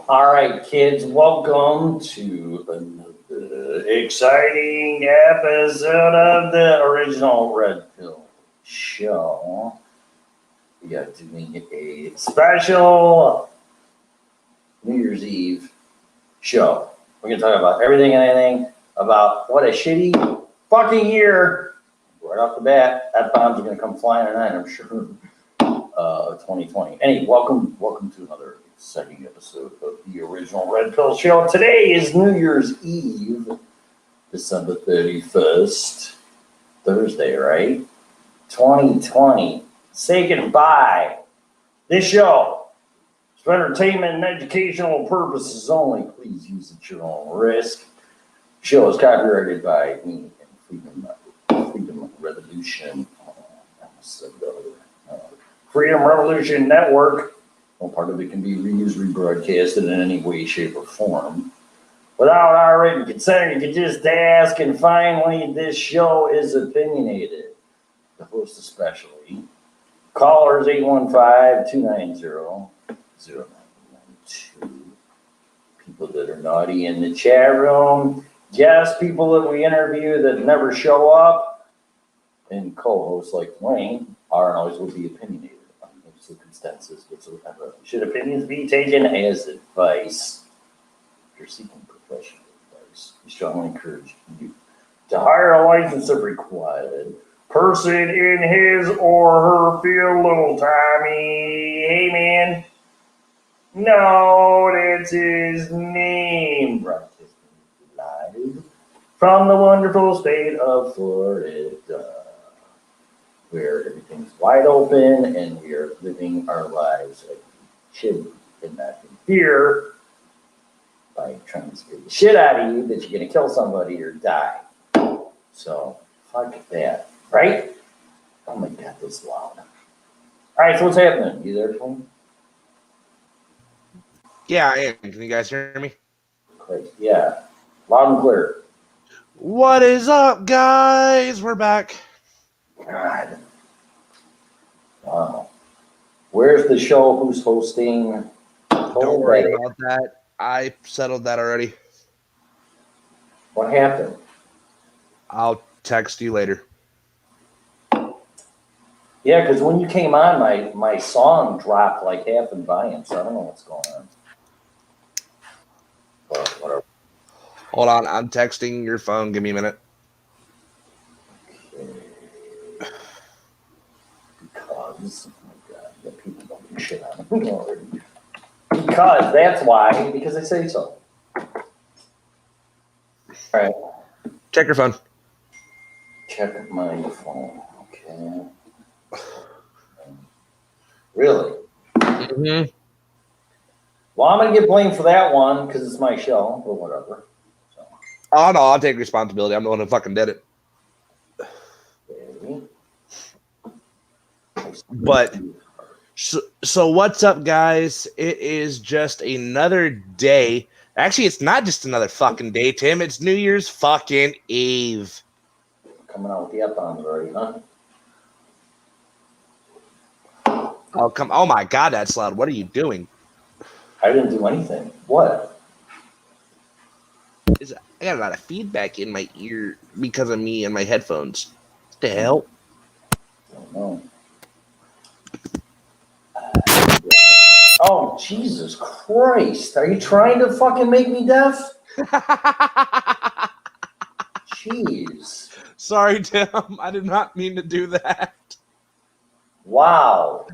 All right, kids, welcome to another exciting episode of the original Red Pill Show. We are doing a special New Year's Eve show. We're going to talk about everything and anything about what a shitty fucking year. Right off the bat, that bombs are going to come flying tonight, I'm sure. 2020. Anyway, welcome to another exciting episode of the original Red Pill Show. Today is New Year's Eve, December 31st, Thursday, right? 2020. Say goodbye. This show is for entertainment and educational purposes only. Please use at your own risk. The show is copyrighted by me and Freedom Revolution. Freedom Revolution Network. No part of it can be reused, rebroadcasted in any way, shape, or form. Without our written consent, you can just ask. And finally, this show is opinionated. The host especially. Callers 815-290-0992. People that are naughty in the chat room. Yes, people that we interview that never show up. And co-hosts like Wayne are and always will be opinionated. Circumstances whatsoever. Should opinions be taken as advice? If you're seeking professional advice, we strongly encourage you to hire a licensed if required person in his or her field. Little Tommy, hey man, no, that's his name. Broadcasting live from the wonderful state of Florida, where everything's wide open and we are living our lives like we should and not in fear by trying to scare the shit out of you that you're going to kill somebody or die. So, fuck that, right? Oh my God, this is loud. All right, so what's happening? You there, Tony? Yeah, I am. Can you guys hear me? Great. Yeah, loud and clear. What is up, guys? We're back. God. Wow. Where's the show? Who's hosting? Don't worry about that. I settled that already. What happened? I'll text you later. Yeah, because when you came on, my song dropped like half in volume, so I don't know what's going on. But whatever. Hold on, I'm texting your phone. Give me a minute. Because, oh my God, the people don't do shit on me already. Because, that's why, because I say so. All right. Check your phone. Check my phone. Okay. Really? Mm-hmm. Well, I'm going to get blamed for that one because it's my show, or whatever. So. Oh, no, I'll take responsibility. I'm the one who fucking did it. Okay. But, so what's up, guys? It is just another day. Actually, it's not just another fucking day, Tim. It's New Year's fucking Eve. Coming out with the F-bombs already, huh? Oh, come. Oh, my God, that's loud. What are you doing? I didn't do anything. What? I got a lot of feedback in my ear because of me and my headphones. What the hell? I don't know. Oh, Jesus Christ. Are you trying to fucking make me deaf? Jeez. Sorry, Tim. I did not mean to do that. Wow.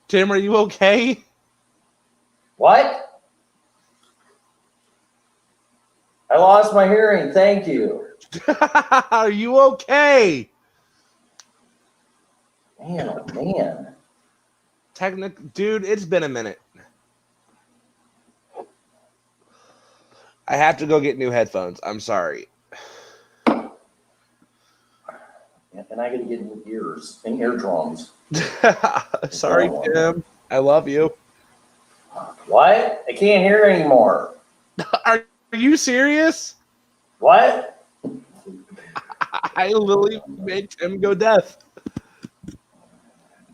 Tim, are you okay? What? I lost my hearing. Thank you. Are you okay? Man, oh man. Dude, it's been a minute. I have to go get new headphones. I'm sorry. And I gotta get new ears and eardrums. Sorry, Tim. I love you. What? I can't hear anymore. Are you serious? What? I literally made Tim go deaf.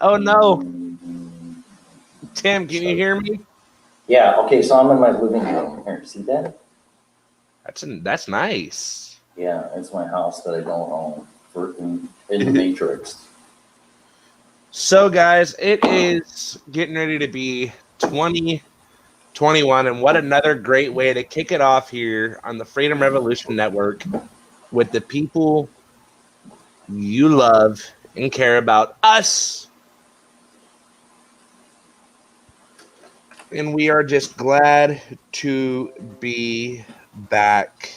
Oh no. Tim, can you hear me? Yeah, okay, so I'm in my living room. Here, see that? That's nice. Yeah, it's my house that I don't own in the Matrix. So, guys, it is getting ready to be 2021, and what another great way to kick it off here on the Freedom Revolution Network with the people you love and care about, us. And we are just glad to be back.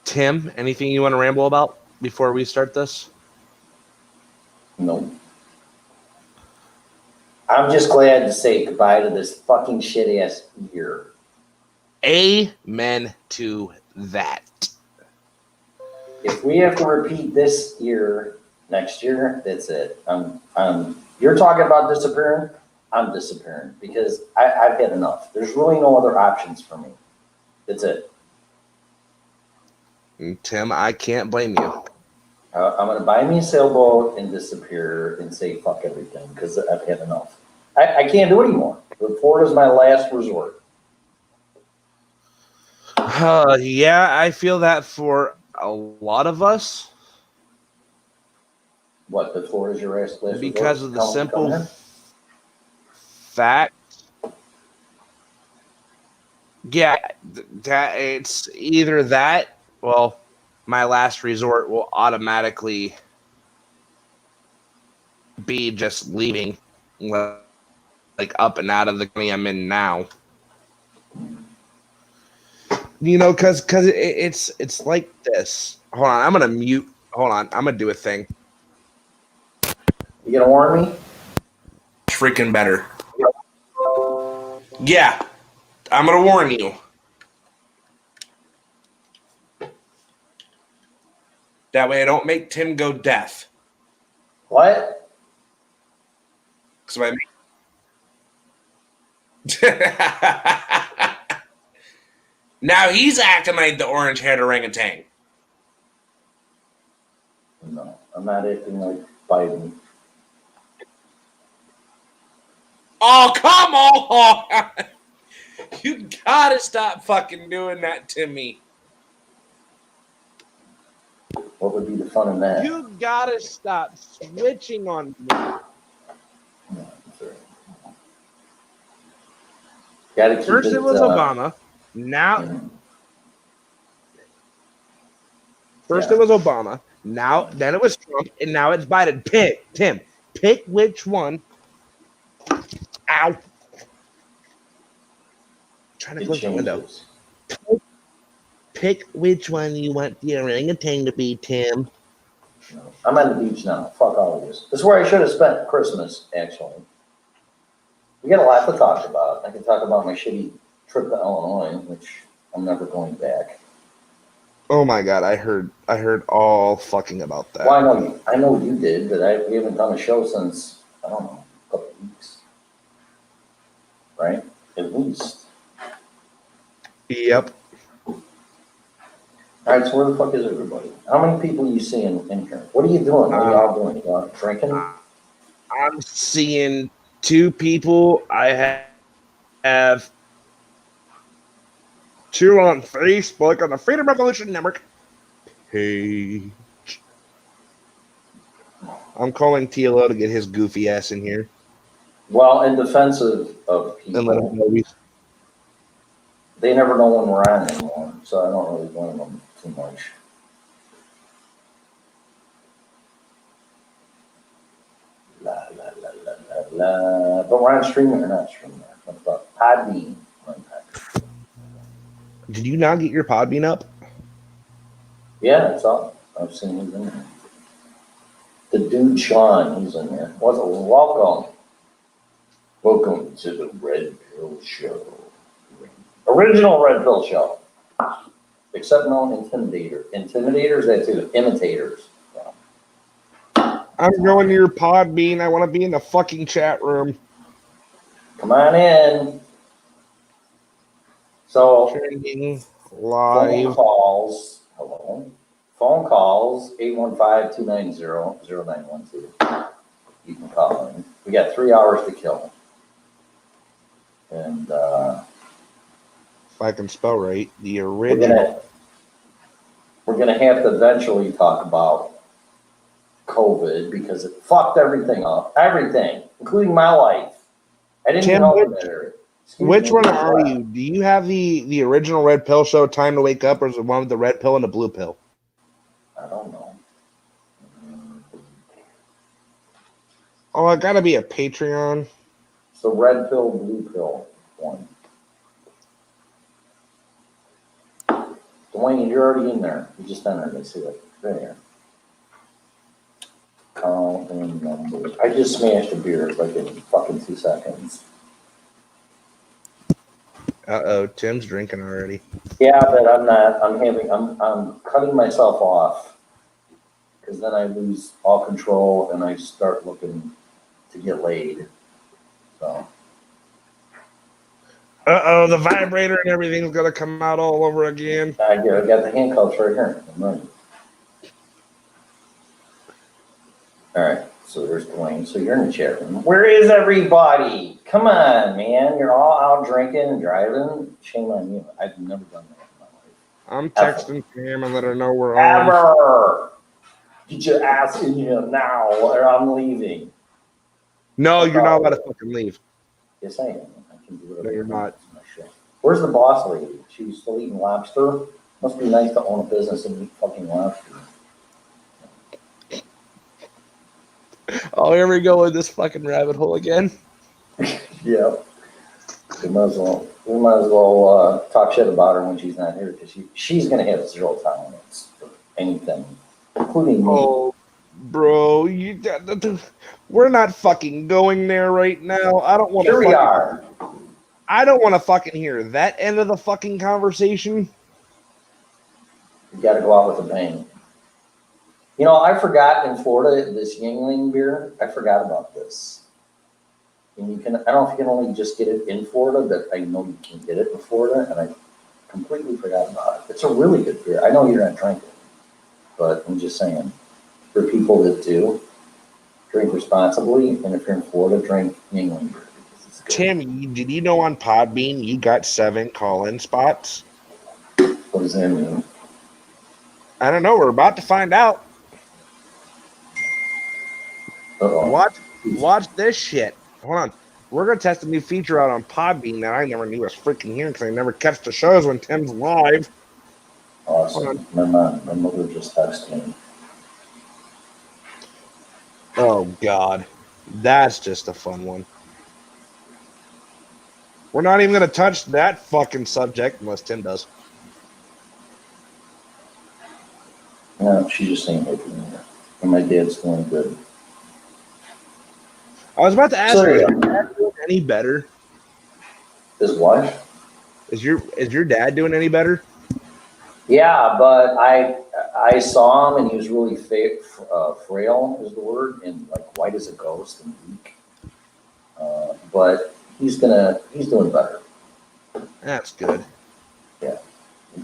Tim, anything you want to ramble about before we start this? Nope. I'm just glad to say goodbye to this fucking shit ass year. Amen to that. If we have to repeat this year next year, that's it. You're talking about disappearing. I'm disappearing because I've had enough. There's really no other options for me. That's it. And Tim, I can't blame you. I'm gonna buy me a sailboat and disappear and say fuck everything because I've had enough. I can't do it anymore. Florida's my last resort. Yeah, I feel that for a lot of us. What, the Florida's your last resort? Because of the simple fact. Yeah, that it's either that, well, my last resort will automatically be just leaving, like up and out of the county I'm in now. You know, because it's like this. Hold on, I'm gonna mute. Hold on, I'm gonna do a thing. You gonna warn me? Freaking better. Yeah, I'm gonna warn you. That way I don't make Tim go deaf. What? So I now he's acting like the orange-haired orangutan. No, I'm not acting like Biden. Oh, come on! You gotta stop fucking doing that to me. What would be the fun in that? You gotta stop switching on me. No, sorry. Gotta keep First it was Obama. Now, first it was Obama. Now, then it was Trump, and now it's Biden. Pick, Tim. Pick which one. Ow! Trying to close the window. Pick which one you want the orangutan to be, Tim. No, I'm on the beach now. Fuck all of this. This is where I should have spent Christmas, actually. We got a lot to talk about. I can talk about my shitty trip to Illinois, which I'm never going back. Oh my god, I heard all fucking about that. Well, I know you did, but we haven't done a show since, I don't know, a couple of weeks. Right? At least. Yep. All right, so where the fuck is everybody? How many people are you seeing in here? What are you doing? What are y'all doing? You all drinking? I'm seeing two people. I have two on Facebook on the Freedom Revolution Network page. I'm calling TLO to get his goofy ass in here. Well, in defense of And let him people, know they never know when we're on anymore, so I don't really blame them too much. La, la, la, la, la, la. But we're on streaming or not streaming. What about Podbean? Did you not get your Podbean up? Yeah, it's up. I've seen him in there. The dude Sean, he's in there. Welcome. Welcome to the Red Pill Show. Original Red Pill Show. Except no Intimidator. Intimidators, that's it. Imitators. I'm going to your Podbean. I want to be in the fucking chat room. Come on in. So, Trending phone live. calls. Hello. Phone calls, 815-290-0912. you can call in. We got 3 hours to kill. And If I can spell right, the we're original. gonna have to eventually talk about COVID because it fucked everything up. Everything, including my life. I didn't Tim, know that area. which one are you? Do you have the original red pill show, Time to Wake Up, or is it one with the red pill and the blue pill? I don't know. Oh, I gotta be a Patreon. So red pill, blue pill one. Dwayne, you're already in there. You just entered. I see it. Right here. Call in numbers. I just smashed a beer like in fucking 2 seconds. Uh-oh, Tim's drinking already. Yeah, but I'm not. I'm cutting myself off because then I lose all control and I start looking to get laid. So. Uh-oh, the vibrator and everything's gonna come out all over again. I got the handcuffs right here. I'm ready. All right, so there's Dwayne. So you're in the chat room. Where is everybody? Come on, man. You're all out drinking and driving. Shame on you. I've never done that in my life. I'm texting Pam and let her know we're on. Ever. Get your ass in here now or I'm leaving. No, you're not allowed to fucking leave. Yes, I am. I can do it. No, you're not. Where's the boss lady? She's still eating lobster. Must be nice to own a business and eat fucking lobster. Oh, here we go with this fucking rabbit hole again. Yep. We might as well talk shit about her when she's not here because she's gonna have 0 tolerance for anything, including me. Oh, bro, we're not fucking going there right now. I don't want to. Sure we are. I don't want to fucking hear that end of the fucking conversation. You got to go out with a bang. You know, I forgot in Florida this Yuengling beer. I forgot about this. And I don't know if you can only just get it in Florida, but I know you can get it in Florida, and I completely forgot about it. It's a really good beer. I know you're not drinking, but I'm just saying, for people that do, drink responsibly, and if you're in Florida, drink Yuengling beer. Tim, did you know on Podbean you got 7 call-in spots? What does that mean? I don't know. We're about to find out. Uh-oh. Watch this shit. Hold on. We're going to test a new feature out on Podbean that I never knew was freaking here because I never catch the shows when Tim's live. Awesome. My mother just texted me. Oh, God. That's just a fun one. We're not even going to touch that fucking subject unless Tim does. No, she's just saying hey to me. And my dad's doing good. I was about to ask So, you, yeah. is your dad doing any better? His wife? Is your dad doing any better? Yeah, but I saw him and he was really frail is the word, and like white as a ghost and weak. But he's doing better. That's good. Yeah.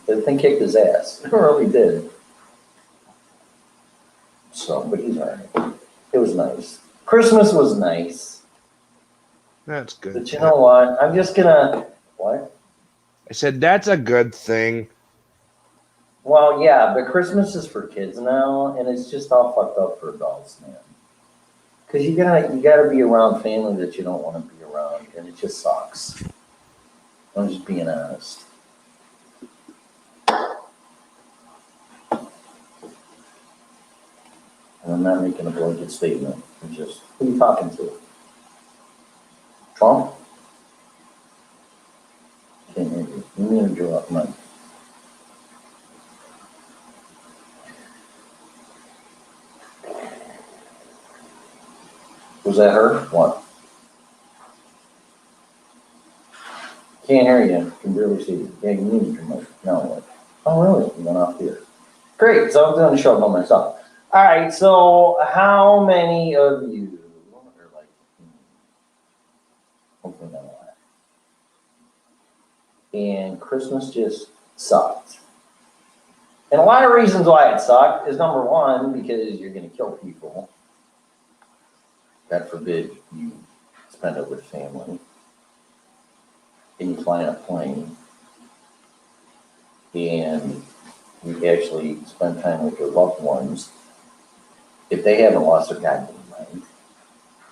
The thing kicked his ass. It really did. So, but he's all right. It was nice. Christmas was nice. That's good. But you know what? I'm just gonna, what? I said, that's a good thing. Well, yeah, but Christmas is for kids now, and it's just all fucked up for adults, man. Because you gotta be around family that you don't want to be around, and it just sucks. I'm just being honest. And I'm not making a blanket statement. I'm just, who are you talking to? Trump? Can't hear you. You need to draw up mine. Was that her? What? Can't hear you. Can barely see you. Yeah, you need your mic. No, what? Oh, really? You went off here. Great. So I'm doing a show by myself. All right. So how many of you are like, hopefully not a lot. And Christmas just sucked. And a lot of reasons why it sucked is number one, because you're going to kill people. God forbid you spend it with family, and you fly in a plane, and you actually spend time with your loved ones, if they haven't lost their goddamn mind,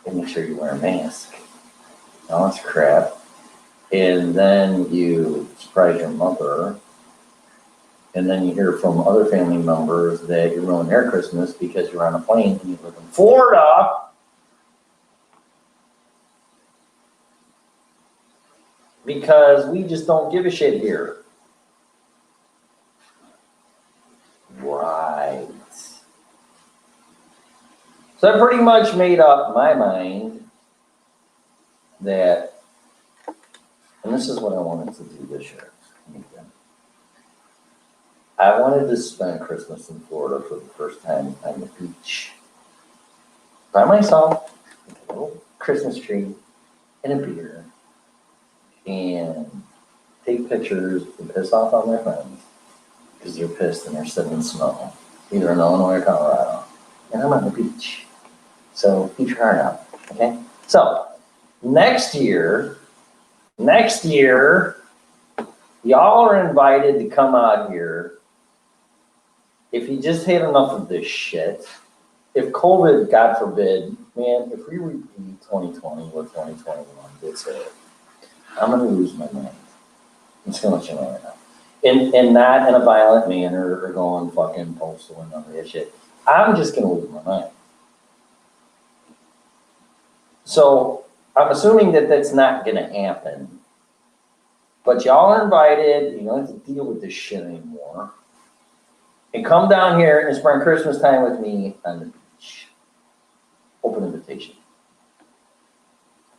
then make sure you wear a mask. All that's crap. And then you surprise your mother, and then you hear from other family members that you're ruining their Christmas because you're on a plane and you live in Florida. Because we just don't give a shit here. Right. So I pretty much made up my mind that, and this is what I wanted to do this year. I wanted to spend Christmas in Florida for the first time on the beach. By myself, with a little Christmas tree and a beer. And take pictures and piss off all my friends. Because they're pissed and they're sitting in snow. Either in Illinois or Colorado. And I'm on the beach. So keep your heart out, okay? So, next year, y'all are invited to come out here. If you just had enough of this shit, if COVID, God forbid, man, if we repeat 2020 or 2021, that's it. I'm gonna lose my mind. I'm just gonna let you know right now. And not in a violent manner or going fucking postal and none of that shit. I'm just gonna lose my mind. So I'm assuming that that's not gonna happen. But y'all are invited. You don't have to deal with this shit anymore. And come down here and spend Christmas time with me on the beach. Open invitation.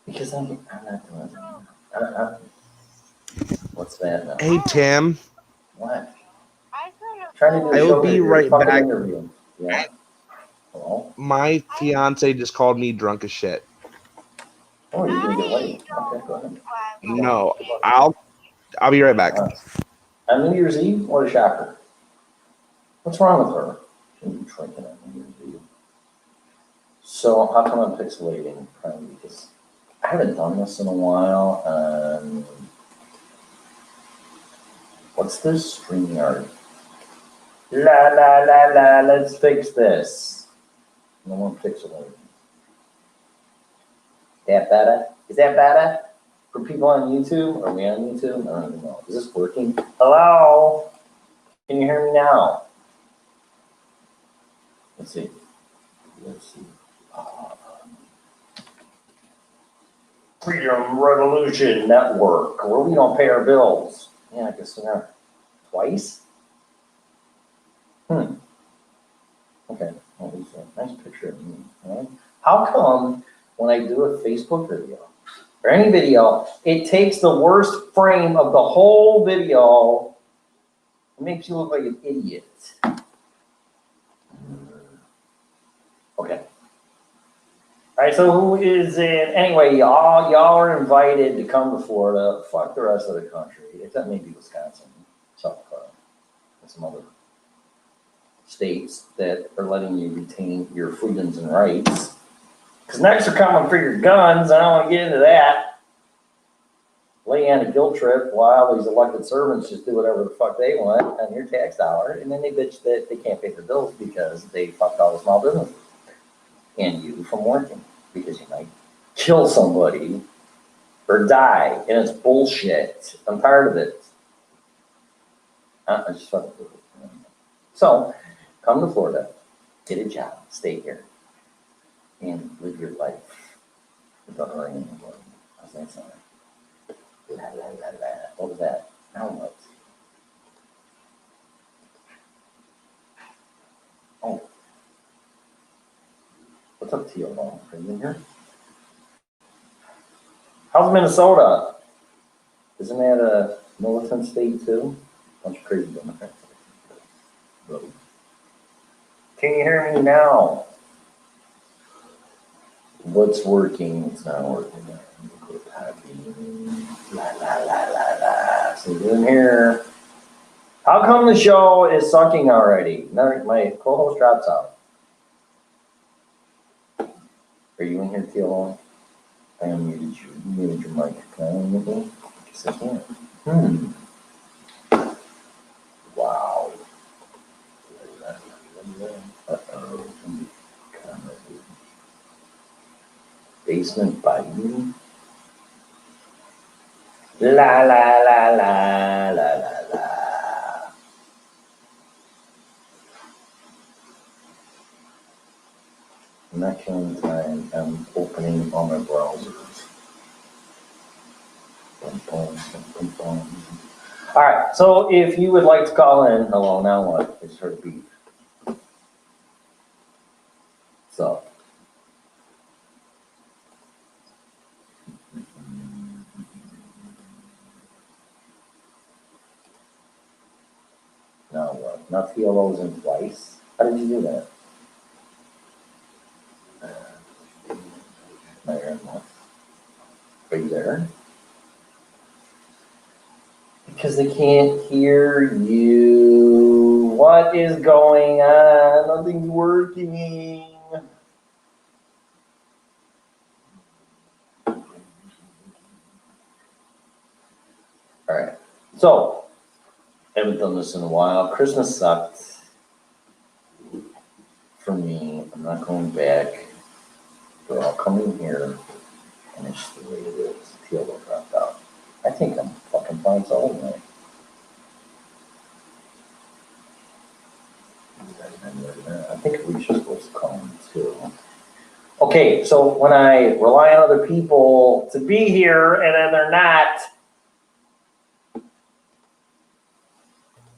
Because I'm not doing it. What's that now? Hey, Tim. What? Trying to do a I will show be here. right Fucking back. interview. Yeah. Hello? My fiance just called me drunk as shit. Oh, you're gonna get late. Okay, go ahead. No, I'll be right back. On New Year's Eve, what a shocker. What's wrong with her? Shouldn't be drinking on New Year's Eve. So how come I'm pixelating? Probably because I haven't done this in a while. What's this? StreamYard. Let's fix this. No more pixelating. That better? Is that better? For people on YouTube? Are we on YouTube? I don't even know. Is this working? Hello? Can you hear me now? Let's see. Freedom Revolution Network, where we don't pay our bills. Yeah, I guess we are. Twice? Okay. Well, there's a nice picture of me. Right? How come when I do a Facebook video or any video, it takes the worst frame of the whole video and makes you look like an idiot? Okay. All right, so who is in? Anyway, y'all are invited to come to Florida. Fuck the rest of the country, except maybe Wisconsin, South Dakota, and some other states that are letting you retain your freedoms and rights. Because next are coming for your guns. I don't want to get into that. Lay on a guilt trip while these elected servants just do whatever the fuck they want on your tax dollar, and then they bitch that they can't pay their bills because they fucked all the small businesses and you from working because you might kill somebody or die, and it's bullshit. I'm tired of it. I just fucking do it. So, come to Florida, get a job, stay here, and live your life without worrying anymore. How's that sound? What was that? I don't know. Oh. What's up, T.O. Are you in here? How's Minnesota? Isn't that a militant state too? Bunch of crazy Democrats. Can you hear me now? What's working? It's not working. So in here. How come the show is sucking already? My co-host drops out. Are you in here, TLO? I unmuted you. You muted your mic. Can I unmute you? Guess I can't. Wow. Uh-oh. Basement Bayou. La la la la la la la. I'm not killing time. I'm opening all my browsers. Boom, boom, boom, boom, boom. All right. So if you would like to call in, hello. Now what? It's sort of beef. So. Now what? Now TLO's in twice. How did you do that? Are you there? Because they can't hear you. What is going on? Nothing's working. All right. So, haven't done this in a while. Christmas sucked for me. I'm not going back. They're all coming here. And it's the way it is. TLO dropped out. I think I'm fucking fine so anyway. I think Alicia's supposed to call me too. Okay, so when I rely on other people to be here and then they're not,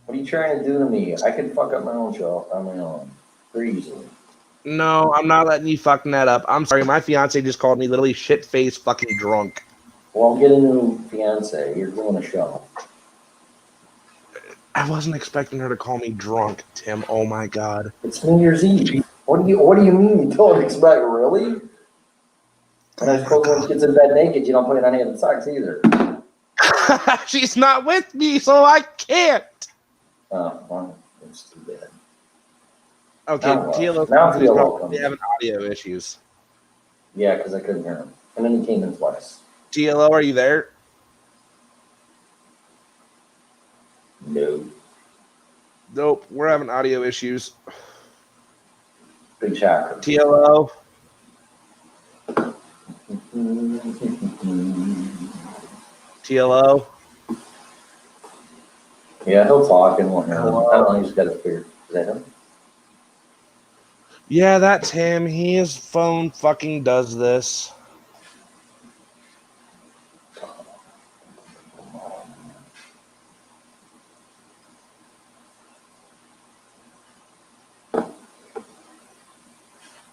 what are you trying to do to me? I can fuck up my own show on my own very easily. No, I'm not letting you fucking that up. I'm sorry, my fiance just called me literally shit-faced fucking drunk. Well, get a new fiance. You're doing a show. I wasn't expecting her to call me drunk, Tim. Oh my god. It's New Year's Eve. What do you mean you don't expect really? And I suppose when she gets in bed naked, you don't put it on any of the socks either. She's not with me, so I can't. Oh, well, it's too bad. Okay, Now TLO comes. having audio issues. Yeah, because I couldn't hear him. And then he came in twice. TLO, are you there? No. Nope, we're having audio issues. Big shocker. TLO. TLO. Yeah, he'll talk and whatnot. Hello? I don't know, he's got a fear. Is that him? Yeah, that's him. His phone fucking does this.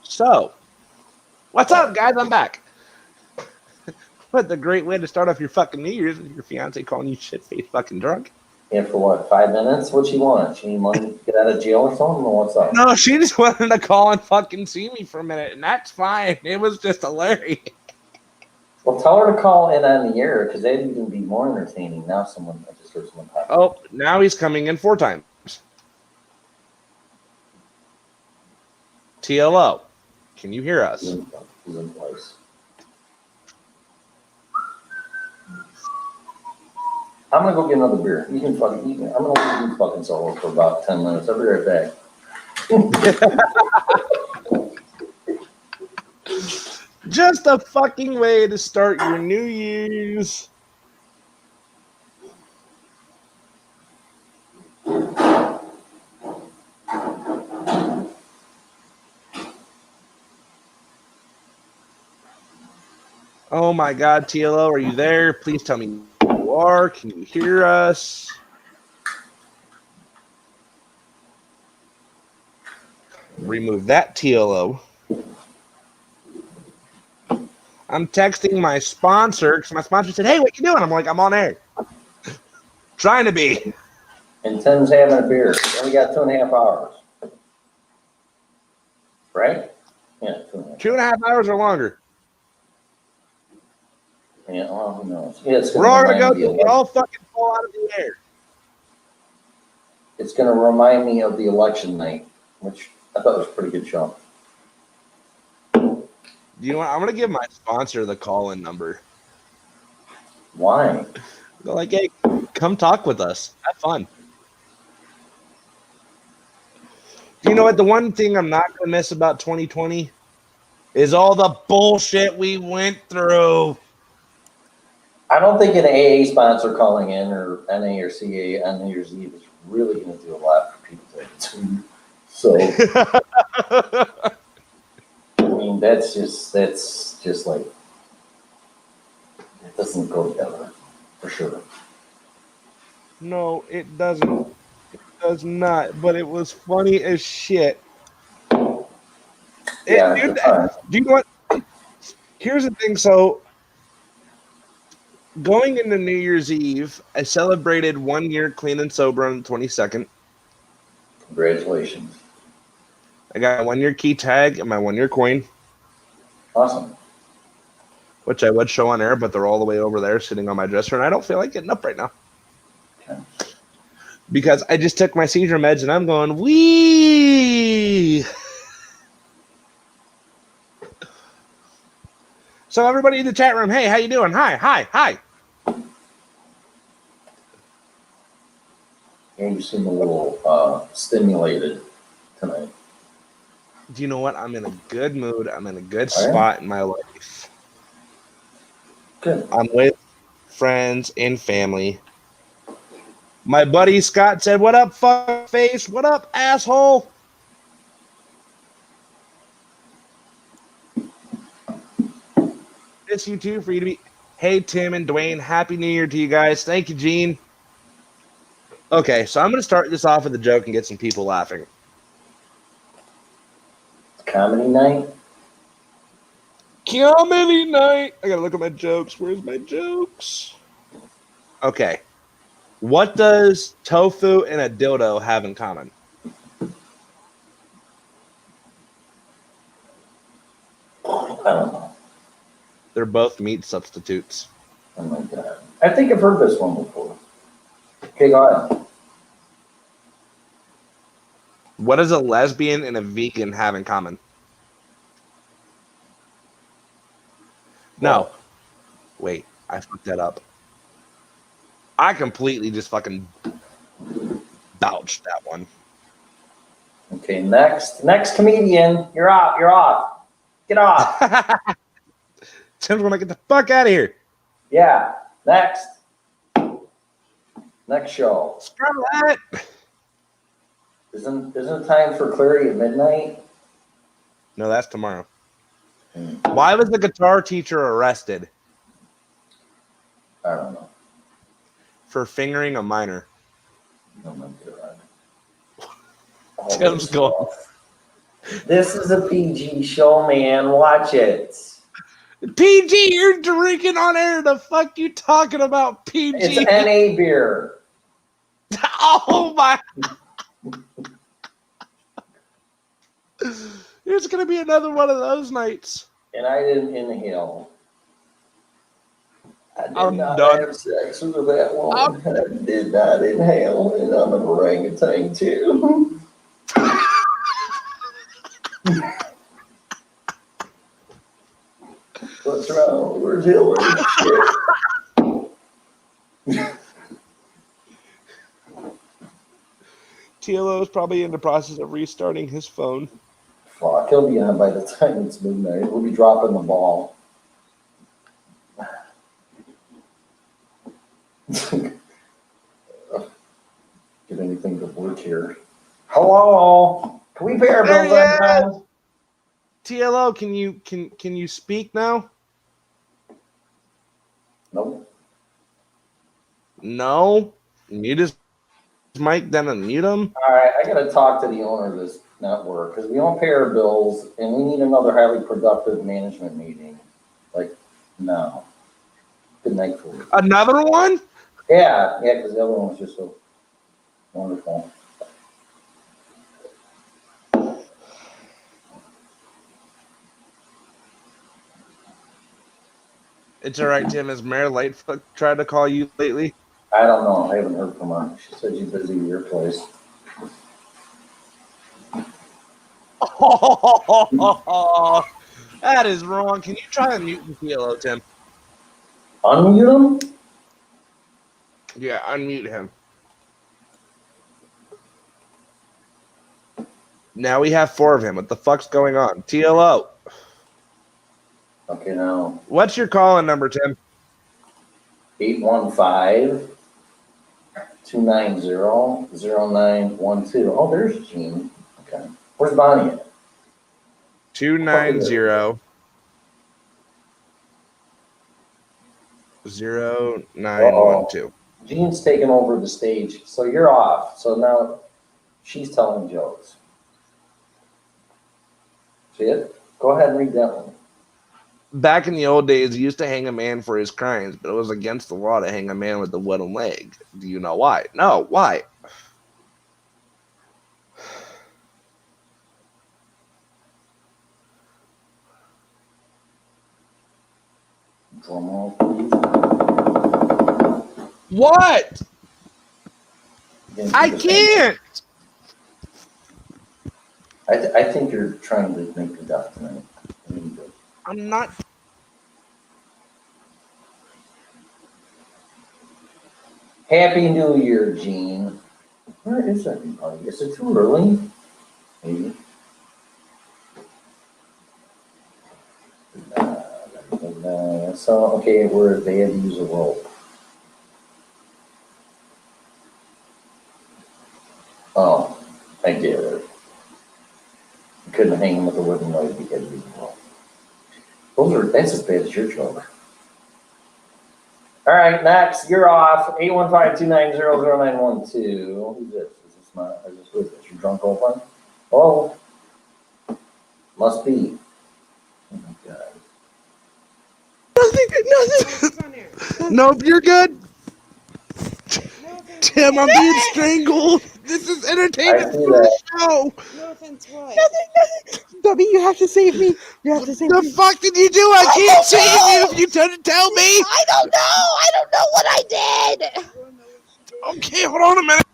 So, what's up, guys? I'm back. What a great way to start off your fucking New Year's with your fiance calling you shit-faced fucking drunk. Yeah, for what, 5 minutes? What she want? She need money to get out of jail or something? Or what's up? No, she just wanted to call and fucking see me for a minute, and that's fine. It was just hilarious. Well, tell her to call in on the air, because that'd even be more entertaining. Now I just heard someone talking. Oh, now he's coming in 4 times. TLO, can you hear us? He's in place. I'm gonna go get another beer. You can fucking eat me. I'm gonna leave you fucking solo for about 10 minutes. I'll be right back. Just a fucking way to start your New Year's. Oh my god, TLO, are you there? Please tell me you are. Can you hear us? Remove that, TLO. I'm texting my sponsor because my sponsor said, hey, what you doing? I'm like, I'm on air. Trying to be. And Tim's having a beer. We got 2.5 hours. Right? Yeah, 2.5. 2.5 hours or longer. Yeah, well, who knows? Yeah, We're all going to go till we all fucking fall out of the air. It's going to remind me of the election night, which I thought was a pretty good show. You know what? I'm gonna give my sponsor the call-in number. Why? They're like, hey, come talk with us. Have fun. You know what? The one thing I'm not gonna miss about 2020 is all the bullshit we went through. I don't think an AA sponsor calling in or NA or CA on New Year's Eve is really going to do a lot for people to So, I mean, that's just like, it doesn't go together, for sure. No, it doesn't. It does not. But it was funny as shit. Yeah, Dude, fine. do you know what? Here's the thing. So, going into New Year's Eve, I celebrated 1 year clean and sober on the 22nd. Congratulations. I got my 1 year key tag and my 1 year coin. Awesome. Which I would show on air, but they're all the way over there sitting on my dresser, and I don't feel like getting up right now. Okay. Because I just took my seizure meds and I'm going, wee. So everybody in the chat room, hey, how you doing? Hi. Yeah, you seem a little stimulated tonight. Do you know what? I'm in a good mood. I'm in a good spot in my life. Good. I'm with friends and family. My buddy Scott said, what up, fuck face? What up, asshole? Miss you too for you to be. Hey, Tim and Dwayne, happy New Year to you guys. Thank you, Gene. Okay, so I'm going to start this off with a joke and get some people laughing. Comedy night? Comedy night. I got to look at my jokes. Where's my jokes? Okay. What does tofu and a dildo have in common? I don't know. They're both meat substitutes. Oh my God. I think I've heard this one before. Okay, go ahead. What does a lesbian and a vegan have in common? No. Wait, I fucked that up. I completely just fucking bouched that one. Okay, next comedian. You're off. Get off. Tim's gonna get the fuck out of here. Yeah, next show. Scarlett. Isn't it time for Clarity at midnight? No, that's tomorrow. Why was the guitar teacher arrested? I don't know. For fingering a minor. Oh my God. Tim's going. This is a PG show, man. Watch it. PG, you're drinking on air. The fuck you talking about, PG? It's NA beer. Oh my. It's gonna be another one of those nights. And I didn't inhale. I did I'm not done. have sex with that woman. I did not inhale, and I'm an orangutan too. What's wrong? Where's Hillary? TLO is probably in the process of restarting his phone. Fuck, he'll be on by the time it's midnight. We'll be dropping the ball. Get anything to work here. Hello? Can we pay our bills on time? TLO, can you speak now? Nope. No? Mute his mic, then unmute him? All right, I got to talk to the owner of this network because we don't pay our bills and we need another highly productive management meeting. Like, no. Good night for you. Another one? Yeah, because the other one was just so wonderful. It's all right, Tim. Has Mayor Lightfoot tried to call you lately? I don't know. I haven't heard from her. She said she's busy at your place. That is wrong. Can you try and mute the PLO, Tim? Unmute him? Yeah, unmute him. Now we have 4 of him. What the fuck's going on? TLO. Okay, now. What's your calling number, Tim? 815-290-0912. Oh, there's Gene. Okay. Where's Bonnie at? 290 0912. Gene's taking over the stage, so you're off. So now she's telling jokes. See it? Go ahead and read that one. Back in the old days, you used to hang a man for his crimes, but it was against the law to hang a man with a wooden leg. Do you know why? No, why? Drum roll, please. What? I can't. I think you're trying to make the duck tonight. I'm not. Happy New Year, Gene. Where is everybody? Is it too early? Maybe. So, okay, they had to use a rope. Oh, I get it. You couldn't hang him with a wooden leg because you rope. That's as bad as your joke. All right, next, you're off. 815-290-0912. Who's this? Is this who is this? Your drunk old one? Oh, must be. Oh my God. Nothing. Nope, you're good. Tim, I'm being strangled. This is entertainment for the show. No offense, what? Nothing. Bubby, you have to save me. You have to save me. The fuck did you do? I can't save you if you don't tell me. I don't know. I don't know what I did. Okay, hold on a minute.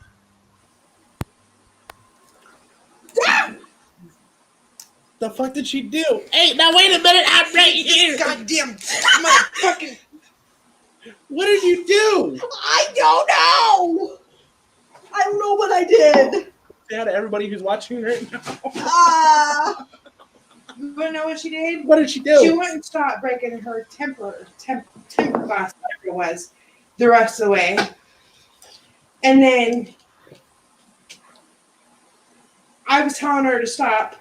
The fuck did she do? Hey, now wait a minute. I'm right here. Goddamn Motherfucking. What did you do? I don't know. I don't know what I did. Say hi to everybody who's watching right now. You want to know what she did? What did she do? She went and stopped breaking her temper glass, whatever it was, the rest of the way. And then I was telling her to stop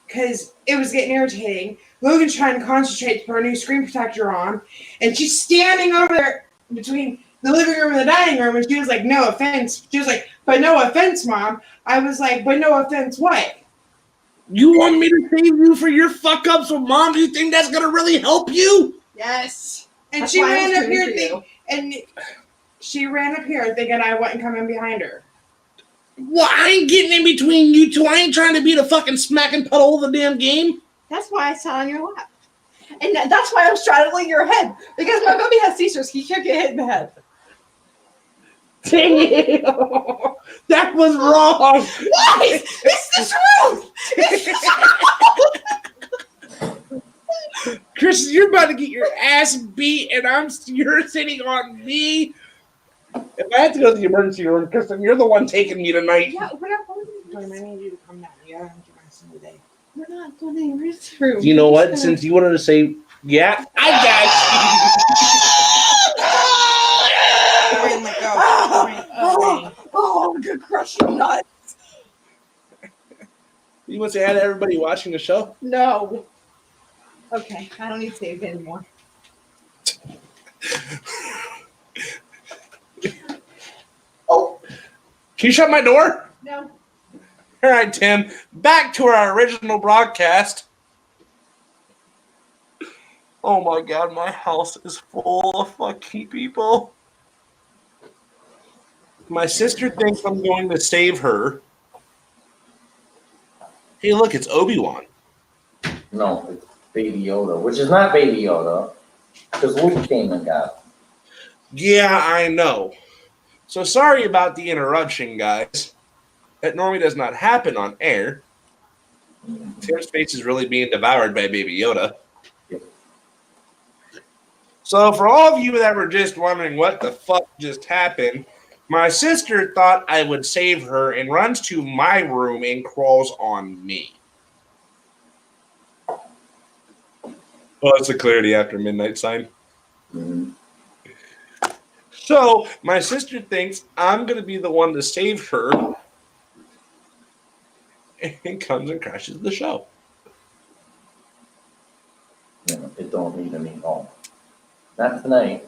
because it was getting irritating. Logan's trying to concentrate to put her new screen protector on, and she's standing over there between the living room and the dining room, and she was like, no offense. She was like, but no offense, Mom. I was like, but no offense what? You want me to save you for your fuck ups with Mom? Do you think that's gonna really help you? Yes. And That's she why I ran was up rooting here for you. she ran up here thinking I wasn't coming behind her. Well, I ain't getting in between you two. I ain't trying to be the fucking smacking puddle of the damn game. That's why I sat on your lap. And that's why I'm straddling your head. Because my Bubby has seizures. He can't get hit in the head. Damn. That was wrong. Why? It's the truth. It's the truth. Chris, you're about to get your ass beat, and you're sitting on me. If I have to go to the emergency room, Kristen, you're the one taking me tonight. Yeah, we're not going to the I emergency. need you to come down. You gotta do my son today. We're not going to the emergency room. You know We're what? just Since you wanted to say, yeah, I Wait, let go. Oh, I'm going to crush your nuts. got you. You want to say hi to everybody watching the show? No. Okay, I don't need to save anymore. Oh, can you shut my door? No. All right, Tim. Back to our original broadcast. Oh my God, my house is full of fucking people. My sister thinks I'm going to save her. Hey, look, it's Obi-Wan. No, it's Baby Yoda, which is not Baby Yoda, because Luke came and got him. Yeah, I know. So sorry about the interruption, guys. That normally does not happen on air. Tim's face is really being devoured by Baby Yoda. Yep. So, for all of you that were just wondering what the fuck just happened, my sister thought I would save her and runs to my room and crawls on me. Well, it's a clarity after midnight sign. Mhm. So, my sister thinks I'm going to be the one to save her and comes and crashes the show. Yeah, it don't need any home. Not tonight.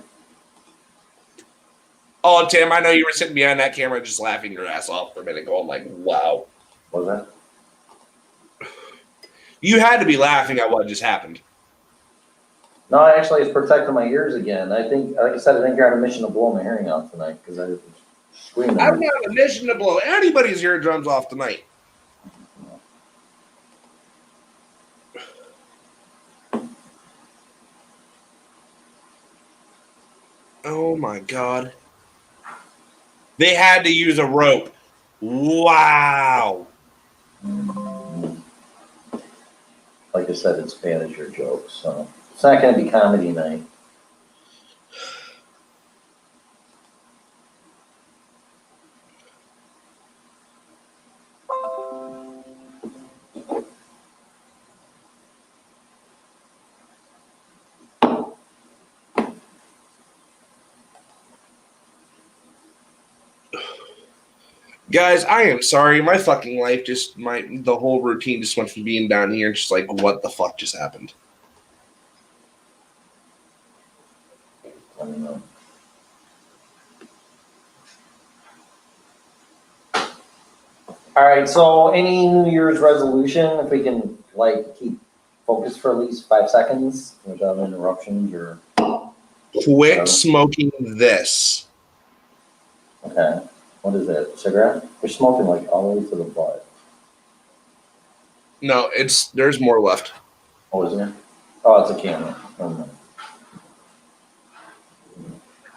Oh, Tim, I know you were sitting behind that camera just laughing your ass off for a minute, going like, wow. Was that? You had to be laughing at what just happened. No, actually, it's protecting my ears again. I think, like I said, I think you're on a mission to blow my hearing out tonight because I was screaming. I'm not on a mission to blow anybody's eardrums off tonight. Oh my God. They had to use a rope. Wow. Like I said, it's manager jokes, so it's not going to be comedy night. Guys, I am sorry. My fucking life the whole routine just went from being down here just like, what the fuck just happened? I don't know. All right, so any New Year's resolution, if we can like keep focused for at least 5 seconds without interruptions or Quit smoking this. okay. What is it? Cigarette? You're smoking like all the way to the butt. No, there's more left. Oh, is there? Oh, it's a camera. Never mind.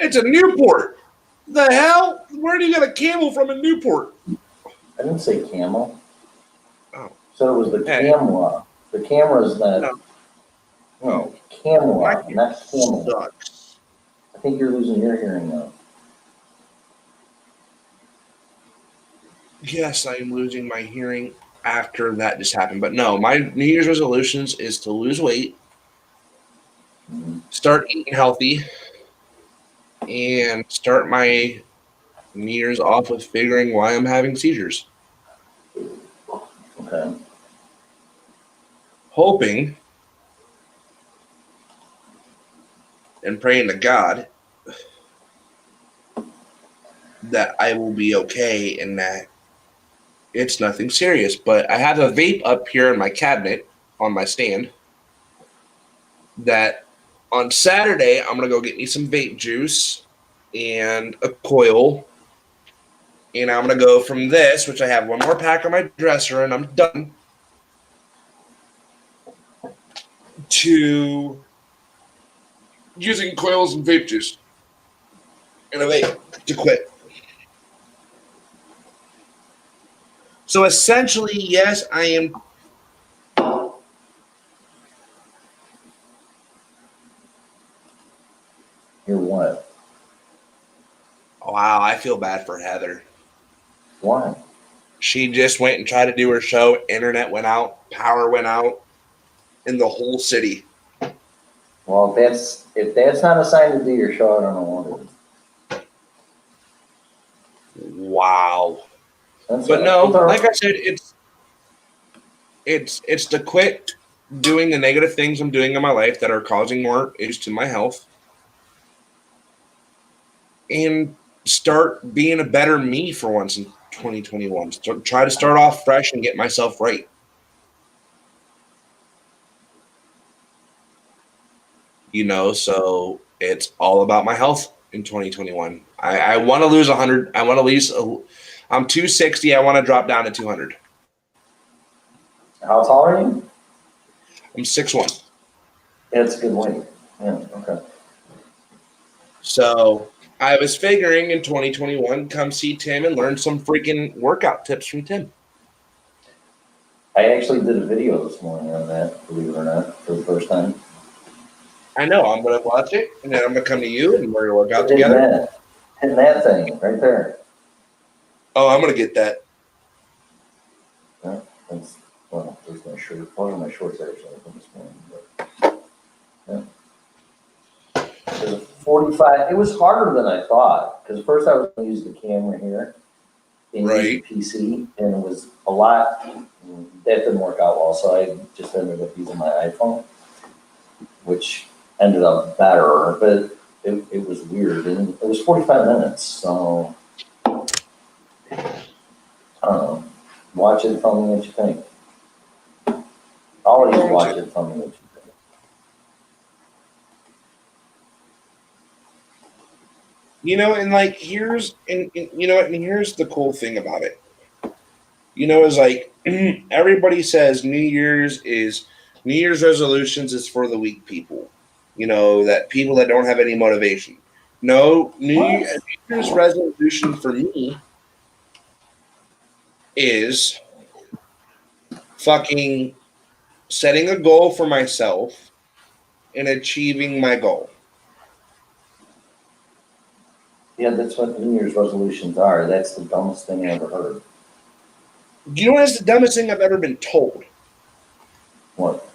It's a Newport. The hell? Where do you get a Camel from in Newport? I didn't say camel. Oh. So it was the Hey. camera. The camera's that. No. No, camera, My not camel. Sucks. I think you're losing your hearing now. Yes, I am losing my hearing after that just happened. But no, my New Year's resolutions is to lose weight, Mhm. start eating healthy, and start my New Year's off with figuring why I'm having seizures. Okay. Hoping and praying to God that I will be okay and that it's nothing serious. But I have a vape up here in my cabinet on my stand that on Saturday I'm going to go get me some vape juice and a coil. And I'm going to go from this, which I have one more pack on my dresser and I'm done, to using coils and vape juice and a vape to quit. So essentially, yes, I am. You're what? Wow, I feel bad for Heather. Why? She just went and tried to do her show. Internet went out, power went out in the whole city. Well, if that's not a sign to do your show, I don't know what is. Wow. That's But all- no, that's all right. like I said, it's to quit doing the negative things I'm doing in my life that are causing more issues to my health and start being a better me for once in 2021. Try to start off fresh and get myself right. You know, so it's all about my health in 2021. I want to lose 100. I want to lose. I'm 260. I want to drop down to 200. How tall are you? I'm 6'1". Yeah, it's a good weight. Yeah, okay. So I was figuring in 2021, come see Tim and learn some freaking workout tips from Tim. I actually did a video this morning on that, believe it or not, for the first time. I know. I'm gonna watch it, and then I'm gonna come to you, and we're gonna work out Hitting together. hitting that thing right there. Oh, I'm gonna get that. Yeah, that's, well, there's my shirt, one of my shorts actually from this morning. But, yeah. It was 45. It was harder than I thought because first I was going to use the camera here and Right. use the PC, and it was a lot. That didn't work out well, so I just ended up using my iPhone, which ended up better, but it was weird. And it was 45 minutes, so I don't know. Watch it, tell me what you think. Always watch it, tell me what you think. You know, and like here's and you know what, and here's the cool thing about it. You know, is like everybody says New Year's resolutions is for the weak people. You know, that people that don't have any motivation. No, New Year's resolution for me is fucking setting a goal for myself and achieving my goal. Yeah, that's what New Year's resolutions are. That's the dumbest thing I ever heard. You know what is the dumbest thing I've ever been told? What?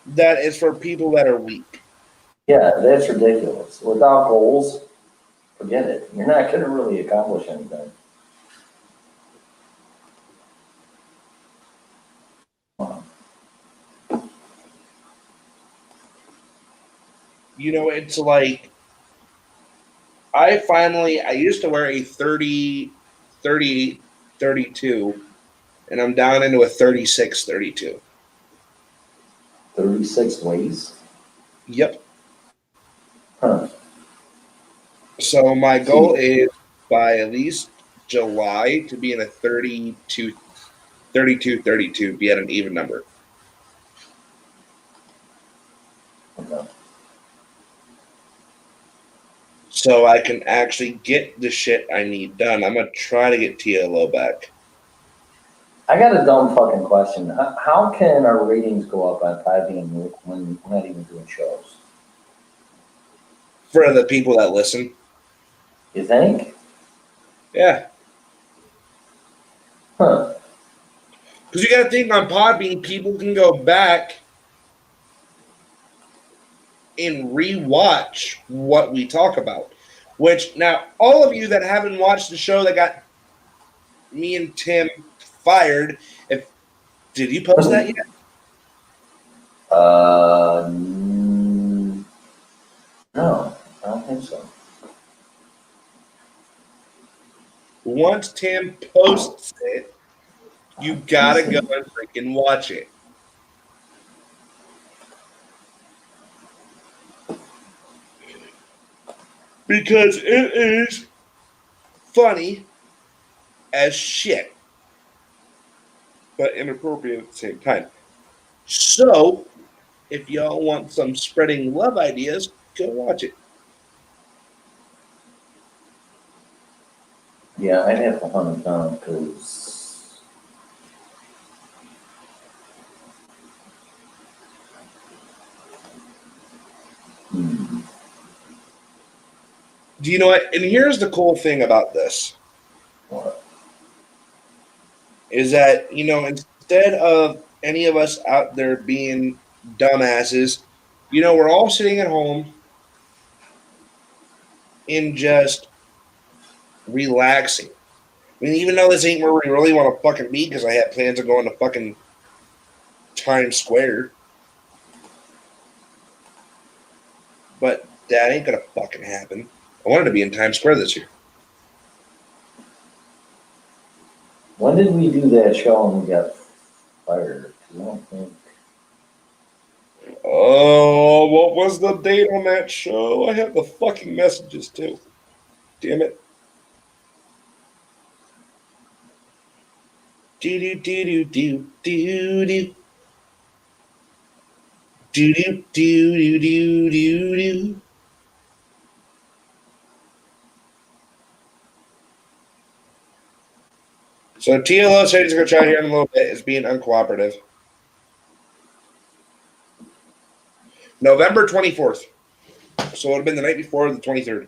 That is for people that are weak. Yeah, that's ridiculous. Without goals, forget it. You're not going to really accomplish anything. Wow. You know, it's like I used to wear a 32, and I'm down into a 36-32. 36 ways? Yep. Huh. So my goal is by at least July to be in a 32, 32, be at an even number. Okay. So I can actually get the shit I need done. I'm going to try to get TLO back. I got a dumb fucking question. How can our ratings go up on 5 when we're not even doing shows? For the people that listen. You think? Yeah. Huh. Because you got to think on Podbean, people can go back and rewatch what we talk about. Which, now, all of you that haven't watched the show that got me and Tim fired, did you post that yet? No, I don't think so. Once Tim posts it, you got to go and freaking watch it. Because it is funny as shit, but inappropriate at the same time. So, if y'all want some spreading love ideas, go watch it. Yeah, I'd have to hunt it down because Do you know what? And here's the cool thing about this. what? Is that, you know, instead of any of us out there being dumbasses, you know, we're all sitting at home and just relaxing. I mean, even though this ain't where we really want to fucking be, because I had plans of going to fucking Times Square. But that ain't gonna fucking happen. I wanted to be in Times Square this year. When did we do that show and we got fired? 'Cause I don't think. Oh, what was the date on that show? I have the fucking messages too. Damn it. Do do do do do do. Do do do do do do. So TLO said he's going to try here in a little bit. Is being uncooperative. November 24th. So it would have been the night before the 23rd.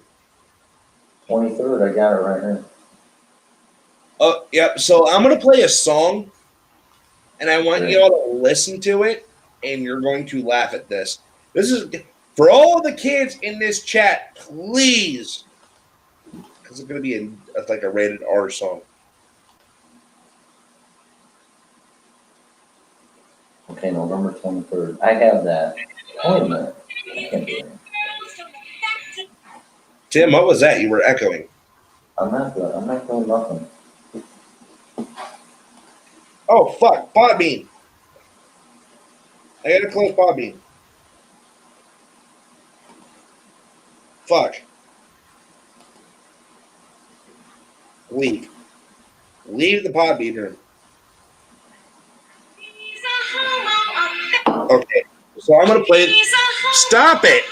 23rd, I got it right here. Oh, yep. So I'm going to play a song, and I want you all to listen to it, and you're going to laugh at this. This is for all the kids in this chat, please, because it's going to be like a rated R song. Okay, November 23rd. I have that. Wait a minute. I can't do it. Tim, what was that? You were echoing. I'm not doing nothing. Oh, fuck. Podbean. I got to close Podbean. Fuck. Leave. Leave the Podbean room. Okay. So I'm going to play. Stop it.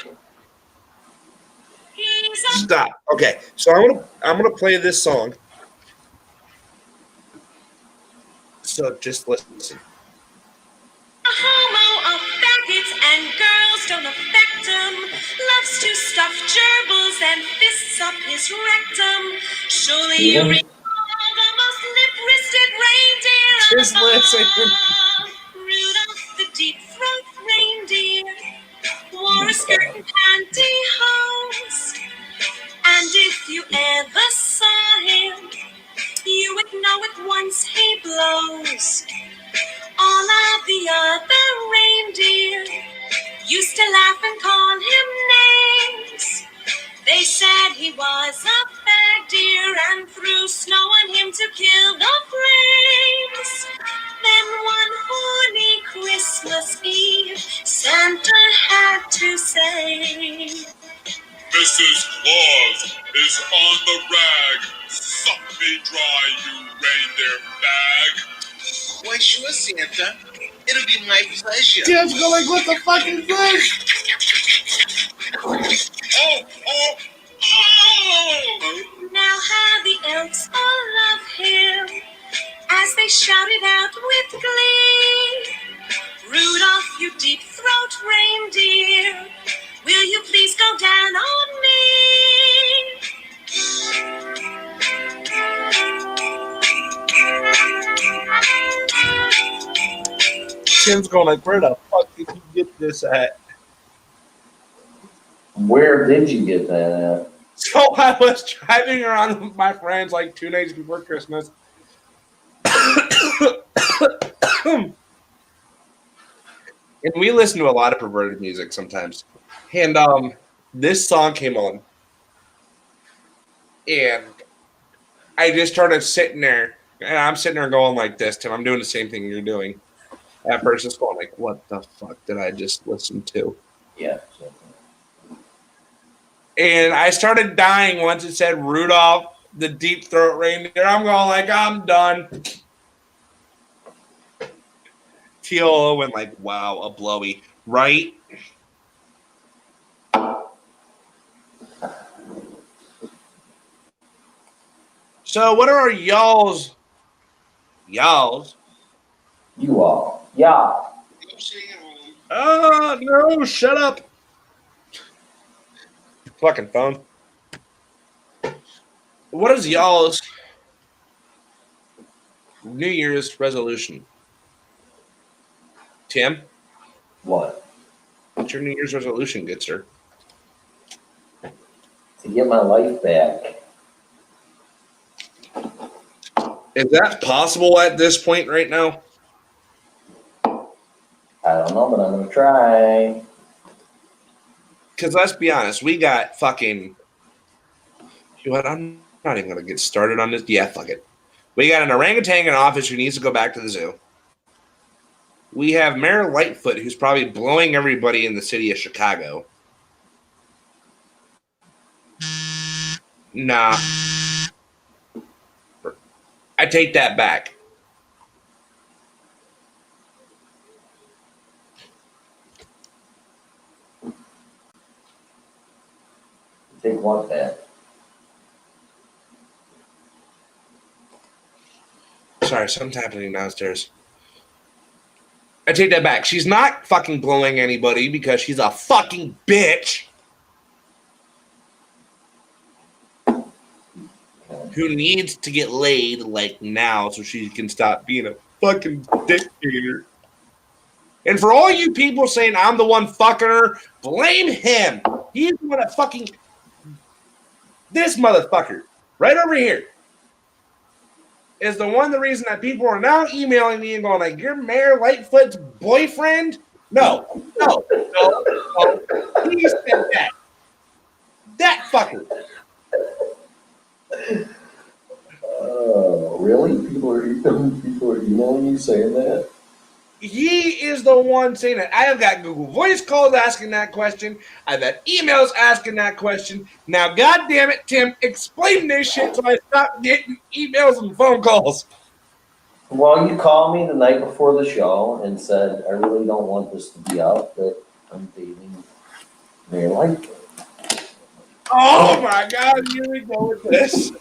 Stop. Okay. So I'm gonna play this song. So just listen. A homo of faggots and girls don't affect him. Loves to stuff gerbils and fists up his rectum. Surely you recall the most lip-wristed reindeer Just listen. Rudolph the deep-throat reindeer wore a skirt and pantyhose. And if you ever saw him, you would know at once he blows. All of the other reindeer used to laugh and call him names. They said he was a fag deer and threw snow on him to kill the flames. Then one horny Christmas Eve, Santa had to say, Mrs. Claus is on the rag. Suck me dry, you reindeer bag. Why, sure, Santa. It'll be my pleasure. Tim's going with the fucking fish. Oh! now how the elves all love him as they shouted out with glee. Rudolph, you deep-throat reindeer, will you please go down on me? Tim's going like, where the fuck did you get this at? Where did you get that at? So I was driving around with my friends like 2 days before Christmas. And we listen to a lot of perverted music sometimes. And this song came on. And I just started sitting there. And I'm sitting there going like this, Tim. I'm doing the same thing you're doing. At first, it's going like, what the fuck did I just listen to? Yeah. And I started dying once it said Rudolph, the deep throat reindeer. I'm going like, I'm done. TLO went like, wow, a blowy. Right? So what are our y'all's? Y'all's? You all. Yeah. I'm sitting at home. Oh, no, shut up. Fucking phone. What is y'all's New Year's resolution? Tim? What? What's your New Year's resolution, good sir? To get my life back. Is that possible at this point right now? I don't know, but I'm gonna try. Because let's be honest, we got fucking. You know what? I'm not even going to get started on this. Yeah, fuck it. We got an orangutan in office who needs to go back to the zoo. We have Mayor Lightfoot, who's probably blowing everybody in the city of Chicago. Nah. I take that back. Take what back? Sorry, something's happening downstairs. I take that back. She's not fucking blowing anybody because she's a fucking bitch who needs to get laid like now so she can stop being a fucking dictator. And for all you people saying I'm the one fucking her, blame him. He's the one that fucking this motherfucker right over here is the reason that people are now emailing me and going like, "You're Mayor Lightfoot's boyfriend?" No. He said that. That fucker. Oh, really? People are emailing you saying that? He is the one saying that. I have got Google Voice calls asking that question. I've had emails asking that question. Now, God damn it, Tim, explain this shit so I stop getting emails and phone calls. Well, you called me the night before the show and said, I really don't want this to be out, but I'm dating Mayor Lightfoot. Oh my God, here we go with this.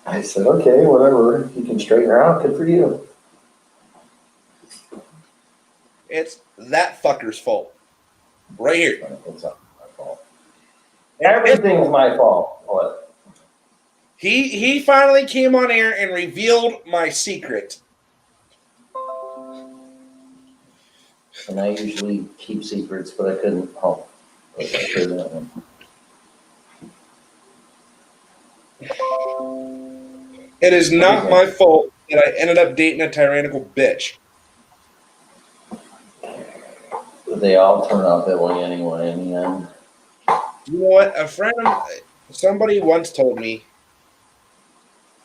I said, okay, whatever. You can straighten her out. Good for you. It's that fucker's fault. Right here. It's not my fault. Everything's my fault. What? He finally came on air and revealed my secret. And I usually keep secrets, but I couldn't help. I share that one. It is not my fault that I ended up dating a tyrannical bitch. They all turn out that way anyway in the end. You know what? Somebody once told me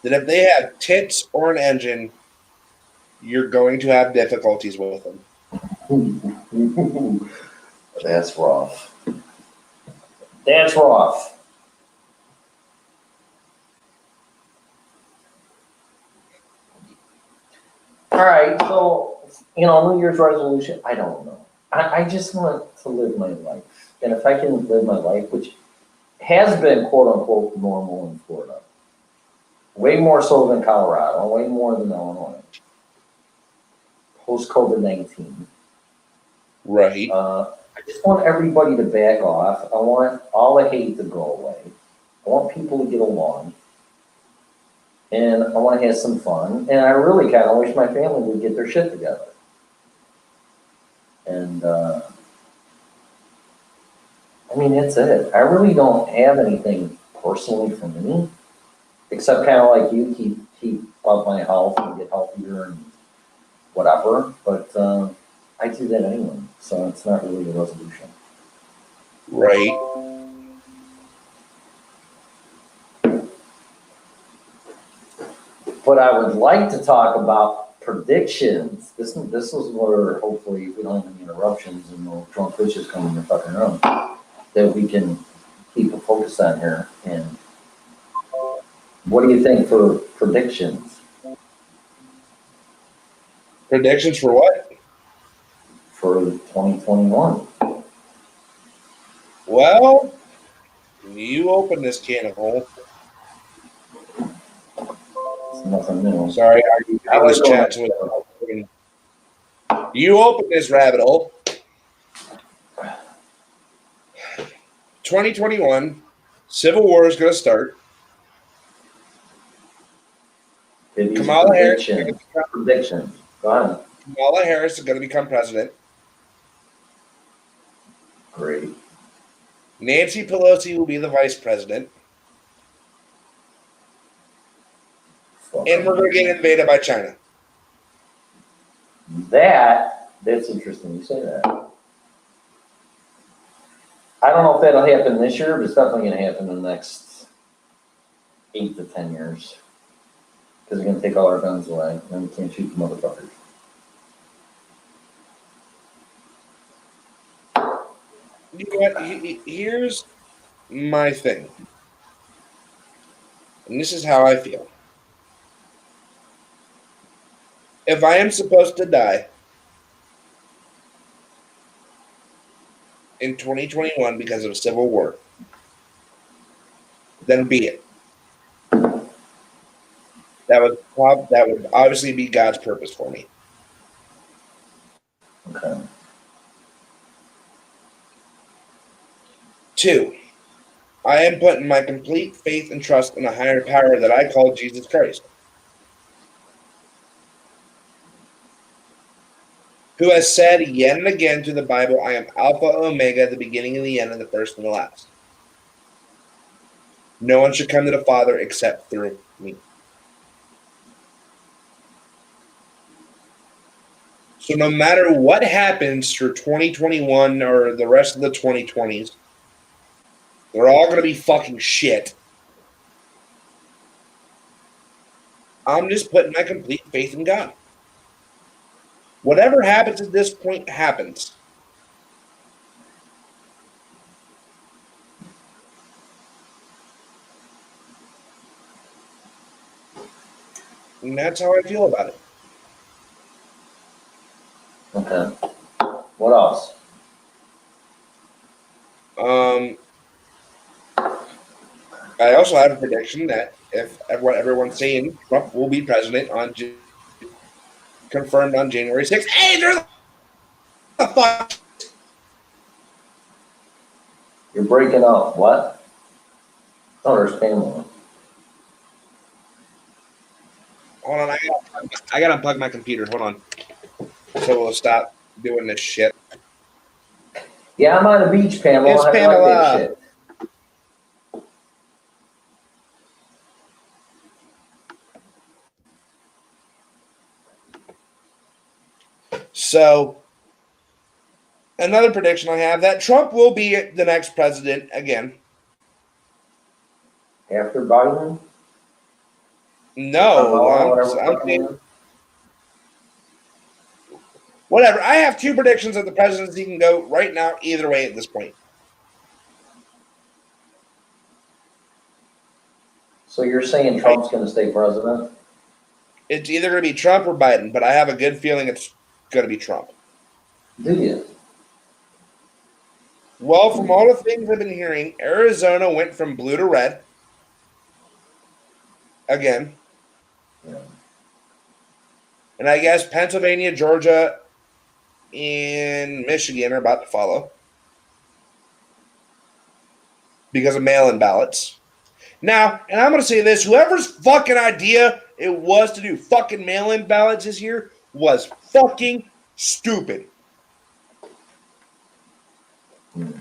that if they have tits or an engine, you're going to have difficulties with them. That's rough. That's rough. All right, so, New Year's resolution, I don't know. I just want to live my life. And if I can live my life, which has been quote unquote normal in Florida, way more so than Colorado, way more than Illinois, post COVID-19. Right. I just want everybody to back off. I want all the hate to go away. I want people to get along. And I want to have some fun. And I really kind of wish my family would get their shit together. And, that's it. I really don't have anything personally for me, except kind of like you, keep up my health and get healthier and whatever. But I do that anyway, so it's not really a resolution. Right. But I would like to talk about predictions. This is where hopefully we don't have any interruptions and no drunk fishes come in the fucking room, that we can keep a focus on here. And what do you think for predictions? Predictions for what? For 2021. Well, you open this can of hole. It's nothing new. Sorry, I was going chatting with you. Open this rabbit hole. 2021, Civil War is going to start. Kamala Harris. Predictions. Go ahead. Kamala Harris is going to become president. Great. Nancy Pelosi will be the vice president. And we're going to get invaded by China. That's interesting you say that. I don't know if that'll happen this year, but it's definitely going to happen in the next 8 to 10 years. Because they're going to take all our guns away, and we can't shoot the motherfuckers. You know what? Here's my thing. And this is how I feel. If I am supposed to die in 2021 because of Civil War, then be it. that would obviously be God's purpose for me. Okay. 2, I am putting my complete faith and trust in a higher power that I call Jesus Christ, who has said yet and again through the Bible, I am Alpha and Omega, the beginning and the end, and the first and the last. No one should come to the Father except through me. So no matter what happens through 2021 or the rest of the 2020s, they're all going to be fucking shit. I'm just putting my complete faith in God. Whatever happens at this point happens. And that's how I feel about it. Okay. What else? I also have a prediction that if what everyone's saying, Trump will be president confirmed on January 6th. Hey, there's the fuck. You're breaking up. What? Oh, there's Pamela. Hold on, I gotta unplug my computer. Hold on. So we'll stop doing this shit. Yeah, I'm on the beach, Pamela. It's I like Pamela. that shit. So another prediction I have that Trump will be the next president again. After Biden? No, Whatever. I'm saying whatever. I have 2 predictions that the presidency can go right now either way at this point. So you're saying Trump's going to stay president? It's either going to be Trump or Biden, but I have a good feeling it's going to be Trump. Do you? Well, from all the things I've been hearing, Arizona went from blue to red again. Yeah. And I guess Pennsylvania, Georgia, and Michigan are about to follow because of mail-in ballots. Now, and I'm going to say this, whoever's fucking idea it was to do fucking mail-in ballots this year was fucking stupid. You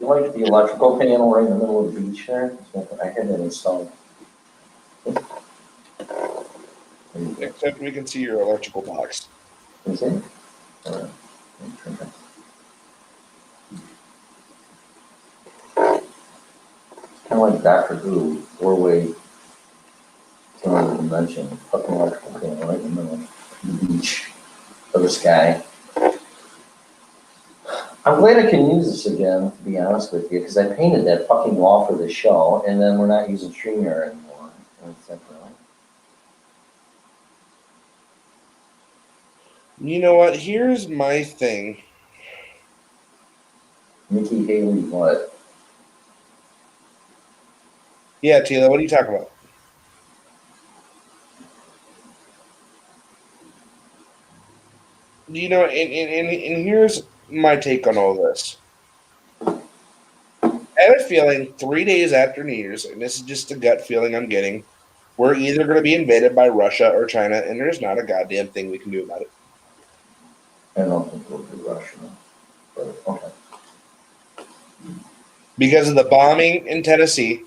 like the electrical panel right in the middle of the beach there? I had that installed. Except we can see your electrical box. You see? All right. Kind of like Doctor Who, four-way dimension, fucking electrical panel right in the middle of the beach, of the sky. I'm glad I can use this again, to be honest with you, because I painted that fucking wall for the show, and then we're not using StreamYard anymore. And it's like, really? You know what? Here's my thing. Nikki Haley, what? Yeah, Tila, what are you talking about? You know, and here's my take on all this. I have a feeling 3 days after New Year's, and this is just a gut feeling I'm getting, we're either going to be invaded by Russia or China, and there's not a goddamn thing we can do about it. I don't think it'll be Russia, but okay. Because of the bombing in Tennessee,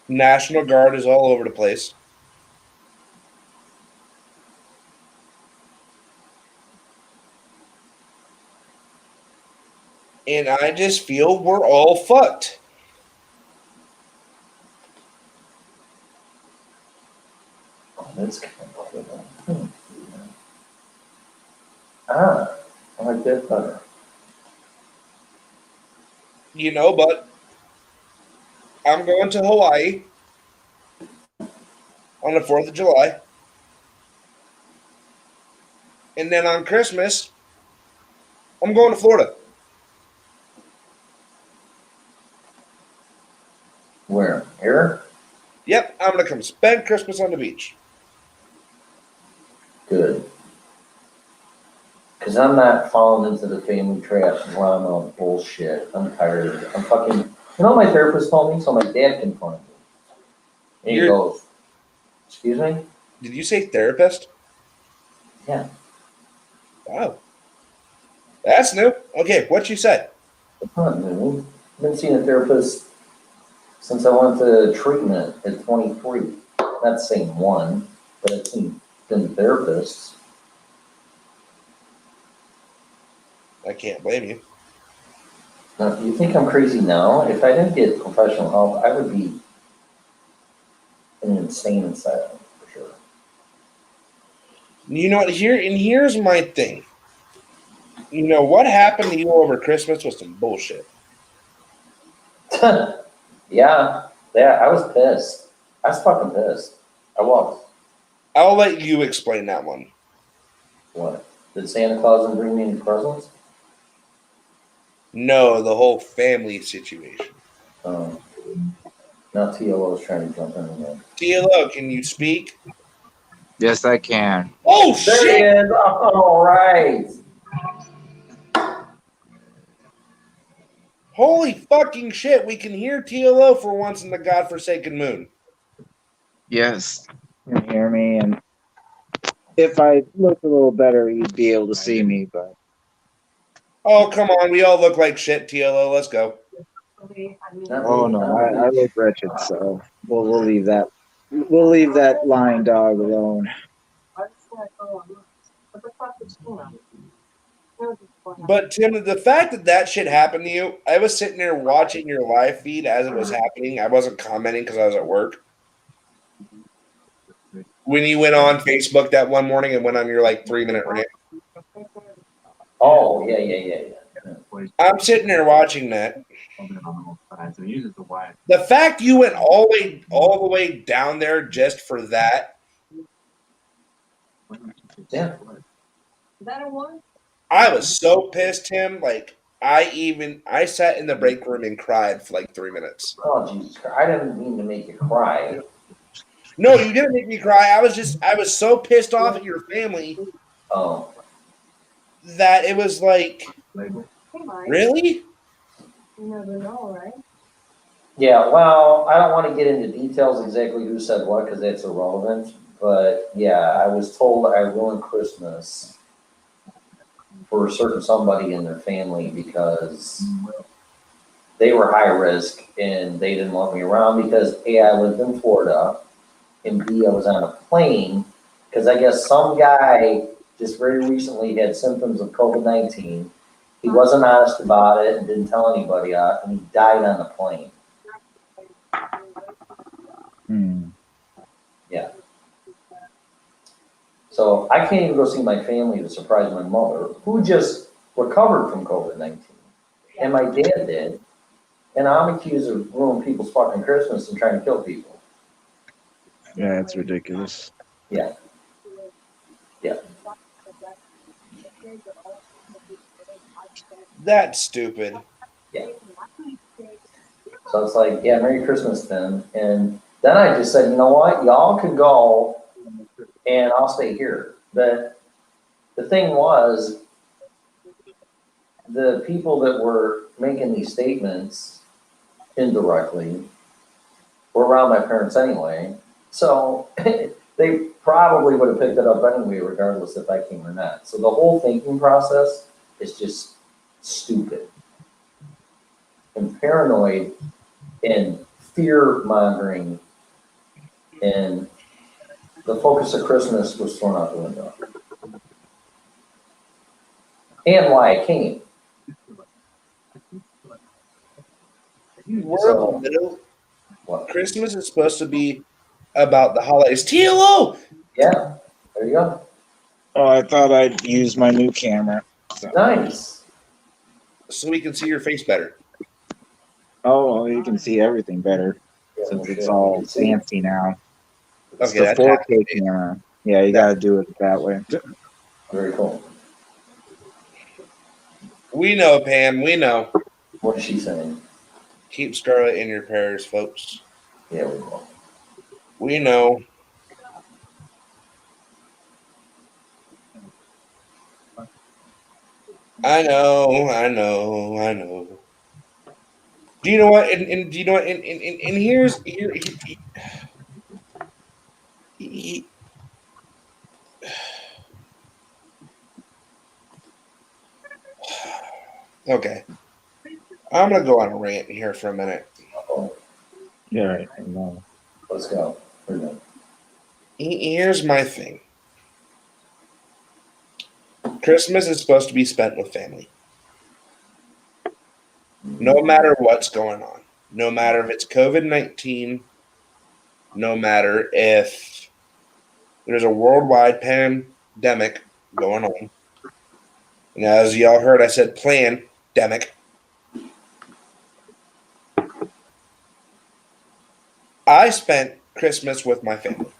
National Guard is all over the place. And I just feel we're all fucked. Oh, that's kind of cool. Ah, I like that better. You know, but I'm going to Hawaii on the 4th of July. And then on Christmas, I'm going to Florida. Where? Here? Yep, I'm gonna come spend Christmas on the beach. Good. Because I'm not falling into the family trap and running on bullshit. I'm tired of it. I'm fucking, you know what my therapist told me? So my dad can find me. And he You're- goes, excuse me? Did you say therapist? Yeah. Wow. That's new. Okay, what you said? It's not new. I've been seeing a therapist since I went to treatment at 23. Not saying one, but I've seen therapists. I can't blame you. Now, do you think I'm crazy now? If I didn't get professional help, I would be in an insane asylum for sure. You know what? Here's my thing. You know what happened to you over Christmas was some bullshit. Yeah, I was pissed. I was fucking pissed. I was. I'll let you explain that one. What? Did Santa Claus didn't bring me any presents? No, the whole family situation. Now TLO is trying to jump in again. TLO, can you speak? Yes, I can. Oh There shit! he is. All right. Holy fucking shit! We can hear TLO for once in the godforsaken moon. Yes, you can hear me, and if I looked a little better, you'd be able to see me. But Oh come on, we all look like shit. TLO, let's go. oh no, I look wretched. So we'll leave that. We'll leave that lying dog alone. But Tim, the fact that that shit happened to you, I was sitting there watching your live feed as it was happening. I wasn't commenting because I was at work. When you went on Facebook that one morning and went on your like 3-minute rant, Oh, yeah. I'm sitting there watching that. The fact you went all the way down there just for that, Yeah. I was so pissed, Tim. Like I sat in the break room and cried for like 3 minutes. Oh, Jesus Christ. I didn't mean to make you cry. No, you didn't make me cry. I was so pissed off at your family Oh, that it was like, really? yeah. Well, I don't want to get into details exactly who said what because that's irrelevant. But yeah, I was told I ruined Christmas for a certain somebody in their family because they were high risk and they didn't want me around because A, I lived in Florida, and B, I was on a plane because I guess some guy just very recently had symptoms of COVID-19. He wasn't honest about it and didn't tell anybody, and he died on the plane. Yeah. So I can't even go see my family to surprise my mother, who just recovered from COVID-19. And my dad did. And I'm accused of ruining people's fucking Christmas and trying to kill people. Yeah, it's ridiculous. Yeah. That's stupid. So it's like, yeah, Merry Christmas then. And then I just said, you know what? Y'all can go and I'll stay here. The thing was, the people that were making these statements indirectly were around my parents anyway. So they probably would have picked it up anyway, regardless if I came or not. So the whole thinking process is just stupid and paranoid and fear mongering, and the focus of Christmas was thrown out the window. And why I came. We're in the middle. What? Christmas is supposed to be about the holidays. TLO! Yeah, there you go. Oh, I thought I'd use my new camera. Nice. So we can see your face better. Oh, well, you can see everything better Yeah, since no it's shit. all You can see. fancy now. It's Okay, the that's 4K camera. Yeah, you gotta do it that way. Very cool. We know, Pam. We know. What is she saying? Keep Scarlett in your prayers, folks. Yeah, we will. We know. I know. Do you know what? And do you know what? And here's here. He- okay, I'm gonna go on a rant here for a minute. Oh, Yeah, right. I know. let's go. We're done. Here's my thing. Christmas is supposed to be spent with family. No matter what's going on. No matter if it's COVID-19, no matter if there's a worldwide pandemic going on. And as y'all heard, I said pandemic. I spent Christmas with my family.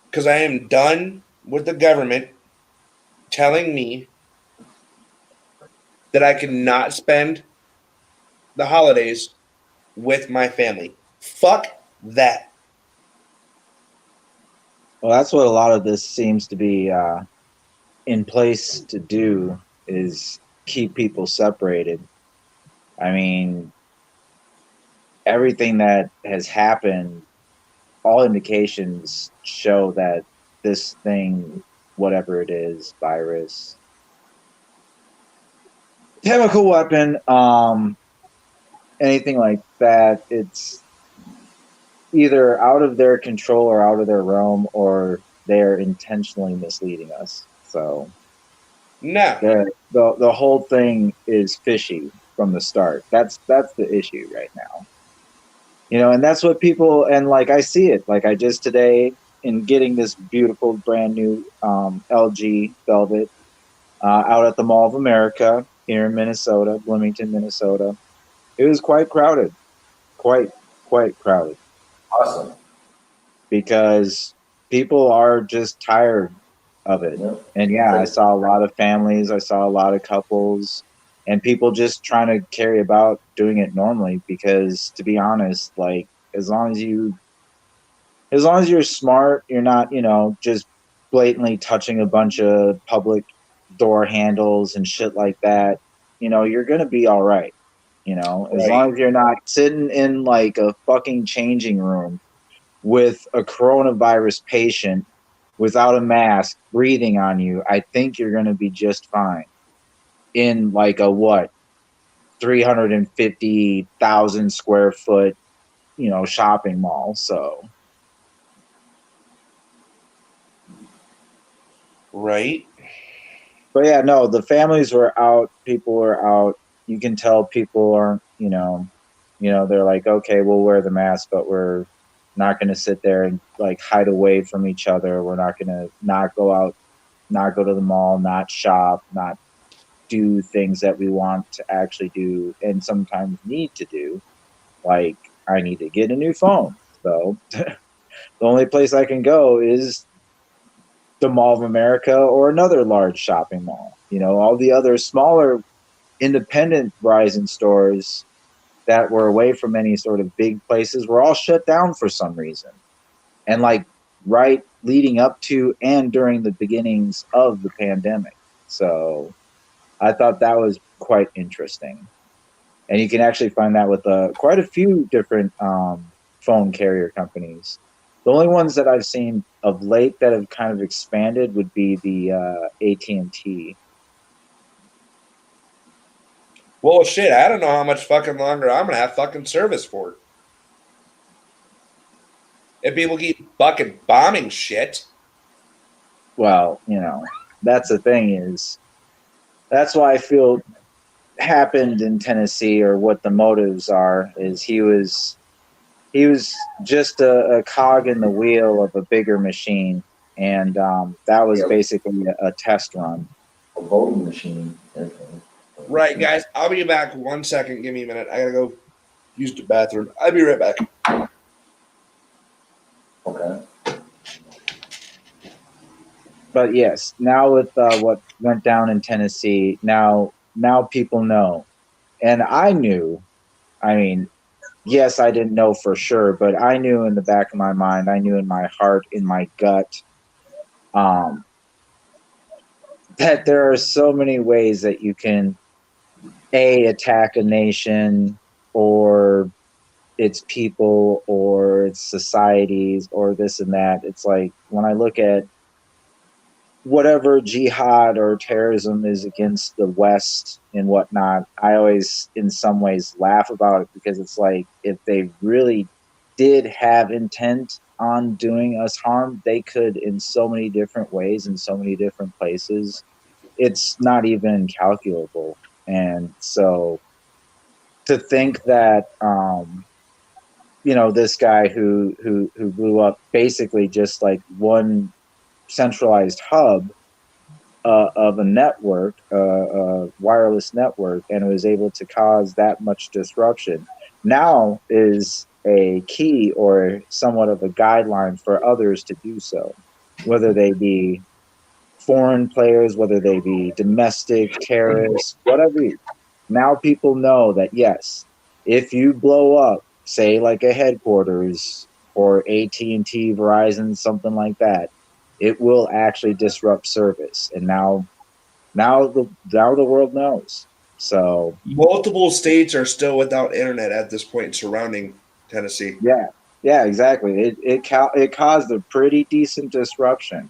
Because I am done with the government telling me that I cannot spend the holidays with my family. Fuck that. Well, that's what a lot of this seems to be in place to do, is keep people separated. I mean, everything that has happened, all indications show that this thing, whatever it is, virus, chemical weapon, anything like that, it's either out of their control or out of their realm, or they're intentionally misleading us. So No. the whole thing is fishy from the start. That's the issue right now. You know, and that's what people, and like I see it, like I just today in getting this beautiful brand new LG Velvet out at the Mall of America here in Minnesota, Bloomington, Minnesota. It was quite crowded, quite crowded, Awesome. because people are just tired of it. Yep. And yeah, I saw a lot of families, I saw a lot of couples, and people just trying to carry about doing it normally, because to be honest, like as long as you're smart, you're not, you know, just blatantly touching a bunch of public door handles and shit like that, you know, you're gonna be all right. You know, as Right. long as you're not sitting in like a fucking changing room with a coronavirus patient without a mask breathing on you, I think you're gonna be just fine. In like a 350,000 square foot, you know, shopping mall. So Right? but yeah, no, the families were out, people were out. You can tell people aren't, you know, they're like, okay, we'll wear the mask, but we're not going to sit there and like hide away from each other. We're not going to not go out, not go to the mall, not shop, not do things that we want to actually do and sometimes need to do. Like, I need to get a new phone. So the only place I can go is the Mall of America or another large shopping mall. You know, all the other smaller independent Verizon stores that were away from any sort of big places were all shut down for some reason. And like right leading up to and during the beginnings of the pandemic. So I thought that was quite interesting. And you can actually find that with quite a few different phone carrier companies. The only ones that I've seen of late that have kind of expanded would be the AT&T. Well, shit, I don't know how much fucking longer I'm gonna have fucking service for. If people keep fucking bombing shit. Well, you know, that's the thing is, that's why I feel happened in Tennessee, or what the motives are, is he was just a cog in the wheel of a bigger machine, and that was basically a test run. A voting machine. Right, guys. I'll be back 1 second. Give me a minute. I gotta go use the bathroom. I'll be right back. Okay. But yes, now with what went down in Tennessee, now people know, and I knew. I mean, yes, I didn't know for sure, but I knew in the back of my mind, I knew in my heart, in my gut, that there are so many ways that you can attack a nation or its people or its societies or this and that. It's like when I look at whatever jihad or terrorism is against the West and whatnot, I always in some ways laugh about it, because it's like if they really did have intent on doing us harm, they could in so many different ways, in so many different places. It's not even calculable. And so to think that this guy who blew up basically just like one centralized hub of a network, a wireless network, and was able to cause that much disruption, now is a key or somewhat of a guideline for others to do so, whether they be foreign players, whether they be domestic terrorists, whatever. Now people know that, yes, if you blow up, say like a headquarters or AT&T, Verizon, something like that, it will actually disrupt service. And now the world knows. So Multiple states are still without internet at this point surrounding Tennessee. yeah, exactly. It caused a pretty decent disruption.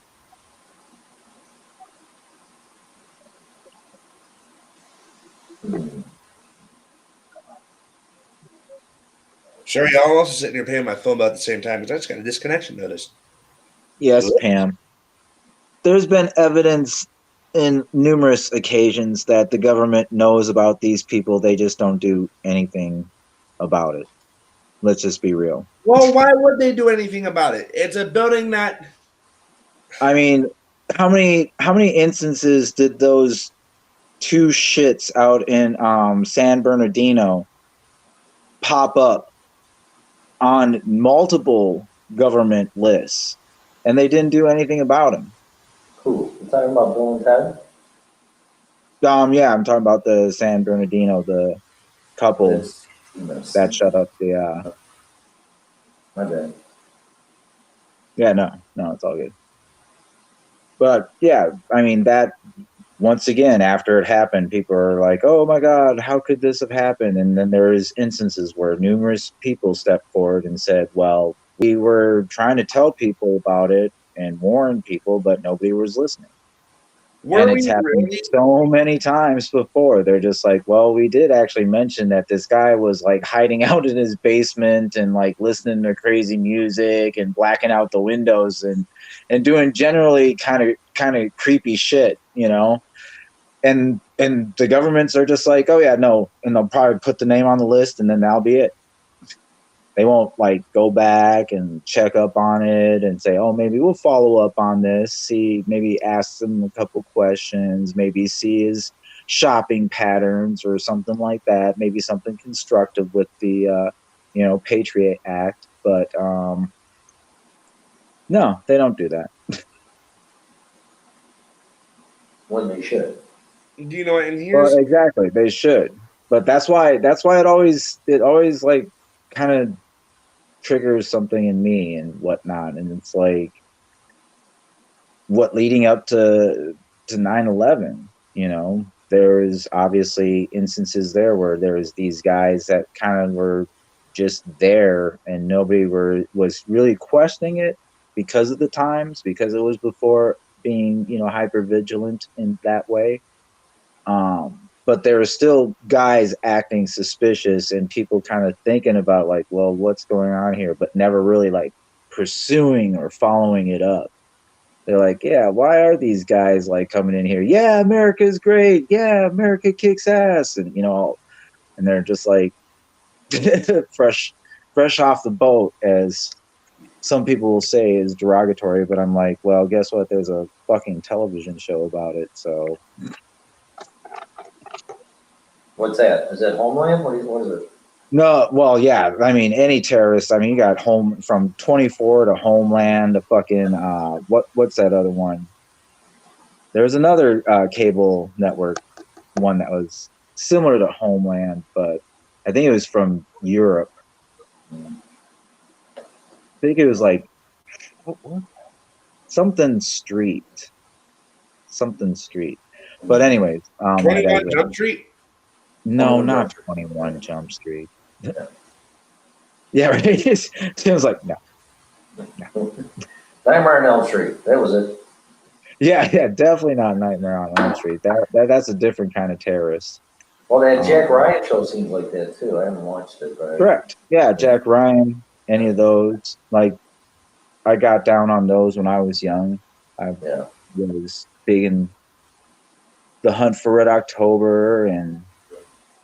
Sure, y'all also sitting here paying my phone bill at the same time because I just got a disconnection notice. Yes, Pam. There's been evidence in numerous occasions that the government knows about these people. They just don't do anything about it. Let's just be real. Well, why would they do anything about it? It's a building that. I mean, how many instances did those two shits out in San Bernardino pop up on multiple government lists, and they didn't do anything about them? Cool. You talking about Bill and Ted? Yeah, I'm talking about the San Bernardino, the couple that shut up the. My bad. Yeah, no, it's all good. But yeah, I mean that. Once again, after it happened, people are like, "Oh my God, how could this have happened?" And then there is instances where numerous people stepped forward and said, "Well, we were trying to tell people about it and warn people, but nobody was listening." And it's happened so many times before. They're just like, "Well, we did actually mention that this guy was like hiding out in his basement and like listening to crazy music and blacking out the windows and doing generally kind of creepy shit, you know." And the governments are just like, "Oh yeah, no," and they'll probably put the name on the list, and then that'll be it. They won't like go back and check up on it and say, "Oh, maybe we'll follow up on this." See, maybe ask him a couple questions, maybe see his shopping patterns or something like that. Maybe something constructive with the Patriot Act, but no, they don't do that. When they should. Do you know? And here's Well, exactly, they should, but that's why it always like kind of triggers something in me and whatnot. And it's like, what leading up to 9/11, there's obviously instances there where there's these guys that kind of were just there and nobody was really questioning it because of the times, because it was before being, hyper vigilant in that way. But there are still guys acting suspicious and people kind of thinking about like, well, what's going on here, but never really like pursuing or following it up. They're like, yeah, why are these guys like coming in here? Yeah, America's great. Yeah, America kicks ass. And, and they're just like fresh off the boat, as some people will say is derogatory. But I'm like, well, guess what? There's a fucking television show about it. So. What's that? Is that Homeland? What is it? No, well, yeah. I mean, any terrorist. I mean, you got home from 24 to Homeland to fucking what's that other one? There was another cable network one that was similar to Homeland, but I think it was from Europe. I think it was like what? Something Street. Something Street. But anyways, I 21 digress. Jump Street. No, not 21 Jump Street. Yeah, right. Tim's like, no. Nightmare on Elm Street. That was it. Yeah, definitely not Nightmare on Elm Street. That's a different kind of terrorist. Well, that Jack Ryan show seems like that too. I haven't watched it, but Correct. Yeah, Jack Ryan, any of those. Like, I got down on those when I was young. I was big in The Hunt for Red October, and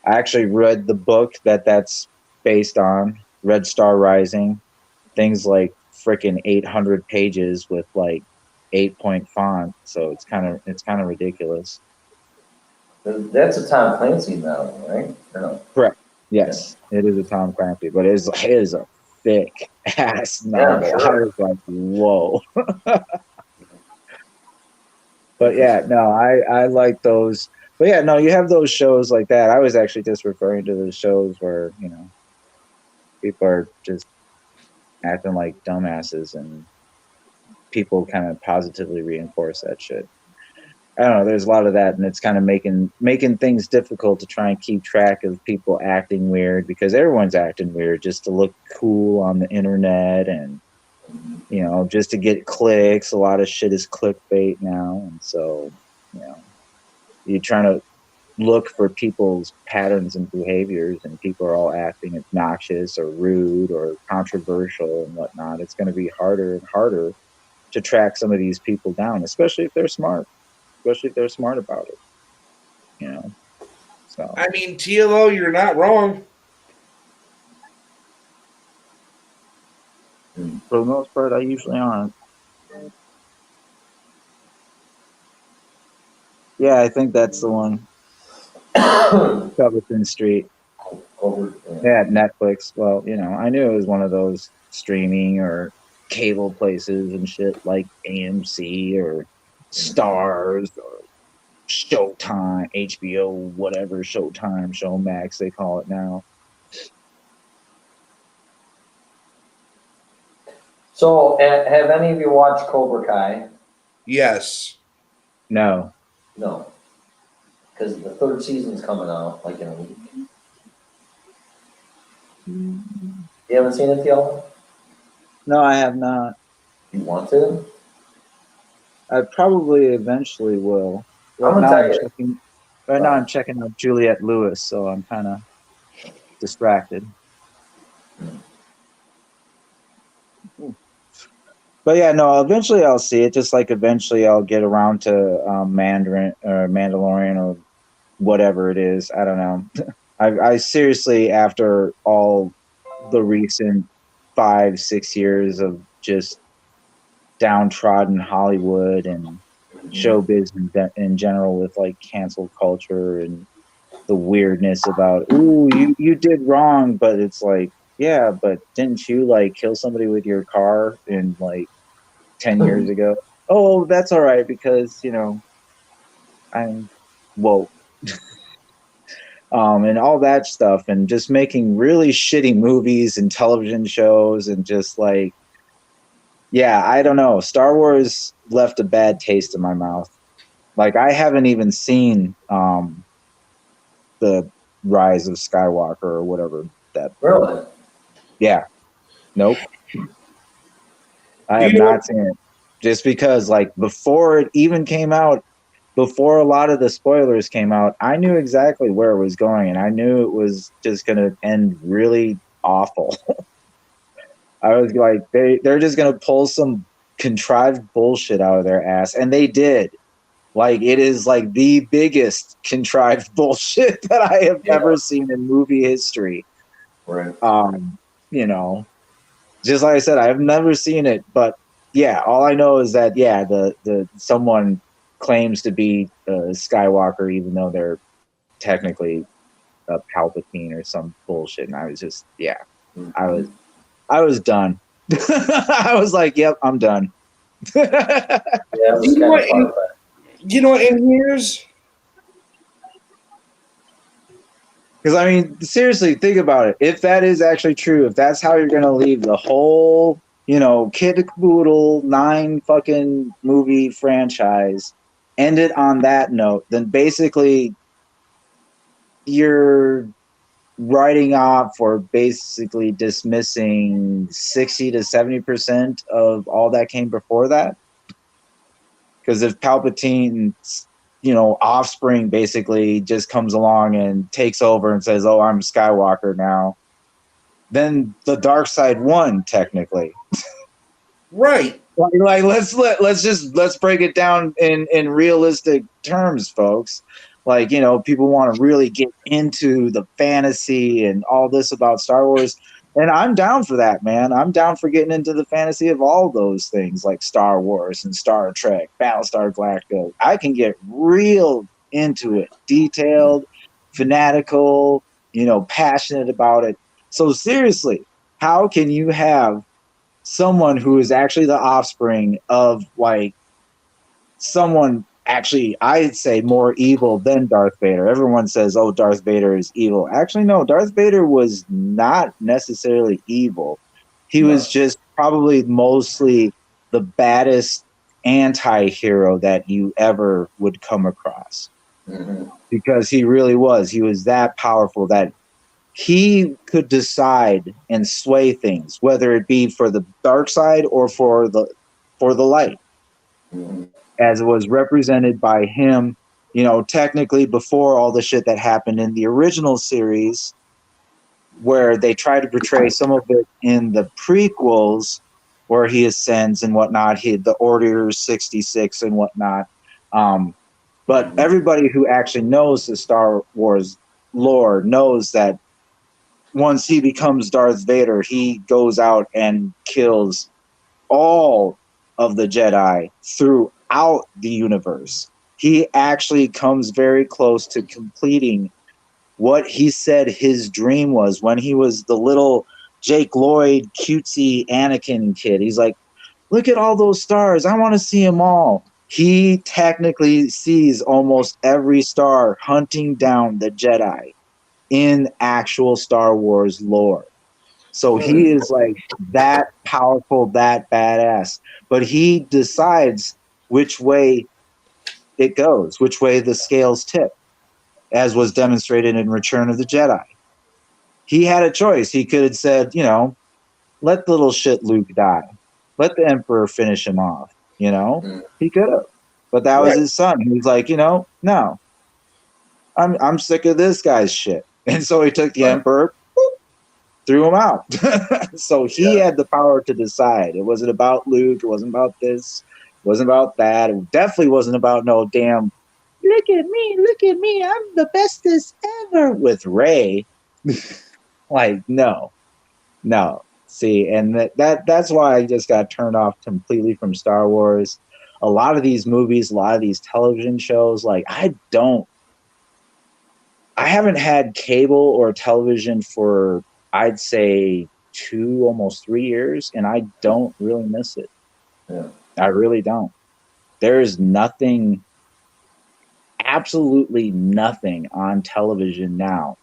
I actually read the book that's based on, Red Star Rising. Things like freaking 800 pages with like 8-point font, so it's kind of ridiculous. That's a Tom Clancy novel, right? Or no? Correct. Yes, it is a Tom Clancy, but it is a thick ass novel. Yeah, sure. I was like, whoa. But yeah, no, I like those. But yeah, no, you have those shows like that. I was actually just referring to the shows where, you know, people are just acting like dumbasses and people kind of positively reinforce that shit. I don't know, there's a lot of that, and it's kind of making things difficult to try and keep track of people acting weird, because everyone's acting weird just to look cool on the internet and, you know, just to get clicks. A lot of shit is clickbait now, and so, you know, you're trying to look for people's patterns and behaviors, and people are all acting obnoxious or rude or controversial and whatnot. It's going to be harder and harder to track some of these people down, especially if they're smart. Especially if they're smart about it, you know. So I mean, TLO, you're not wrong. for the most part, I usually aren't. Yeah, I think that's the one. Covington Street. Yeah, Netflix. Well, you know, I knew it was one of those streaming or cable places and shit like AMC or Stars or Showtime, HBO, whatever, Showtime, Showmax, they call it now. So, have any of you watched Cobra Kai? Yes. No. No. Because the third season's coming out like in a week. You haven't seen it, y'all? No, I have not. You want to? I probably eventually will. I'm gonna tell you. Right now I'm checking out Juliette Lewis, so I'm kind of distracted. But yeah, no, eventually I'll see it. Just like eventually I'll get around to Mandarin or Mandalorian or whatever it is. I don't know. I seriously, after all the recent 5-6 years of just downtrodden Hollywood and showbiz in general, with like cancel culture and the weirdness about, ooh, you did wrong, but it's like, yeah, but didn't you like kill somebody with your car in like 10 years ago? Oh, that's all right because, you know, I'm woke. And all that stuff, and just making really shitty movies and television shows, and just like, yeah, I don't know. Star Wars left a bad taste in my mouth. Like, I haven't even seen the Rise of Skywalker or whatever that. Really? Yeah. Nope. I have not seen it. Just because, like, before it even came out, before a lot of the spoilers came out, I knew exactly where it was going, and I knew it was just going to end really awful. I was like, they're just going to pull some contrived bullshit out of their ass, and they did. Like, it is like the biggest contrived bullshit that I have ever seen in movie history. Right. You know, just like I said, I have never seen it, but yeah, all I know is that, yeah, the someone claims to be Skywalker, even though they're technically a Palpatine or some bullshit. And I was just, yeah, I was done. I was like, yep, I'm done. Yeah, it was kind of fun, but- You know, and here's Because I mean, seriously, think about it. If that is actually true, if that's how you're gonna leave the whole, Kid to Caboodle 9 fucking movie franchise, end it on that note, then basically you're writing off or basically dismissing 60 to 70% of all that came before that. Because if Palpatine's, offspring basically just comes along and takes over and says, "Oh, I'm Skywalker now," then the dark side won technically. Right. Like let's break it down in realistic terms, folks. Like, people want to really get into the fantasy and all this about Star Wars. And I'm down for that, man. I'm down for getting into the fantasy of all those things like Star Wars and Star Trek, Battlestar Galactica. I can get real into it, detailed, fanatical, passionate about it. So seriously, how can you have someone who is actually the offspring of like someone actually, I'd say more evil than Darth Vader? Everyone says, "Oh, Darth Vader is evil." Actually, no, Darth Vader was not necessarily evil. He was just probably mostly the baddest anti-hero that you ever would come across. Because he really was. He was that powerful that he could decide and sway things, whether it be for the dark side or for the light. As it was represented by him, technically before all the shit that happened in the original series, where they try to portray some of it in the prequels, where he ascends and whatnot, the Order 66 and whatnot. But everybody who actually knows the Star Wars lore knows that once he becomes Darth Vader, he goes out and kills all of the Jedi throughout the universe. He actually comes very close to completing what he said his dream was when he was the little Jake Lloyd cutesy Anakin kid. He's like, "Look at all those stars. I want to see them all." He technically sees almost every star hunting down the Jedi in actual Star Wars lore. So he is like that powerful, that badass. But he decides which way it goes, which way the scales tip, as was demonstrated in Return of the Jedi. He had a choice. He could have said, let the little shit Luke die. Let the Emperor finish him off. He could have. But that was his son. He was like, no, I'm sick of this guy's shit. And so he took the Emperor, threw him out. So he had the power to decide. It wasn't about Luke. It wasn't about this. It wasn't about that. It definitely wasn't about no damn, look at me, I'm the bestest ever with Rey. Like, no. See, and that's why I just got turned off completely from Star Wars. A lot of these movies, a lot of these television shows, like I haven't had cable or television for, I'd say, 2, almost 3 years, and I don't really miss it. Yeah. I really don't. There's nothing, absolutely nothing on television now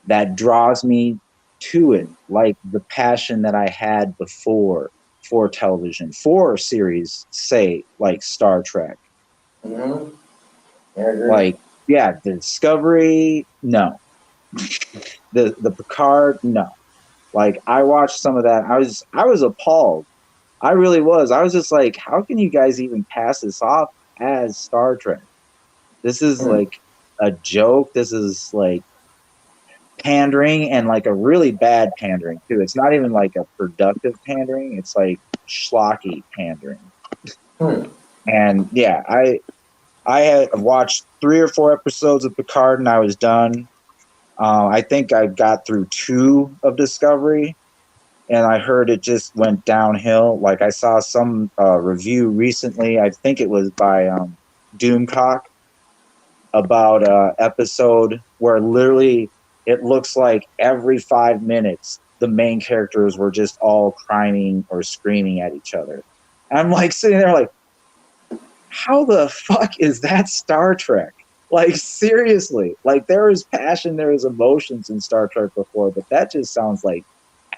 that draws me to it like the passion that I had before for television, for series, say, like Star Trek. Mm-hmm. I agree. Like, yeah, the Discovery, no. The Picard, no. Like, I watched some of that. I was appalled. I really was. I was just like, how can you guys even pass this off as Star Trek? This is like a joke. This is like pandering, and like a really bad pandering too. It's not even like a productive pandering. It's like schlocky pandering. And yeah, I had watched 3 or 4 episodes of Picard and I was done. I think I got through 2 of Discovery, and I heard it just went downhill. Like I saw some review recently, I think it was by Doomcock, about an episode where literally it looks like every 5 minutes the main characters were just all crying or screaming at each other. And I'm like sitting there like, how the fuck is that Star Trek? Like, seriously. Like, there is passion, there is emotions in Star Trek before, but that just sounds like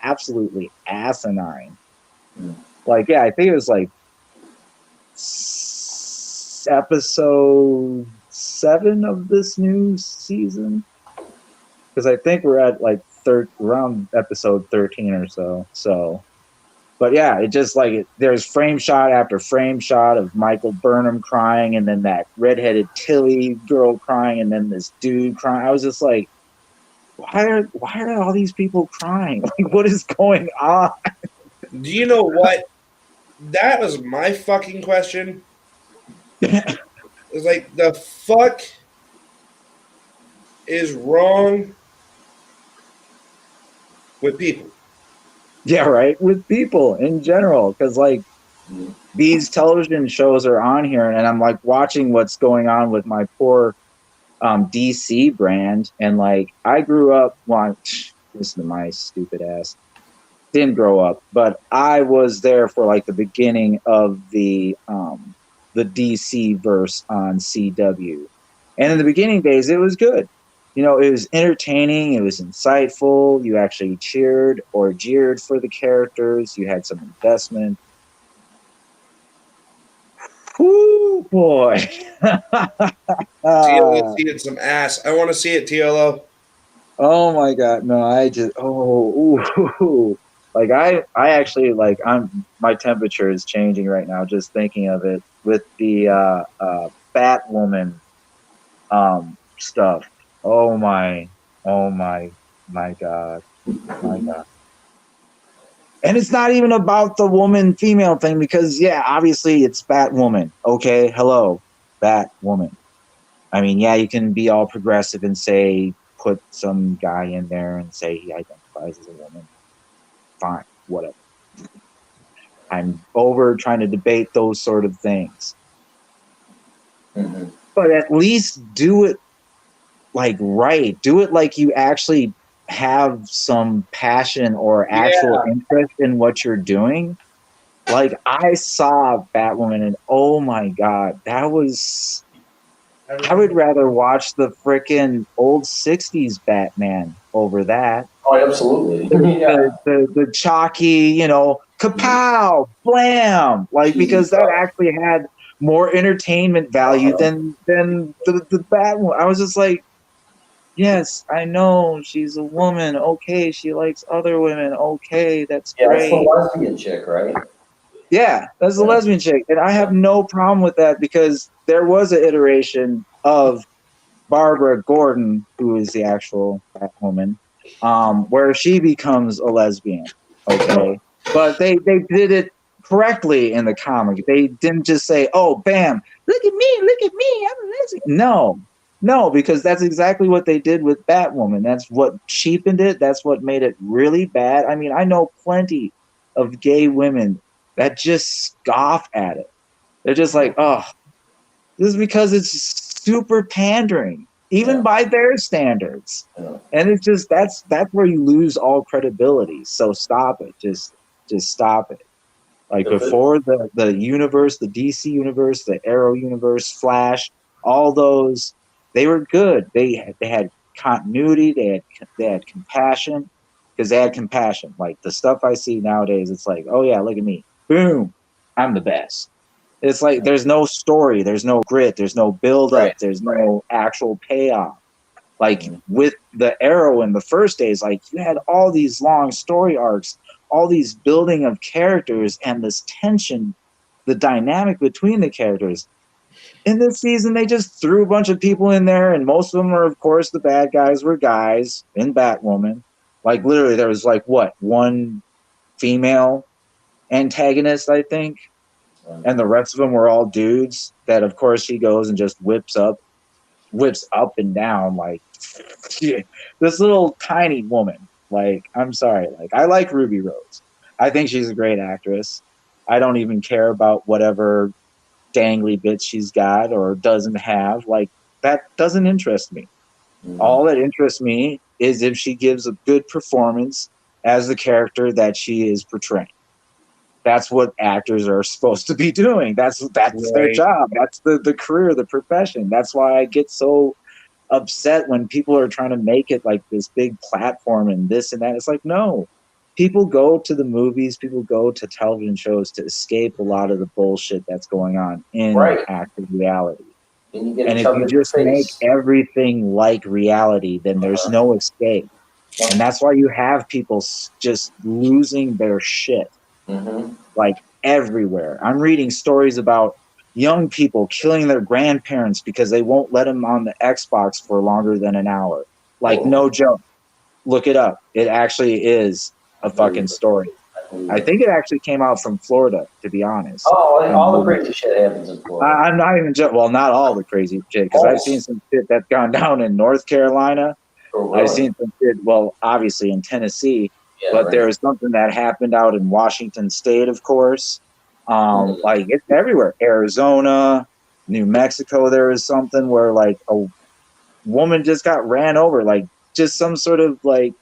absolutely asinine. Like, yeah, I think it was like episode 7 of this new season. Because I think we're at like around episode 13 or so. So, but yeah, it just like there's frame shot after frame shot of Michael Burnham crying, and then that redheaded Tilly girl crying, and then this dude crying. I was just like, why are all these people crying? Like, what is going on? Do you know what? That was my fucking question. It's like, the fuck is wrong with people? Yeah, right. With people in general, because like these television shows are on here, and I'm like watching what's going on with my poor DC brand, and like I grew up. Well, listen to my stupid ass. Didn't grow up, but I was there for like the beginning of the DC verse on CW, and in the beginning days, it was good. You know, it was entertaining. It was insightful. You actually cheered or jeered for the characters. You had some investment. Whoo, boy. TLO seeing some ass. I want to see it, TLO. Oh my God. No, I just, like I actually like my temperature is changing right now just thinking of it with the Batwoman stuff. Oh my God. My God. And it's not even about the woman female thing because yeah, obviously it's Batwoman. Okay, hello, Batwoman. I mean, yeah, you can be all progressive and say put some guy in there and say he identifies as a woman. Fine, whatever. I'm over trying to debate those sort of things. But at least do it like right. Do it like you actually have some passion or actual interest in what you're doing. Like I saw Batwoman and oh my God, that was, I would rather watch the frickin' old 60s Batman over that. Oh, absolutely. The chalky, you know, kapow, blam, like because that actually had more entertainment value than the Batwoman. I was just like, yes, I know she's a woman. Okay, she likes other women. Okay, that's great. That's the lesbian chick, right? Yeah, that's the lesbian chick. And I have no problem with that because there was an iteration of Barbara Gordon, who is the actual Batwoman, where she becomes a lesbian. Okay. But they did it correctly in the comic. They didn't just say, oh, bam, look at me, I'm a lesbian. No, because that's exactly what they did with Batwoman. That's what cheapened it. That's what made it really bad. I mean, I know plenty of gay women that just scoff at it. They're just like, oh, this is because it's super pandering, even by their standards. And it's just, that's where you lose all credibility. So stop it. Just stop it. Like before the universe, the DC universe, the Arrow universe, Flash, all those, they were good. They had continuity. They had compassion because they had compassion. Like the stuff I see nowadays, it's like, oh yeah, look at me. Boom. I'm the best. It's like there's no story, there's no grit, there's no build up, there's no actual payoff. Like with the Arrow in the first days, like you had all these long story arcs, all these building of characters and this tension, the dynamic between the characters. In this season, they just threw a bunch of people in there, and most of them are, of course, the bad guys were guys in Batwoman. Like literally, there was like one female antagonist, I think. And the rest of them were all dudes that, of course, she goes and just whips up and down like this little tiny woman. Like, I'm sorry. Like, I like Ruby Rose. I think she's a great actress. I don't even care about whatever dangly bits she's got or doesn't have. Like, that doesn't interest me. All that interests me is if she gives a good performance as the character that she is portraying. that's what actors are supposed to be doing. That's their Right. job. That's the career, the profession. That's why I get so upset when people are trying to make it like this big platform and this and that. It's like, no. People go to the movies, people go to television shows to escape a lot of the bullshit that's going on in Right. active reality. And you get And a if tub you in your just make face. everything like reality, then there's no escape. And that's why you have people just losing their shit Mm-hmm. like everywhere. I'm reading stories about young people killing their grandparents because they won't let them on the Xbox for longer than an hour. Like, no joke. Look it up. It actually is a fucking story. I think it actually came out from Florida, to be honest. Oh, and all the crazy shit happens in Florida. I'm not even joking. Well, not all the crazy shit, because I've seen some shit that's gone down in North Carolina. Oh, I've really? seen some shit, well, obviously in Tennessee, Yeah, but right. there was something that happened out in Washington State, of course. Like, it's everywhere. Arizona, New Mexico, there was something where, like, a woman just got ran over. Like, just some sort of, like,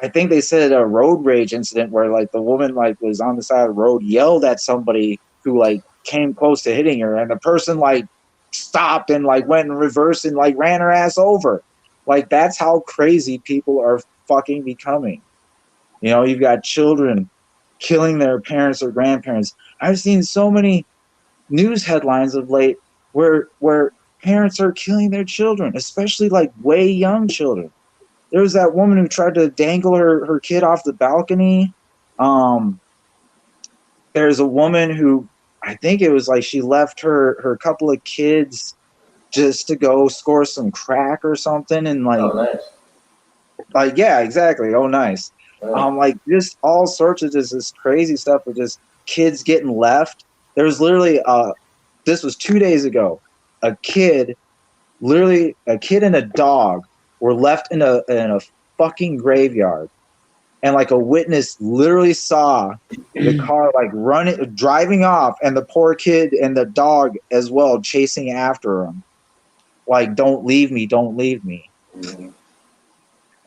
I think they said a road rage incident where, like, the woman, like, was on the side of the road, yelled at somebody who, like, came close to hitting her, and the person, like, stopped and, like, went in reverse and, like, ran her ass over. Like, that's how crazy people are fucking becoming. You know, you've got children killing their parents or grandparents. I've seen so many news headlines of late where parents are killing their children, especially, like, way young children. There was that woman who tried to dangle her kid off the balcony. There's a woman who, I think it was like she left her couple of kids just to go score some crack or something, and like, Oh, nice. like, yeah, exactly. Oh, nice. Yeah. Like, just all sorts of just this crazy stuff with just kids getting left. There was literally this was 2 days ago. A kid and a dog were left in a fucking graveyard, and like a witness literally saw the car like driving off, and the poor kid and the dog as well chasing after him, like, don't leave me. Mm-hmm.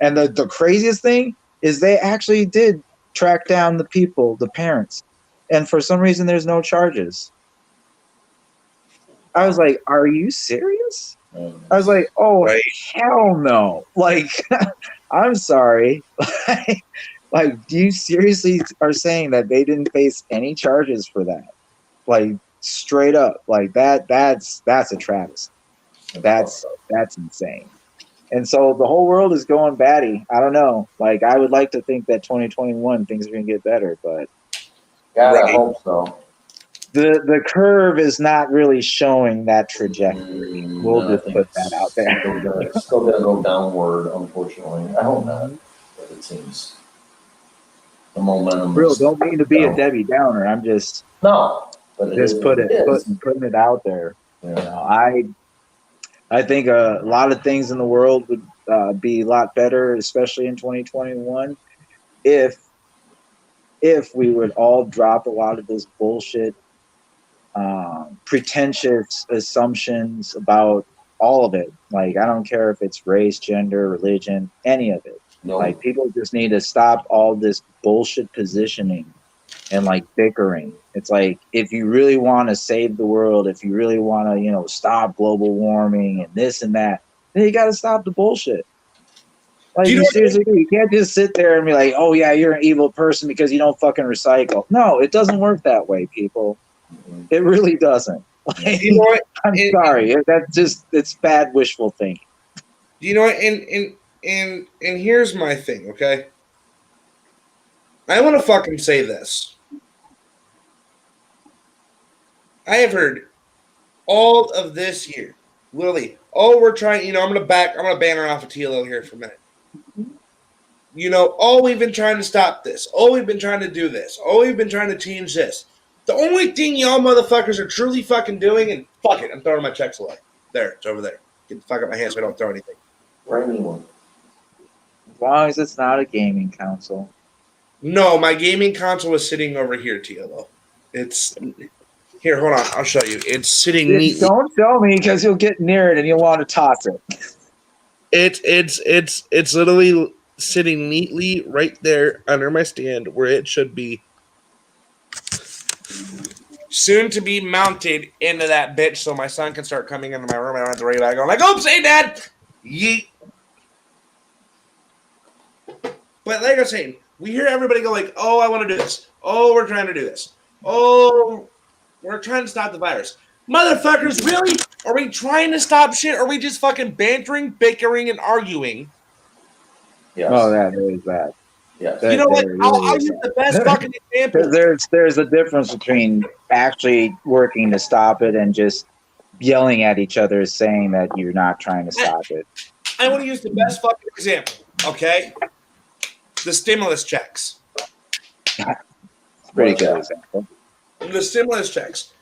And the craziest thing is they actually did track down the people, the parents, and for some reason there's no charges. I was like, are you serious? I was like, oh, Right. hell no. Like, I'm sorry. Like, do you seriously are saying that they didn't face any charges for that? Like, straight up. Like, that's a travesty. That's insane. And so the whole world is going batty. I don't know. Like, I would like to think that 2021 things are going to get better, but God, I Right. hope so. the curve is not really showing that trajectory. We'll I just think put that out there. It's still gonna go downward, unfortunately. I hope not, but it seems the momentum. Real, is don't mean to be a down. Debbie Downer. I'm just No, but it is, putting is. it out there. Yeah. You know, I think a lot of things in the world would be a lot better, especially in 2021, if we would all drop a lot of this bullshit, pretentious assumptions about all of it. Like, I don't care if it's race, gender, religion, any of it. No. Like, people just need to stop all this bullshit positioning and like bickering. It's like, if you really want to save the world, if you really want to, you know, stop global warming and this and that, then you got to stop the bullshit. Like, Do you you know what- seriously do. You can't just sit there and be like, oh yeah, you're an evil person because you don't fucking recycle. No, it doesn't work that way, people. Mhm. It really doesn't. Like, You know what? I'm sorry. It's bad wishful thinking. You know what? And here's my thing, okay? I want to fucking say this. I have heard all of this year, literally, we're trying, you know, I'm gonna banner off of TLO here for a minute. You know, we've been trying to stop this. We've been trying to do this. We've been trying to change this. The only thing y'all motherfuckers are truly fucking doing, and fuck it, I'm throwing my checks away. There, it's over there. Get the fuck out of my hands so I don't throw anything. Write me one. As long as it's not a gaming console. No, my gaming console is sitting over here, TLO. It's here. Hold on, I'll show you. It's sitting neatly. Don't show me, because you'll get near it and you'll want to toss it. It's literally sitting neatly right there under my stand where it should be. soon to be mounted into that bitch so my son can start coming into my room and I don't have to worry about it going like, oops, hey, Dad. Yeet. But like I was saying, we hear everybody go like, oh, I want to do this. Oh, we're trying to do this. Oh, we're trying to stop the virus. Motherfuckers, really? Are we trying to stop shit? Or are we just fucking bantering, bickering, and arguing? Yes. Oh, that is that. Yes. You know what? There I'll really use is the best fucking example. there's a difference between actually working to stop it and just yelling at each other saying that you're not trying to stop it. I want to use the best fucking example, okay? The stimulus checks. It's pretty good example. The stimulus checks.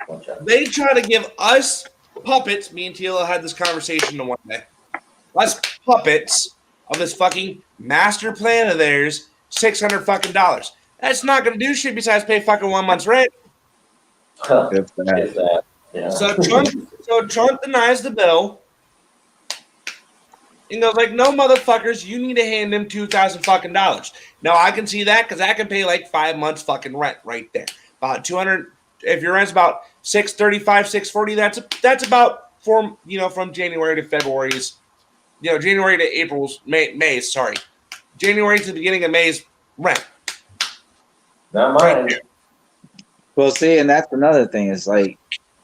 Watch out. They try to give us puppets. Me and Tila had this conversation the one day. Us puppets of this fucking master plan of theirs, $600 fucking dollars. That's not going to do shit besides pay fucking 1 month's rent. If that. If that. Yeah. So Trump denies the bill. And goes like, no, motherfuckers, you need to hand them $2,000 fucking dollars. Now I can see that because I can pay like 5 months fucking rent right there. About 200. If your rent's about $635, $640, that's about from January to February's, January to April's, May's, sorry, January to the beginning of May's rent. Not mine. Well, see, and that's another thing is like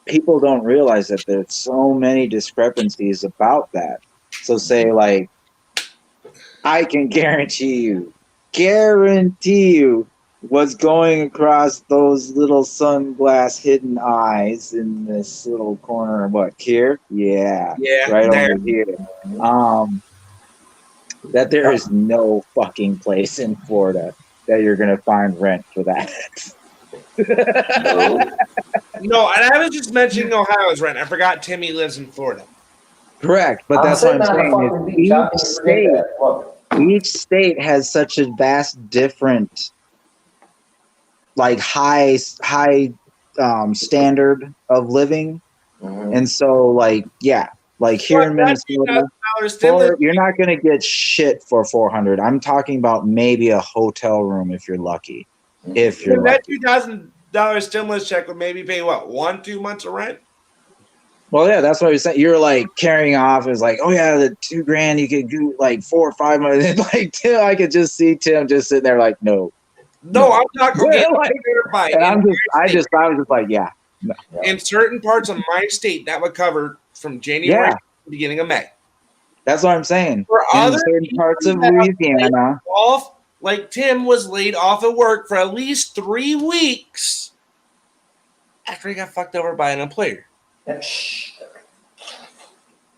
people don't realize that there's so many discrepancies about that. So say like, I can guarantee you what's going across those little sunglass hidden eyes in this little corner of what here? Yeah, right there. over here. That there is no fucking place in Florida that you're gonna find rent for that. No, and I was just mentioning Ohio's rent. I forgot Timmy lives in Florida. Correct, but that's what I'm saying. Each state has such a vast different, like high standard of living, and so like like here in Minnesota, you're not gonna get shit for $400. I'm talking about maybe a hotel room if you're lucky. If you're that lucky. $2,000 stimulus check would maybe pay what 1-2 months of rent. Well, yeah, that's what I was saying. You're like carrying off is like, oh yeah, the $2,000 you could do like 4 or 5 months. Like Tim, I could just see Tim just sitting there like, no. I'm not going to verify. I was just like, yeah. No. In certain parts of my state, that would cover from January to the beginning of May. That's what I'm saying. For in other certain parts of Louisiana, like Tim was laid off of work for at least 3 weeks after he got fucked over by an employer.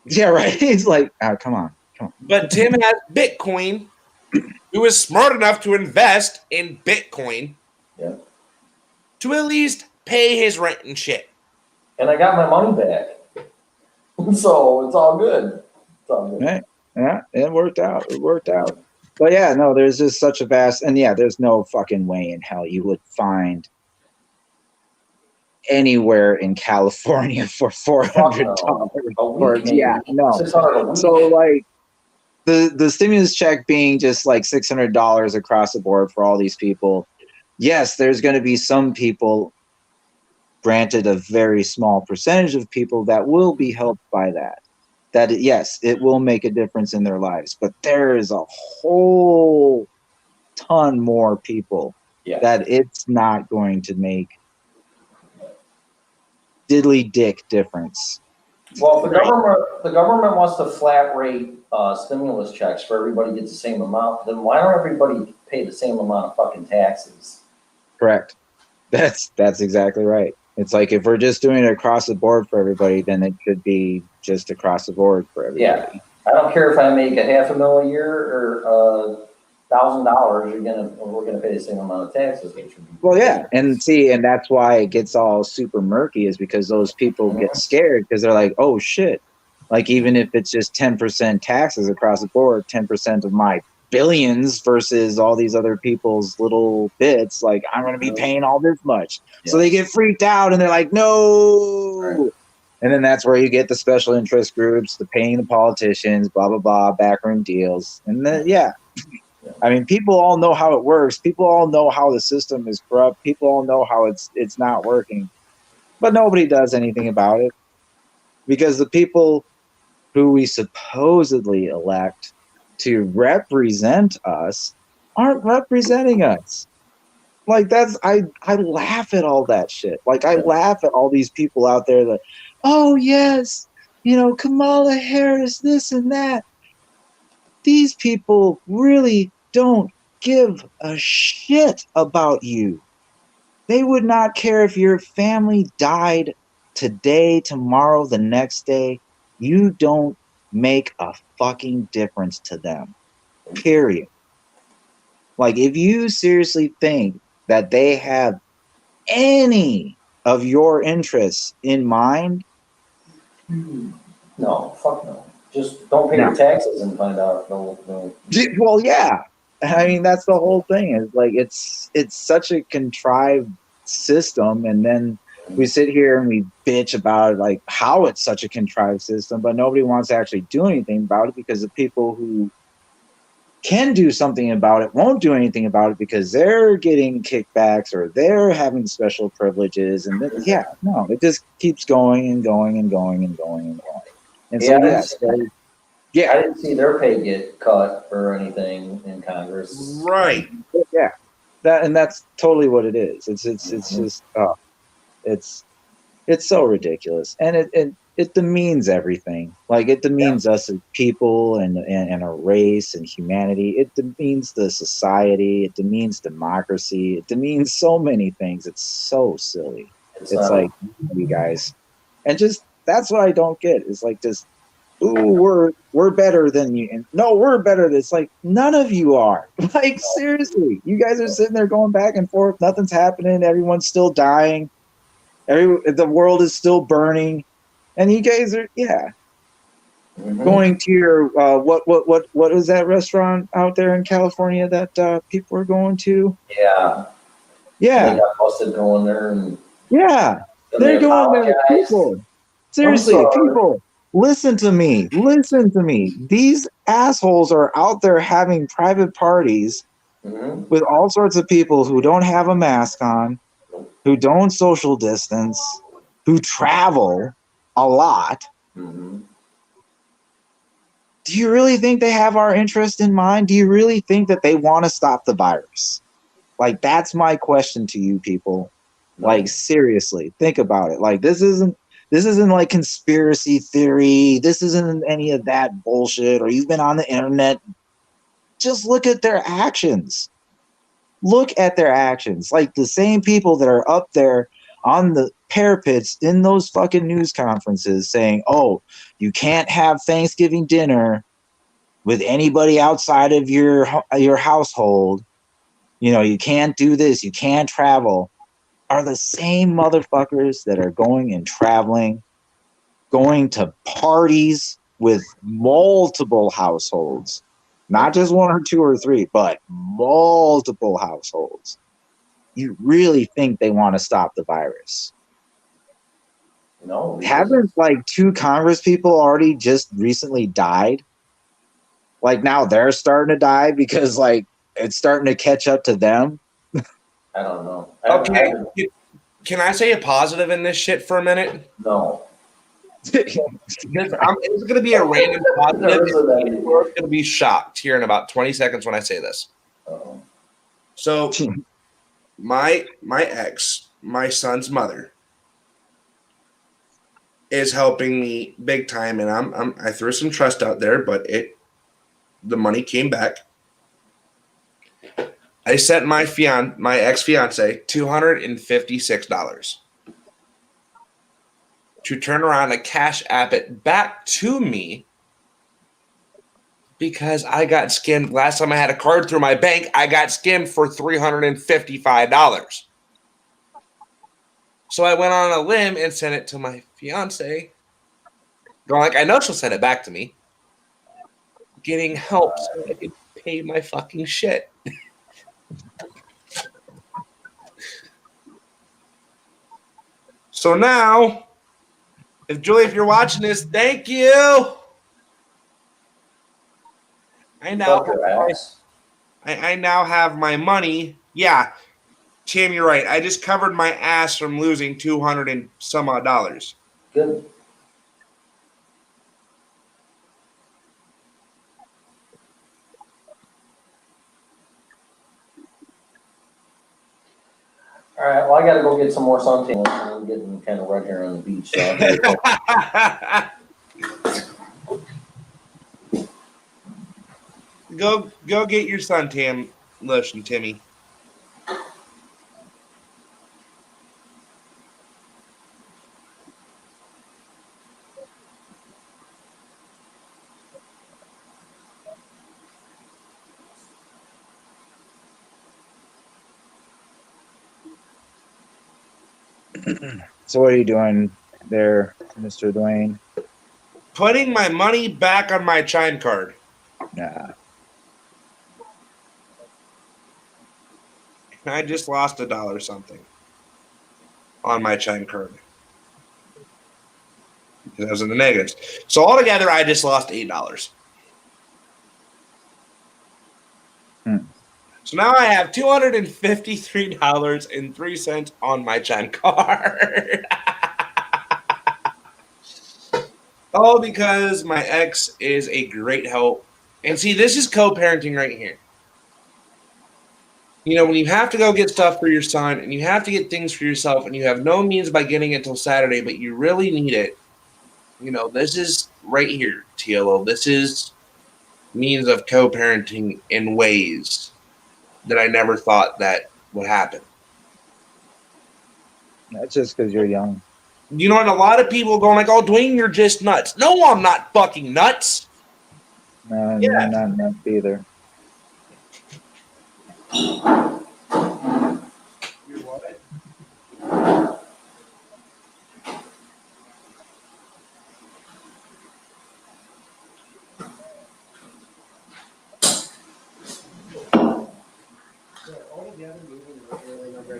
Yeah, right. He's like, oh, come on. But Tim has Bitcoin. He was smart enough to invest in Bitcoin to at least pay his rent and shit. And I got my money back. So it's all good. Right. Yeah, it worked out. But yeah, no, there's just such a vast, and yeah, there's no fucking way in hell you would find anywhere in California for $400. Yeah, no. So like the stimulus check being just like $600 across the board for all these people. Yes, there's going to be some people, granted a very small percentage of people, that will be helped by that. That yes, it will make a difference in their lives, but there is a whole ton more people that it's not going to make diddly dick difference. Well, if the government wants to flat rate stimulus checks for everybody gets the same amount, then why don't everybody pay the same amount of fucking taxes? Correct. That's exactly right. It's like if we're just doing it across the board for everybody, then it should be just across the board for everybody. Yeah, I don't care if I make $500,000 a year or $1,000. We're gonna pay the same amount of taxes. Well, yeah, and that's why it gets all super murky, is because those people get scared because they're like, oh shit, like even if it's just 10% taxes across the board, 10% of my billions versus all these other people's little bits, like I'm going to be paying all this much. Yeah. So they get freaked out and they're like, no. Right. And then that's where you get the special interest groups, the paying the politicians, blah, blah, blah, backroom deals. And then, I mean, people all know how it works. People all know how the system is corrupt. People all know how it's not working. but nobody does anything about it because the people who we supposedly elect to represent us aren't representing us. Like that's I laugh at all that shit. Like I laugh at all these people out there that, oh yes, Kamala Harris, this and that. These people really don't give a shit about you. They would not care if your family died today, tomorrow, the next day. You don't make a fucking difference to them. Period. Like, if you seriously think that they have any of your interests in mind, No, fuck no. Just don't pay your taxes and find out. No. well, yeah. I mean, that's the whole thing. Is like it's such a contrived system, and then we sit here and we bitch about like how it's such a contrived system, but nobody wants to actually do anything about it because the people who can do something about it won't do anything about it because they're getting kickbacks or they're having special privileges, and it just keeps going and going and going and going and going. And so I didn't see their pay get cut or anything in Congress. Right. Yeah, that's totally what it is. It's just it's so ridiculous, and it demeans everything. Like it demeans us as people and a race and humanity. It demeans the society. It demeans democracy. It demeans so many things. It's so silly. It's like you guys, and just that's what I don't get. It's like just, ooh, we're better than you, and no, we're better. It's like none of you are. Like seriously, you guys are sitting there going back and forth. Nothing's happening. Everyone's still dying. The world is still burning. And you guys are, going to your what was that restaurant out there in California that people were going to? Yeah. They got busted going there, and they're going there. People, seriously, people, listen to me. These assholes are out there having private parties with all sorts of people who don't have a mask on, who don't social distance, who travel a lot. Do you really think they have our interest in mind? Do you really think that they want to stop the virus? Like, that's my question to you people. Like, seriously, think about it. Like, this isn't like conspiracy theory. This isn't any of that bullshit, or you've been on the internet. Just look at their actions. Look at their actions. Like the same people that are up there on the parapets in those fucking news conferences saying, oh, you can't have Thanksgiving dinner with anybody outside of your household. You can't do this. You can't travel. Are the same motherfuckers that are going and traveling, going to parties with multiple households, not just one or two or three, but multiple households. You really think they want to stop the virus? No. Haven't like 2 Congress people already just recently died? Like now they're starting to die because like it's starting to catch up to them. I don't know. Okay, can I say a positive in this shit for a minute? No. It's going to be a random positive. We're going to be shocked here in about 20 seconds when I say this. Uh-oh. So, my ex, my son's mother, is helping me big time, and I threw some trust out there, but the money came back. I sent my ex-fiance $256 to turn around and cash app it back to me because I got skimmed. Last time I had a card through my bank, I got skimmed for $355. So I went on a limb and sent it to my fiance. Going like, I know she'll send it back to me. Getting help so I can pay my fucking shit. So now, Julie, if you're watching this, thank you. I now have my money. Yeah, Tim, you're right. I just covered my ass from losing $200 and some odd dollars. Good. All right, well, I gotta go get some more suntan. I'm getting kind of red here on the beach. So Go get your suntan lotion, Timmy. So what are you doing there, Mr. Dwayne? Putting my money back on my Chime card. Nah. I just lost $1 something on my Chime card. Because I was in the negatives. So altogether, I just lost $8. So now I have $253.03 on my Chime card. All because my ex is a great help. And see, this is co-parenting right here. You know, when you have to go get stuff for your son and you have to get things for yourself and you have no means by getting it till Saturday, but you really need it, you know, this is right here, TLO. This is means of co-parenting in ways that I never thought that would happen. That's just because you're young. You know, and a lot of people going like, oh, Dwayne, you're just nuts. No, I'm not fucking nuts. No, Yeah. not nuts either.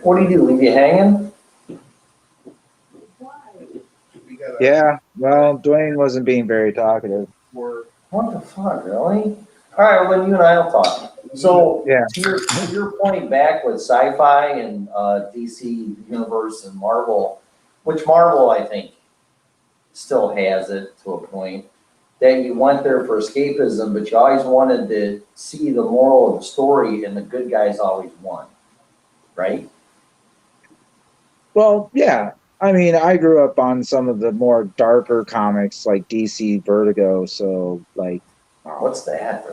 what do you do? Leave you hanging? Yeah, well, Dwayne wasn't being very talkative. What the fuck, really? All right, well, then you and I will talk. So, Yeah. to your point back with sci-fi and DC Universe and Marvel, which Marvel, I think, still has it to a point, that you went there for escapism, but you always wanted to see the moral of the story, and the good guys always won, right? Well, yeah. I mean, I grew up on some of the more darker comics like DC Vertigo, so like What's that?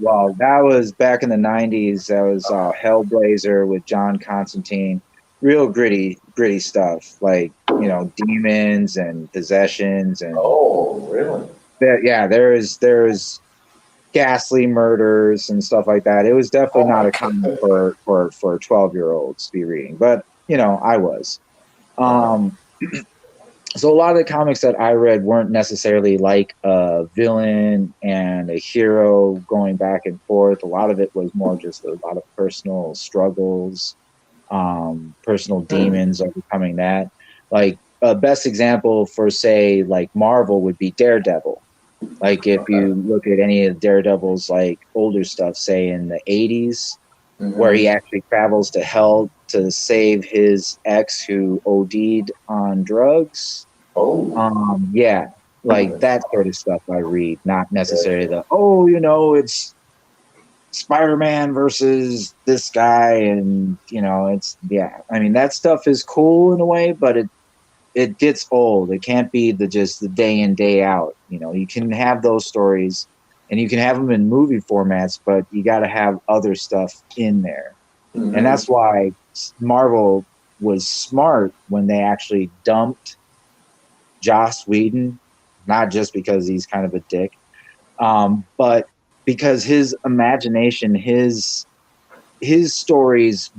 well, that was back in the 90s. That was Hellblazer with John Constantine. Real gritty stuff, like, you know, demons and possessions and Oh, really? there's ghastly murders and stuff like that. It was definitely not a comic for 12-year-olds to be reading, but you know, I was. So a lot of the comics that I read weren't necessarily like a villain and a hero going back and forth. A lot of it was more just a lot of personal struggles, personal demons overcoming that. Like a best example for, say, like Marvel would be Daredevil. Like if you look at any of Daredevil's like older stuff, say in the 80s, where he actually travels to hell to save his ex who OD'd on drugs. Oh. Yeah, like that sort of stuff I read, not necessarily it's Spider-Man versus this guy, and you know, I mean, that stuff is cool in a way, but it gets old. It can't be just the day in, day out. You know, you can have those stories and you can have them in movie formats, but you got to have other stuff in there. And that's why Marvel was smart when they actually dumped Joss Whedon, not just because he's kind of a dick, but because his imagination, his stories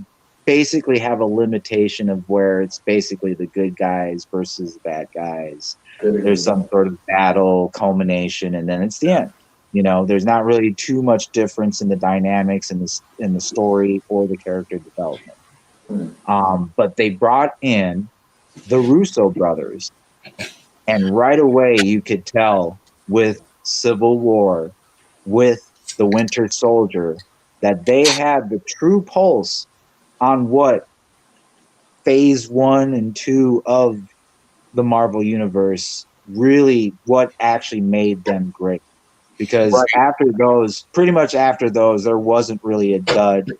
basically have a limitation of where it's basically the good guys versus the bad guys. There's some sort of battle culmination, and then it's the end. You know, there's not really too much difference in the dynamics in the story or the character development. But they brought in the Russo brothers, and right away you could tell with Civil War, with the Winter Soldier, that they had the true pulse on what phase 1 and 2 of the Marvel Universe really what actually made them great. Because Right. after those, pretty much after those, there wasn't really a dud.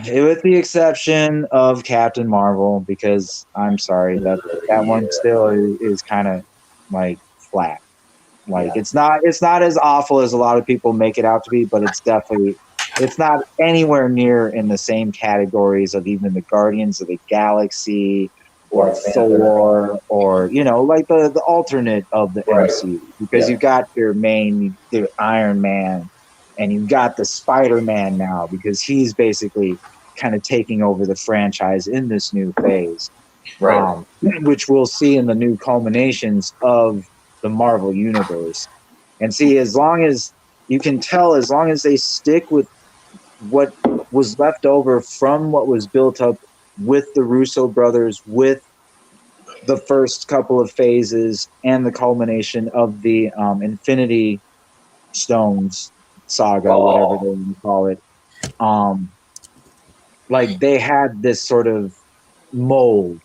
With the exception of Captain Marvel, because I'm sorry, that one still is kind of like flat. Like it's not as awful as a lot of people make it out to be, but it's not anywhere near in the same categories of even the Guardians of the Galaxy or Thor or like the alternate of the MCU, because you've got your main the Iron Man and you've got the Spider-Man now, because he's basically kind of taking over the franchise in this new phase, which we'll see in the new culminations of the Marvel Universe. And see, as long as you can tell, as long as they stick with what was left over from what was built up with the Russo brothers, with the first couple of phases and the culmination of the Infinity Stones saga, whatever they want to call it, like they had this sort of mold.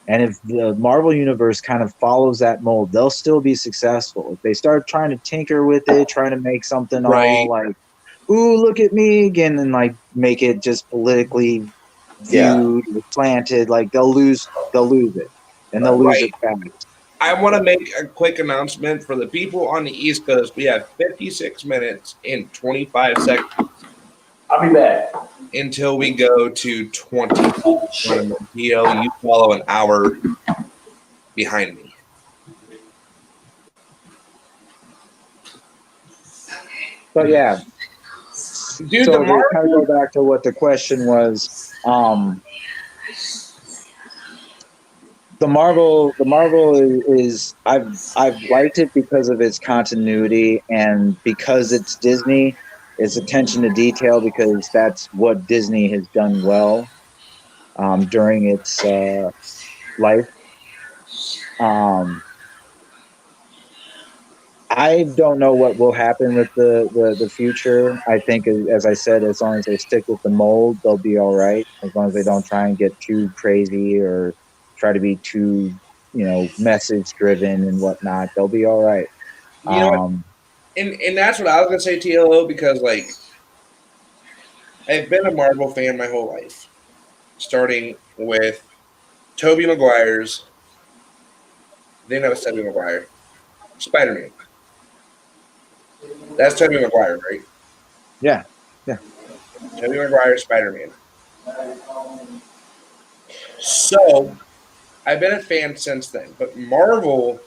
And if the Marvel Universe kind of follows that mold, they'll still be successful. If they start trying to tinker with it, trying to make something all like, ooh, look at me again, and like make it just politically viewed, planted, like they'll lose it. And they'll lose it fast. I want to make a quick announcement for the people on the East Coast. We have 56 minutes and 25 seconds. I'll be back. Until we go to 20. You follow an hour behind me. But yeah. Dude, so the to kind of go back to what the question was, the Marvel is I've liked it because of its continuity and because it's Disney, its attention to detail, because that's what Disney has done well during its life. I don't know what will happen with the future. I think, as I said, as long as they stick with the mold, they'll be all right. As long as they don't try and get too crazy or try to be too, message driven and whatnot, they'll be all right. And that's what I was gonna say, TLO, because like I've been a Marvel fan my whole life, starting with Tobey Maguire's. They never said Tobey Maguire. Spider-Man. That's Tobey Maguire, right? Yeah. Tobey Maguire, Spider-Man. So I've been a fan since then, but Marvel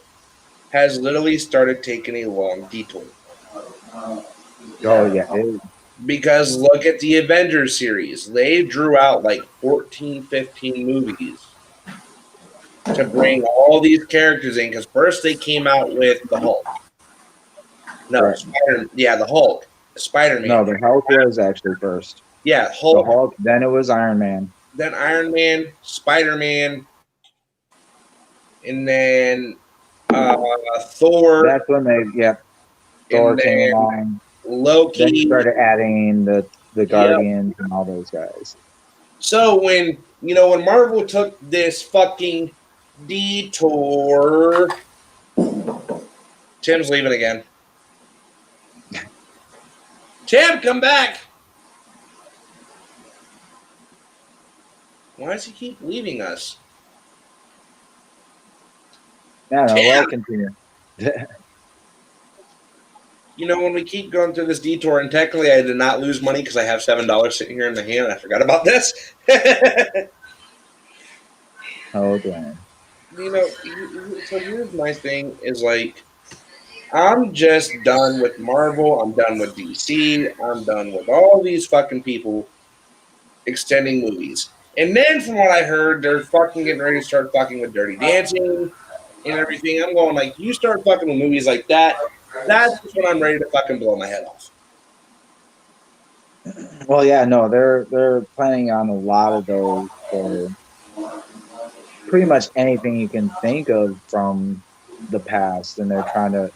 has literally started taking a long detour. Oh, yeah. Because look at the Avengers series. They drew out like 14, 15 movies to bring all these characters in. Because first they came out with the Hulk. No, right. The Hulk. Spider-Man. No, the Hulk was actually first. Yeah, Hulk. The Hulk, then it was Iron Man. Then Iron Man, Spider-Man, and then Thor. That's when Thor came along. Loki. Then you started adding the Guardians and all those guys. So when Marvel took this fucking detour, Tim's leaving again. Tim, come back. Why does he keep leaving us? No, we'll continue. When we keep going through this detour, and technically I did not lose money because I have $7 sitting here in my hand. I forgot about this. Oh, damn. So here's my thing is like, I'm just done with Marvel. I'm done with DC. I'm done with all these fucking people extending movies. And then from what I heard, they're fucking getting ready to start fucking with Dirty Dancing and everything. I'm going like, you start fucking with movies like that, that's when I'm ready to fucking blow my head off. Well, yeah, no, they're planning on a lot of those for pretty much anything you can think of from the past, and they're trying to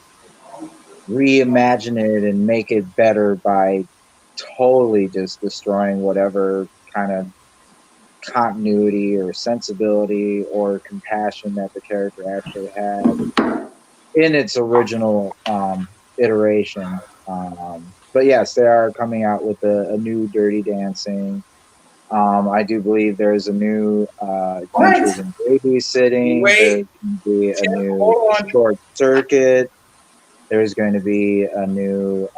reimagine it and make it better by totally just destroying whatever kind of continuity or sensibility or compassion that the character actually had in its original iteration. But yes, they are coming out with a new Dirty Dancing. I do believe there's a new Adventures in Babysitting. Wait. There's going to be a Tim, new hold on. Short Circuit. There's going to be a new.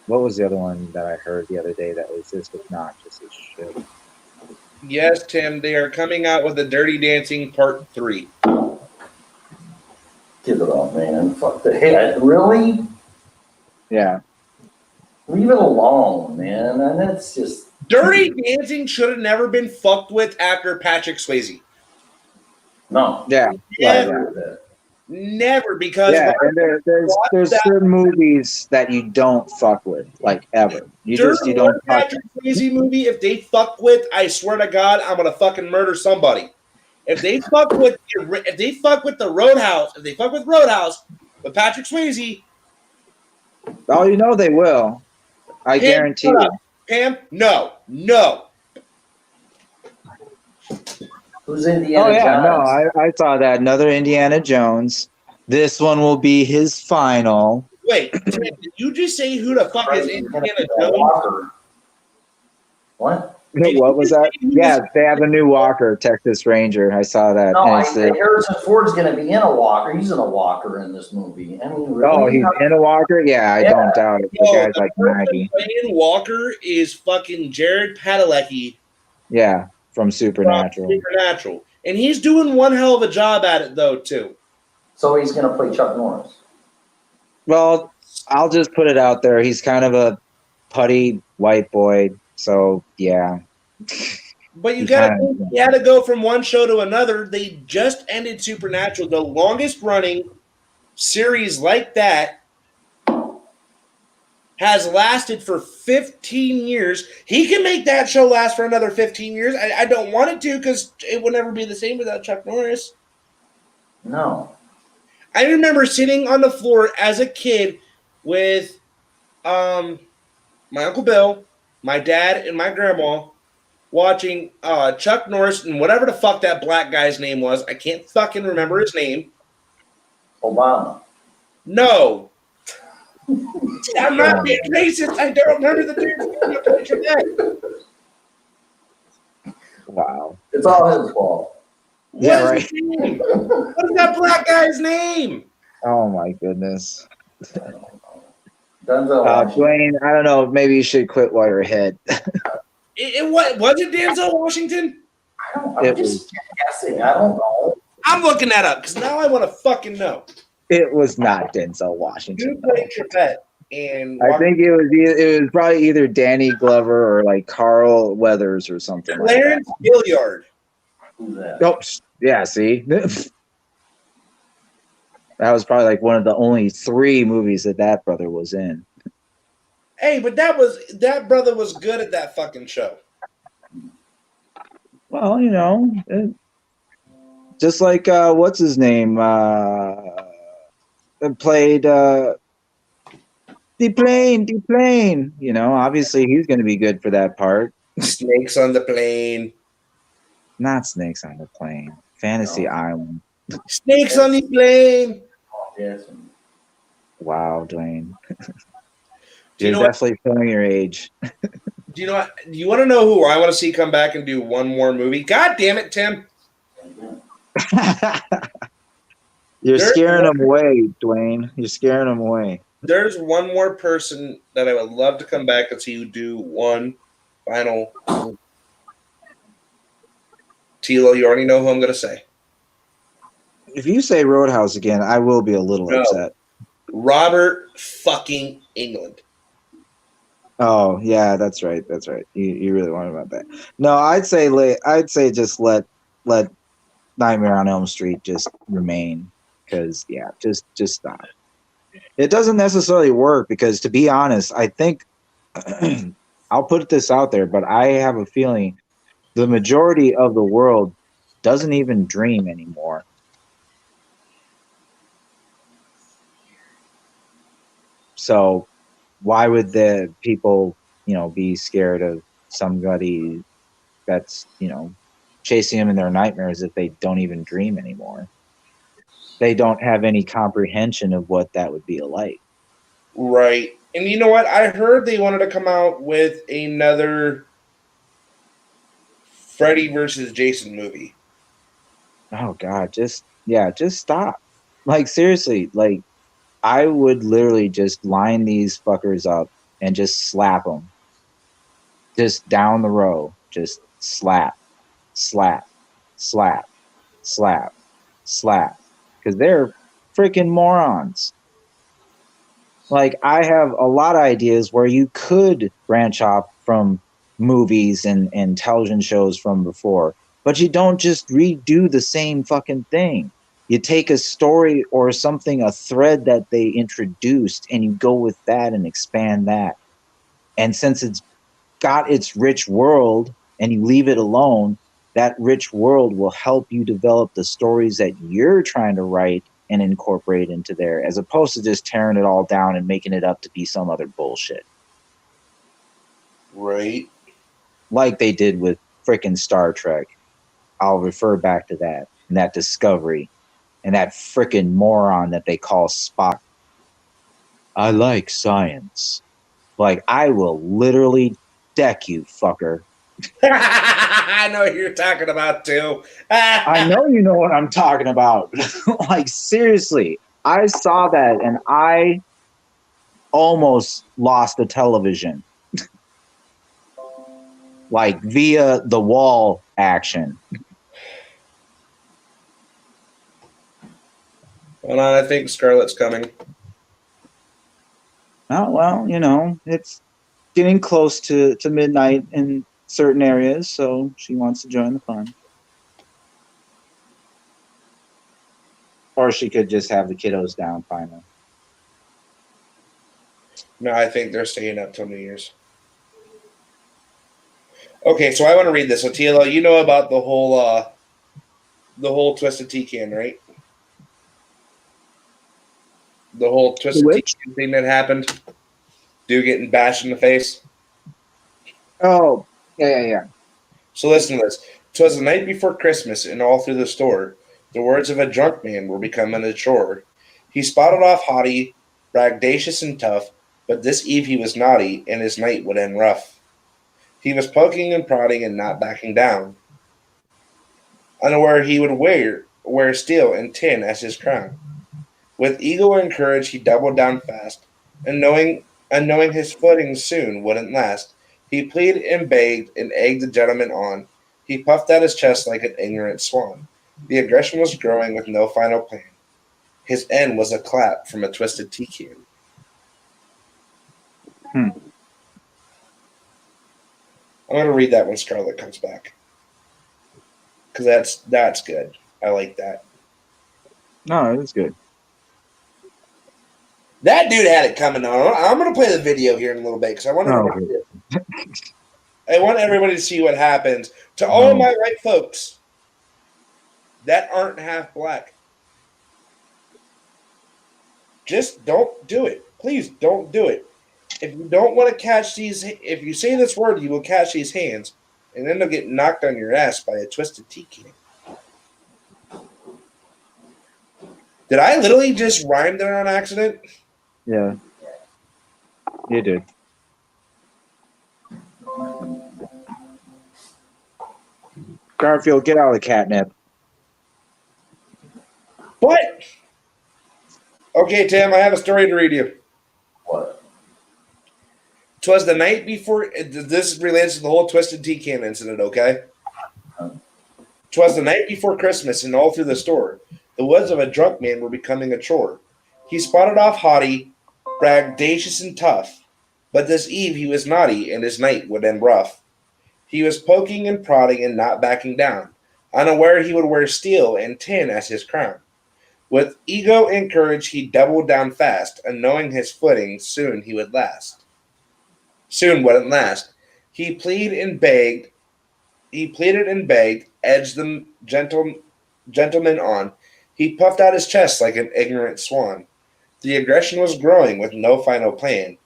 What was the other one that I heard the other day that was just obnoxious as shit? Yes, Tim, they are coming out with the Dirty Dancing Part 3. Give it up, man. Fuck the head. Really? Yeah. Leave it alone, man. And that's just. Dirty Dancing should have never been fucked with after Patrick Swayze. No. Yeah. Never. Never, because Yeah, and there's certain movies that you don't fuck with, like ever. You during don't one touch. Patrick Swayze movie, if they fuck with, I swear to God, I'm gonna fucking murder somebody. If they fuck with the Roadhouse, if they fuck with Roadhouse with Patrick Swayze, Oh, you know they will. I Pam, guarantee shut you. up. Pam, no. Who's Indiana Oh yeah, Jones? no, I saw that. Another Indiana Jones. This one will be his final. Wait, Tim, did you just say who the fuck is Indiana Jones? Walker. What? What was that? Yeah, they have a new Walker, Texas Ranger. I saw that. No, And it's the- Harrison Ford's going to be in a Walker. He's in a Walker in this movie. I mean, really? oh, he's in a Walker? Yeah, I Yeah. don't doubt it. The No, guy's the like person Maggie. playing Walker is fucking Jared Padalecki Yeah, from from Supernatural. Supernatural. And he's doing one hell of a job at it, though, too. So he's going to play Chuck Norris. Well, I'll just put it out there. He's kind of a putty white boy. So, yeah. But you He's gotta kind of- think, you had to go from one show to another. They just ended Supernatural, the longest running series like that has lasted for 15 years. He can make that show last for another 15 years. I don't want it to, because it would never be the same without Chuck Norris. No. I remember sitting on the floor as a kid with my Uncle Bill, my dad, and my grandma watching Chuck Norris and whatever the fuck that black guy's name was. I can't fucking remember his name. Obama. No. I'm not being racist. I don't remember the dude's name. Wow. It's all his fault. Yeah, What is his name? What is that black guy's name? Oh, my goodness. Denzel Washington. Dwayne, I don't know. Maybe you should quit while you're ahead. What was it, Denzel Washington? I'm It just guessing. I don't know. I'm looking that up because now I want to fucking know. It was not Denzel Washington. Who played Trebet? And I think it was probably either Danny Glover or like Carl Weathers or something like that. Clarence Gilliard. Who's that? Oh, yeah, see? That was probably like one of the only 3 movies that brother was in. Hey, but that brother was good at that fucking show. Well, you know, just like what's his name? Played Deplane. You know, obviously he's going to be good for that part. Snakes on the Plane. Not Snakes on the Plane. Fantasy Island. Snakes on the Plane. Yes. Wow, Dwayne. Do you You're know what? definitely showing your age. Do you know what? Do you want to know who I want to see come back and do one more movie? God damn it, Tim! You're There's scaring one- them away, Dwayne. You're scaring them away. There's one more person that I would love to come back and see you do one final. Tilo, you already know who I'm going to say. If you say Roadhouse again, I will be a little No. upset. Robert fucking England. Oh yeah, that's right. That's right. You really want about that? No, I'd say just let Nightmare on Elm Street just remain, because yeah, just stop. It doesn't necessarily work because, to be honest, I think I'll put this out there, but I have a feeling the majority of the world doesn't even dream anymore. So why would the people, be scared of somebody that's, you know, chasing them in their nightmares if they don't even dream anymore. They don't have any comprehension of what that would be like. Right. And you know what? I heard they wanted to come out with another Freddy versus Jason movie. Oh God, just stop. Like seriously, like I would literally just line these fuckers up and just slap them. Just down the row, just slap, slap, slap, slap, slap. Because they're freaking morons. Like I have a lot of ideas where you could branch off from movies and television shows from before, but you don't just redo the same fucking thing. You take a story or something, a thread that they introduced, and you go with that and expand that. And since it's got its rich world and you leave it alone, that rich world will help you develop the stories that you're trying to write and incorporate into there, as opposed to just tearing it all down and making it up to be some other bullshit. Right. Like they did with frickin' Star Trek. I'll refer back to that and that Discovery and that frickin' moron that they call Spock. I like science. Like, I will literally deck you, fucker. I know what you're talking about too. I know you know what I'm talking about. Like, seriously, I saw that and I almost lost the television. Like, via the wall action. Hold on, I think Scarlett's coming. Oh, well, you know, it's getting close to midnight in certain areas, so she wants to join the fun. Or she could just have the kiddos down finally. No, I think they're staying up till New Year's. Okay, so I want to read this. So TLO, you know about the whole Twisted Tea Can, right? The whole Twisted Tea Can thing that happened. Dude getting bashed in the face. Oh, yeah. So listen to this. 'Twas the night before Christmas, and all through the store, the words of a drunk man were becoming a chore. He spotted off haughty, braggadocious and tough, but this eve he was naughty, and his night would end rough. He was poking and prodding and not backing down. Unaware he would wear steel and tin as his crown. With ego and courage he doubled down fast, and knowing his footing soon wouldn't last, he pleaded and begged and egged the gentleman on. He puffed out his chest like an ignorant swan. The aggression was growing with no final plan. His end was a clap from a twisted tea can. I'm going to read that when Scarlett comes back. Because that's good. I like that. No, it's good. That dude had it coming on. I'm going to play the video here in a little bit because I want everybody to see what happens to all my white folks that aren't half black. Just don't do it. Please don't do it. If you don't want to catch these, if you say this word, you will catch these hands, and then they'll get knocked on your ass by a twisted tea can. Did I literally just rhyme there on accident? Yeah. You did. Garfield, get out of the catnip. What? Okay, Tim, I have a story to read you. What? 'Twas the night before. This relates to the whole Twisted Tea Can incident, okay? 'Twas the night before Christmas, and all through the store, the words of a drunk man were becoming a chore. He spotted off haughty, braggadocious and tough, but this eve he was naughty, and his night would end rough. He was poking and prodding and not backing down, unaware he would wear steel and tin as his crown. With ego and courage he doubled down fast, and knowing his footing soon he would last. Soon wouldn't last. He pleaded and begged, edged the gentleman on. He puffed out his chest like an ignorant swan. The aggression was growing with no final plan.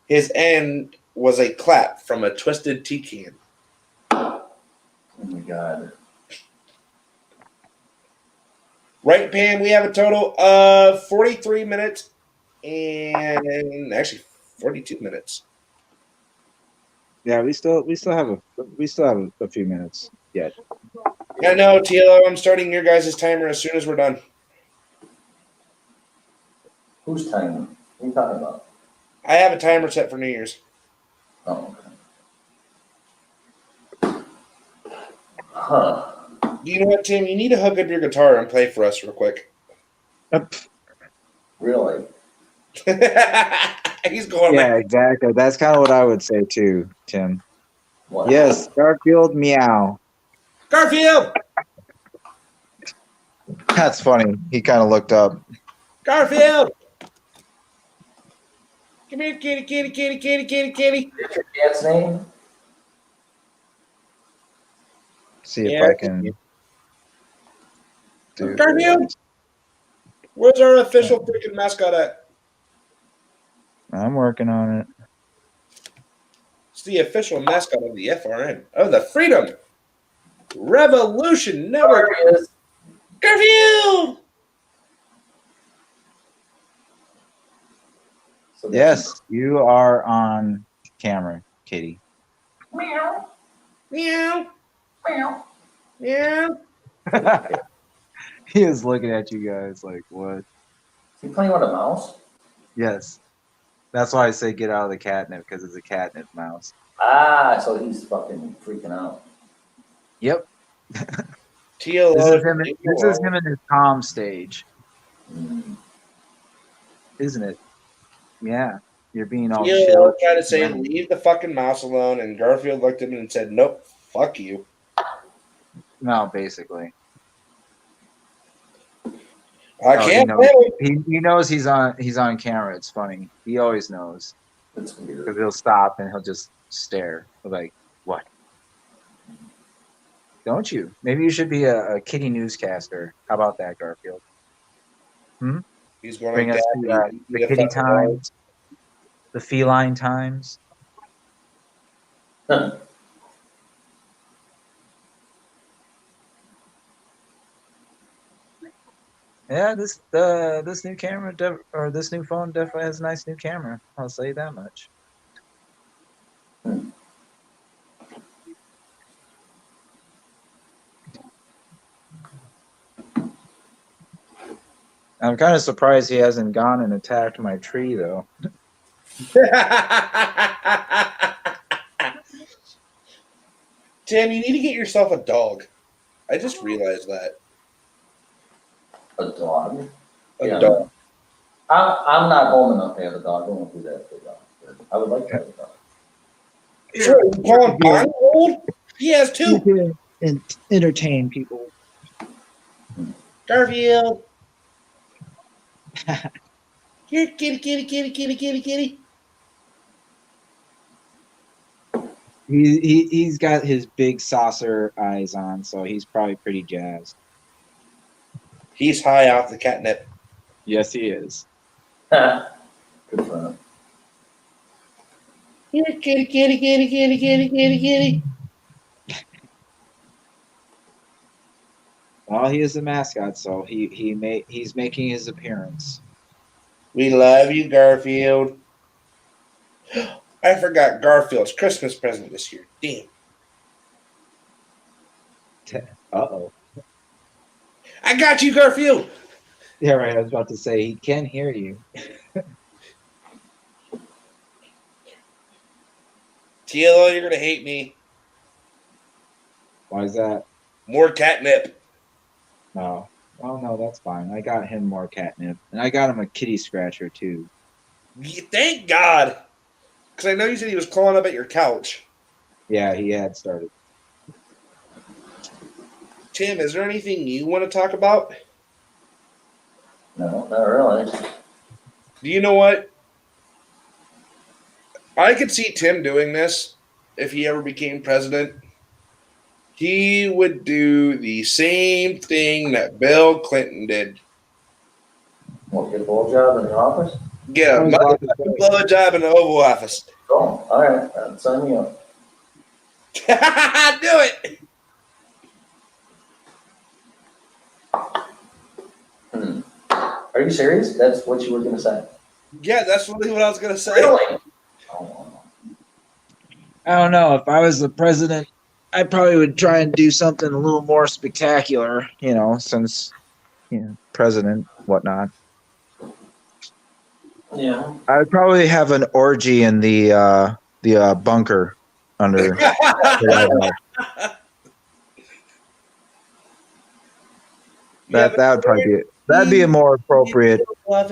His end was a clap from a twisted tea can. my god. Right, Pam, we have a total of 43 minutes and actually 42 minutes. Yeah, we still have a few minutes yet. I know, TLO, I'm starting your guys' timer as soon as we're done. Whose time? What are you talking about? I have a timer set for New Year's. Oh, okay. Huh. You know what, Tim? You need to hook up your guitar and play for us real quick. Really? He's going Yeah, like, exactly. That's kind of what I would say too, Tim. What? Yes, Garfield, meow. Garfield! That's funny. He kind of looked up. Garfield! Come here, kitty, kitty, kitty, kitty, kitty, kitty. What's your cat's name? See if Yeah, I can do Garfield? this. Where's our official freaking mascot at? I'm working on it. It's the official mascot of the FRN. Oh, the Freedom Revolution Network. There he is. Garfield! So Yes, you are on camera, Kitty. Meow. Meow. Meow. Meow. He is looking at you guys like, what? Is he playing with a mouse? Yes. That's why I say get out of the catnip, because it's a catnip mouse. Ah, so he's fucking freaking out. Yep. TLO. This is him in his calm stage, Mm. isn't it? Yeah. You're being all TLO chill. tried to say, leave the fucking mouse alone, and Garfield looked at him and said, nope, fuck you. No, basically. I Oh, can't he play knows, with he knows he's on camera. It's funny. He always knows. That's weird. Because he'll stop and he'll just stare. Like, what? Don't you? Maybe you should be a kitty newscaster. How about that, Garfield? He's going Bring like us that. to He- the he kitty fucking times, the feline times. Huh. Yeah, this new camera or this new phone definitely has a nice new camera. I'll say that much. I'm kind of surprised he hasn't gone and attacked my tree though. Tim, you need to get yourself a dog. I just realized that. A dog? A Yeah. dog. I'm not old enough to have a dog. I won't do that for a dog. I would like to have a dog. Sure, you call him Bonnie old? He has two. And entertain people. Garfield. Here, kitty, kitty, kitty, kitty, kitty, kitty. He's got his big saucer eyes on, so he's probably pretty jazzed. He's high off the catnip. Yes, he is. Good for him. Here, kitty, kitty, kitty, kitty, kitty, kitty, kitty. Well, he is the mascot, so he's making his appearance. We love you, Garfield. I forgot Garfield's Christmas present this year. Damn. Uh-oh. I got you, Garfield. Yeah, right. I was about to say he can hear you. TLO, you're going to hate me. Why is that? More catnip. No. Oh no, that's fine. I got him more catnip, and I got him a kitty scratcher too. Thank God. Because I know you said he was clawing up at your couch. Yeah, he had started. Tim, is there anything you want to talk about? No, not really. Do you know what? I could see Tim doing this if he ever became president. He would do the same thing that Bill Clinton did. Won't get a blowjob in the office? Get a motherfucking blowjob in the Oval Office. Oh, all right. Sign me up. Do it. Are you serious? That's what you were going to say? Yeah, that's really what I was gonna say. Really? Oh, I don't know. If I was the president, I probably would try and do something a little more spectacular, since, president, whatnot. yeah. I would probably have an orgy in the bunker under. That would probably be it. That'd be a more appropriate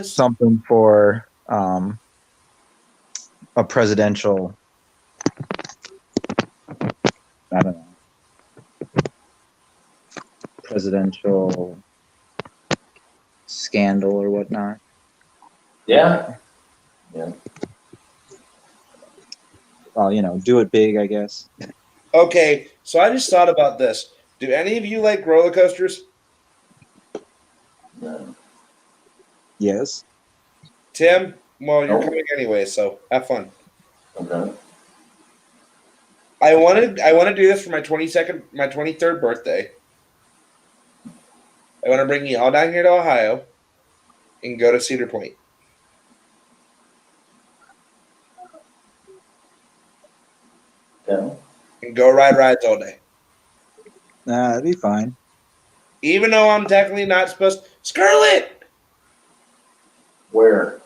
something for a presidential. I don't know. Presidential scandal or whatnot. Yeah. Yeah. Well, do it big, I guess. Okay, so I just thought about this. Do any of you like roller coasters? No. Yes. Tim? Well, you're Nope. coming anyway, so have fun. Okay. I want to do this for my 23rd birthday. I want to bring you all down here to Ohio and go to Cedar Point. Yeah. And go ride rides all day. Nah, that'd be fine. Even though I'm technically not supposed to. Scarlett! Where?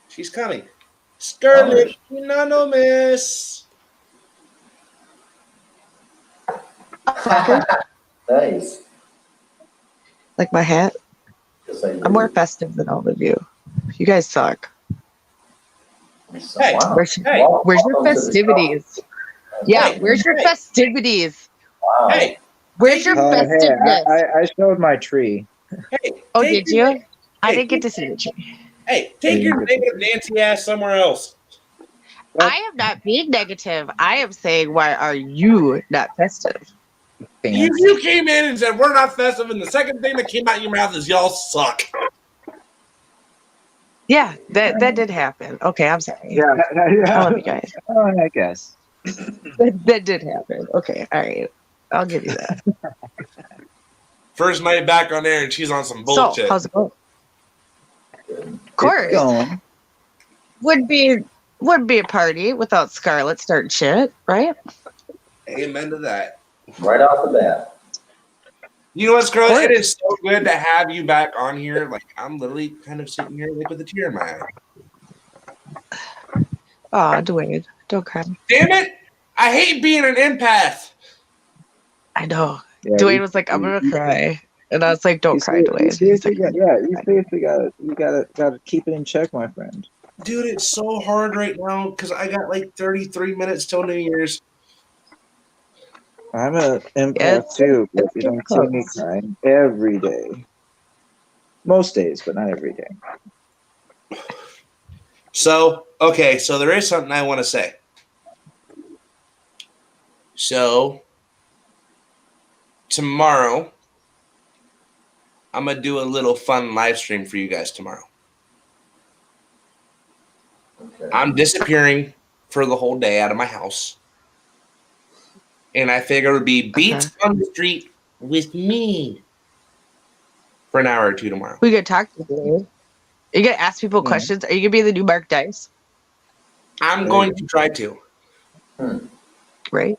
She's coming. Scarlett, no miss. Nice. Like my hat? Yes, I do. I'm more festive than all of you. You guys suck. So, Hey, wow. Where's, Hey, where's your welcome to the festivities? Yeah, Hey, where's your hey. festivities? Wow. Hey, Where's your Hey, festiveness? I showed my tree. hey. Oh, take did your- you? I Hey, didn't get to see the tree. Hey, take your negative Nancy ass somewhere else. I am not being negative. I am saying, why are you not festive? You came in and said we're not festive, and the second thing that came out of your mouth is y'all suck. Yeah, that did happen. Okay, I'm sorry. Yeah, I love you guys. I guess. That did happen. Okay, all right. I'll give you that. First night back on air, and she's on some So, bullshit. how's it going? Of course. It's going. Would be a party without Scarlett starting shit, right? Amen to that. Right off the bat. You know what, Scarlett? Of It course. is so good to have you back on here. Like, I'm literally kind of sitting here like with a tear in my eye. Oh, Dwayne, don't cry. Damn it! I hate being an empath. I know. Yeah, Dwayne was like, I'm gonna cry. And I was like, don't cry, Dwayne. You He's seriously like, gotta keep it in check, my friend. Dude, it's so hard right now because I got like 33 minutes till New Year's. I'm an empath it's- too, but it's you getting don't see me close. crying every day. Most days, but not every day. So, okay, so there is something I want to say. So, tomorrow, I'm going to do a little fun live stream for you guys tomorrow. Okay. I'm disappearing for the whole day out of my house. And I figure it would be beats on the street with me for an hour or two tomorrow. We could talk to Dwayne. Are you gonna ask people Yeah. questions? Are you gonna be the new Mark Dice? I'm going to try to. Right? I'm Right,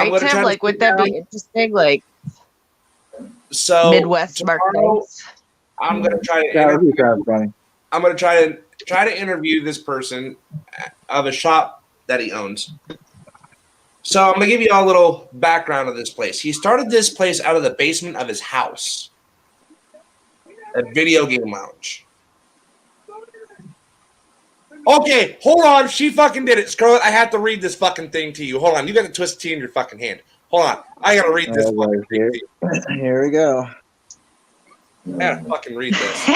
gonna try Tim? to Like, would sit that down. be interesting? Like, So Midwest Mark tomorrow, Dice? I'm going to try to That would interview be kind of funny. I'm gonna try to interview this person of a shop that he owns. So I'm gonna give you all a little background of this place. He started this place out of the basement of his house, a video game lounge. Okay, hold on. She fucking did it. Scarlett, I have to read this fucking thing to you. Hold on. You got the twisted tea in your fucking hand. Hold on. I gotta read this fucking thing to you. Here we go. I gotta fucking read this.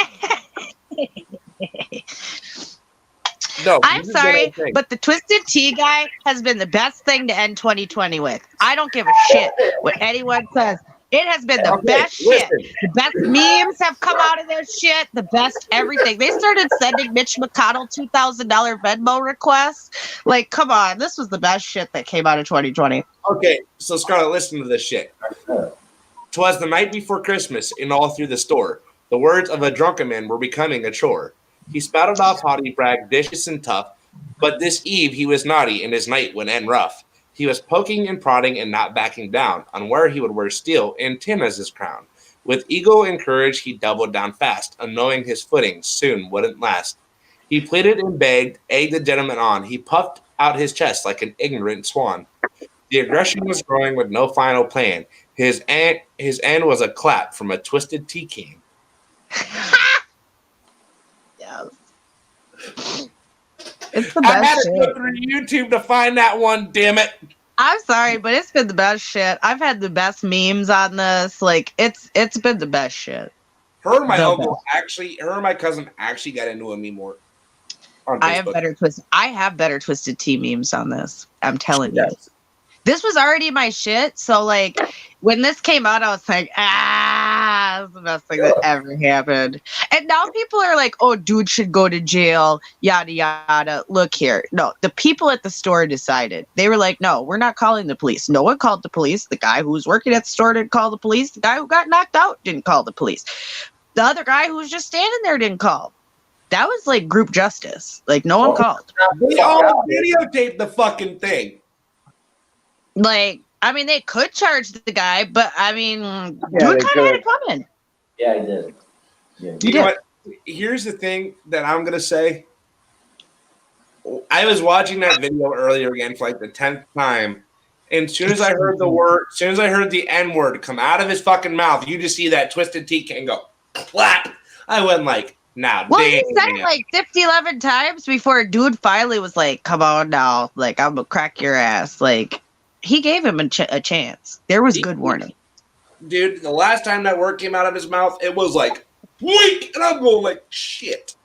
No, I'm this is what sorry, I'm saying. but the Twisted Tea guy has been the best thing to end 2020 with. I don't give a shit what anyone says. It has been the Okay, best shit. listen. The best memes have come out of this shit. The best everything. They started sending Mitch McConnell $2,000 Venmo requests. Like, come on. This was the best shit that came out of 2020. Okay, so Scarlett, listen to this shit. 'Twas the night before Christmas, and all through the store The words of a drunken man were becoming a chore. He spouted off haughty brag, vicious and tough, but this eve he was naughty and his night would end rough. He was poking and prodding and not backing down on where he would wear steel and tin as his crown. With ego and courage he doubled down fast, unknowing his footing soon wouldn't last. He pleaded and begged, egged the gentleman on. He puffed out his chest like an ignorant swan. The aggression was growing with no final plan. His end was a clap from a twisted tea can. Yes. It's the I had best to go shit. through YouTube to find that one, damn it. I'm sorry, but it's been the best shit. I've had the best memes on this. Like it's been the best shit. Her and my The uncle her and my cousin actually got into a meme more on Facebook. I have better twisted tea memes on this. I'm telling you. Yes. This was already my shit. So like when this came out, I was like, that's the best thing that ever happened. And now people are like, oh, dude should go to jail, yada yada. Look here. No, the people at the store decided. They were like, no, we're not calling the police. No one called the police. The guy who was working at the store didn't call the police. The guy who got knocked out didn't call the police. The other guy who was just standing there didn't call. That was like group justice. Like no one called. They all videotaped the fucking thing. Like, I mean, they could charge the guy, but I mean, they dude kind of had could. it coming. Yeah, I did. Yeah. You know what? Here's the thing that I'm gonna say. I was watching that video earlier again for like the 10th time, and as soon as I heard the N word come out of his fucking mouth, you just see that twisted tea can go clap. I went like, nah, Well, he damn. said it like 50, 11 times before a dude finally was like, come on now. Like, I'm going to crack your ass. Like, he gave him a chance. There was good warning. Dude, the last time that word came out of his mouth, it was like, weak, and I'm going like, shit.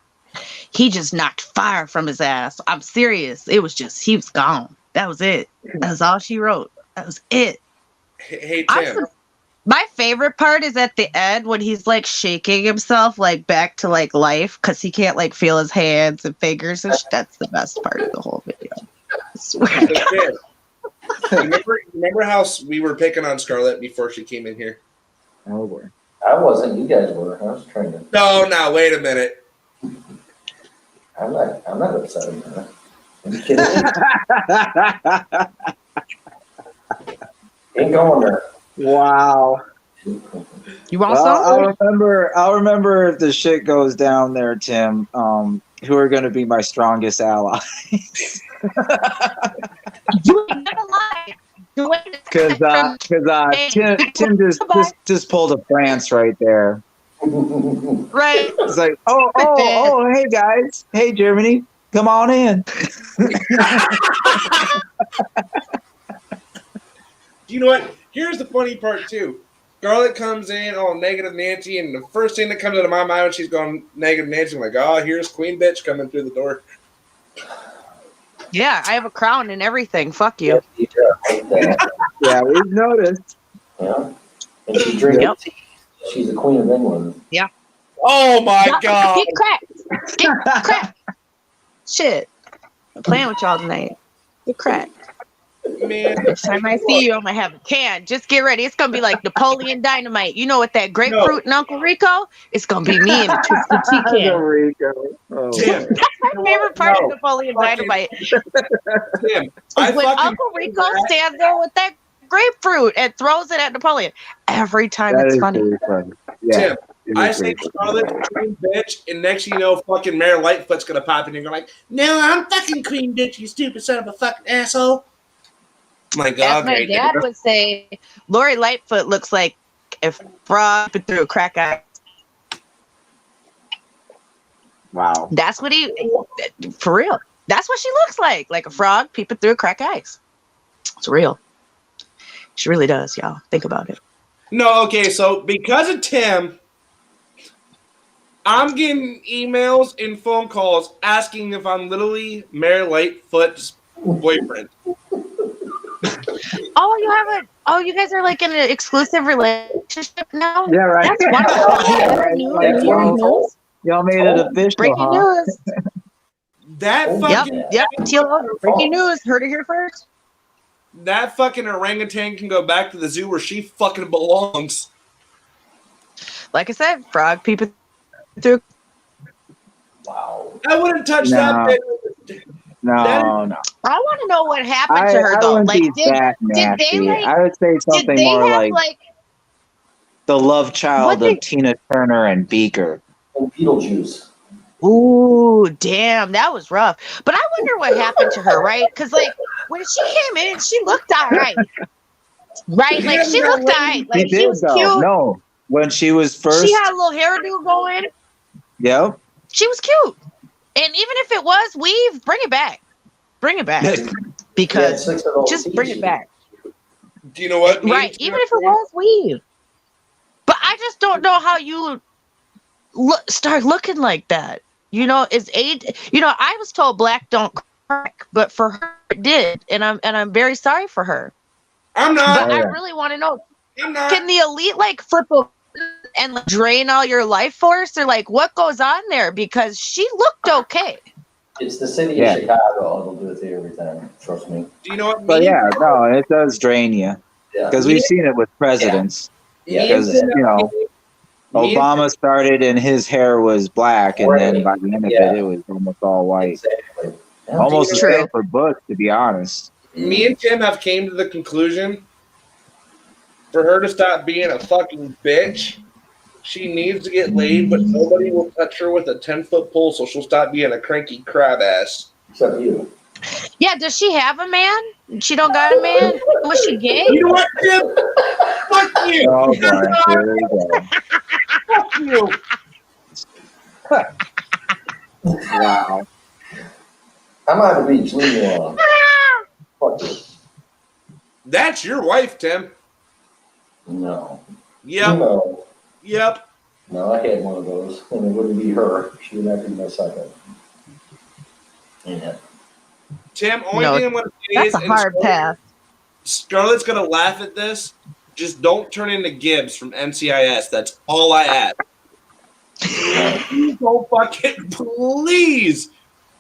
He just knocked fire from his ass. I'm serious. It was just, he was gone. That was it. That's all she wrote. That was it. Hey, I'm Tim. My favorite part is at the end when he's like shaking himself like back to like life because he can't like feel his hands and fingers. And that's the best part of the whole video. I swear to God. Remember how we were picking on Scarlett before she came in here? Oh boy. I wasn't. You guys were. I was trying to. No, wait a minute. I'm not upset about it. Are you kidding me? Ain't going there. Wow. You want Well, some? I'll remember if the shit goes down there, Tim. Who are going to be my strongest allies? You ain't gonna lie. Because Tim just pulled a France right there. Right. It's like, oh, hey guys, hey Germany, come on in. You know what? Here's the funny part too. Scarlett comes in all negative Nancy, and the first thing that comes out of my mind when she's going negative Nancy, I'm like, oh, here's Queen Bitch coming through the door. Yeah, I have a crown and everything. Fuck you. Yeah, we've noticed. Yeah. And she drinks Yep. tea. She's the Queen of England. Yeah. Oh my God. Get cracked. Get cracked. Shit. I'm playing with y'all tonight. Get cracked. Man. Next time I see you, I'm gonna have a can. Just get ready. It's gonna be like Napoleon Dynamite. You know what that grapefruit and Uncle Rico? It's gonna be me in a twisted tea can. Rico. Oh, Tim, That's my favorite part of Napoleon Dynamite. Tim, Is when Uncle Rico stands there with that grapefruit and throws it at Napoleon. Every time that it's is funny. very funny. Yeah, Tim, it I is say very funny. Scarlett, Queen Bitch, and next thing you know, fucking Mayor Lightfoot's gonna pop in and go like, no, I'm fucking Queen Bitch, you stupid son of a fucking asshole. I'm like, As my okay. dad would say, Lori Lightfoot looks like if frog put through a crack eye. Wow. That's what for real. That's what she looks like a frog peeping through a crack eyes. It's real. She really does, y'all. Think about it. No, okay, so because of Tim, I'm getting emails and phone calls asking if I'm literally Mayor Lightfoot's boyfriend. Oh, you guys are like in an exclusive relationship now? Yeah, right. That's wonderful. That's wonderful. Y'all made it official, Breaking huh? news. That fucking Yep. Teal, breaking news. Heard it here first. that fucking orangutan can go back to the zoo where she fucking belongs. like I said, frog people through. Wow. I wouldn't touch No. that bitch. No. I want to know what happened I to her though. wouldn't Like, be that did they nasty. like? I would say Did something they more have like the love child What of Tina Turner and Beaker. And Beetlejuice. Ooh, damn, that was rough. But I wonder what happened to her, right? Because like when she came in, she looked all right, right? Like she looked all right. Like she was cute. No, when she was first. She had a little hairdo going. Yep. She was cute. And even if it was weave, bring it back. Bring it back. Because just bring it back. Do you know what? Right. Even if it was weave. But I just don't know how you start looking like that. You know, is I was told black don't crack, but for her it did. And I'm very sorry for her. I'm not. But I really want to know. I'm not. Can the elite like flip a and like, drain all your life force, or like what goes on there? Because she looked okay. It's the city of Chicago. It'll do it to you every time. Trust me. Do you know what? But yeah, no, it does drain you Yeah. because we've seen it with presidents. Yeah. Because Obama started and his hair was black, and then by the end of it was almost all white. Exactly. Yeah. Almost the same for Bush, to be honest. Me and Tim have came to the conclusion for her to stop being a fucking bitch, she needs to get laid, but nobody will touch her with a 10-foot pole, so she'll stop being a cranky crab ass. Except you. Yeah, does she have a man? She don't got a man? Was she gay? You know what, Tim? Fuck you! Oh, boy. Here we go. Fuck you! Wow. I'm on the beach. Leave me alone. Fuck you. That's your wife, Tim. No. Yep. No. Yep. No, I had one of those, and it wouldn't be her. She would have to be my second. Yeah. Tim, only No, thing I'm going to say is, that's a hard pass. Scarlett's going to laugh at this. Just don't turn into Gibbs from NCIS. That's all I ask. Please don't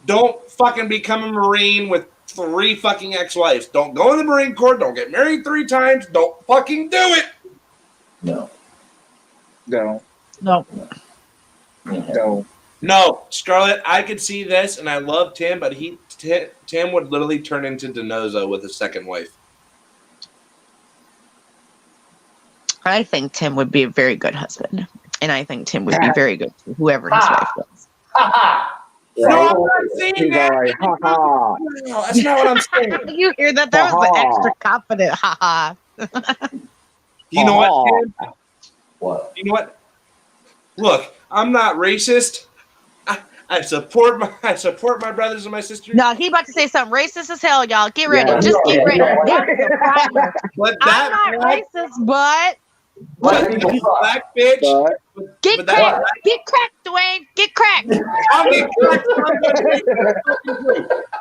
don't fucking become a Marine with 3 fucking ex-wives. Don't go in the Marine Corps. Don't get married 3 times. Don't fucking do it. No. No. No. No. No, Scarlett, I could see this, and I love Tim, but Tim would literally turn into Denozo with his second wife. I think Tim would be a very good husband. And I think Tim would be very good to whoever his wife was. No, I'm not saying that. Like, ha ha. No, that's not what I'm saying. You hear that? That was the extra confident haha. You know what, Tim? What? You know what? Look, I'm not racist. I support my brothers and my sisters. No, he about to say something racist as hell, y'all. Get ready. Yeah. Just get ready. Yeah. That's a problem. But I'm that not racist, but black bitch. get but cracked. that- Get cracked, Dwayne. Get cracked. I'll get cracked.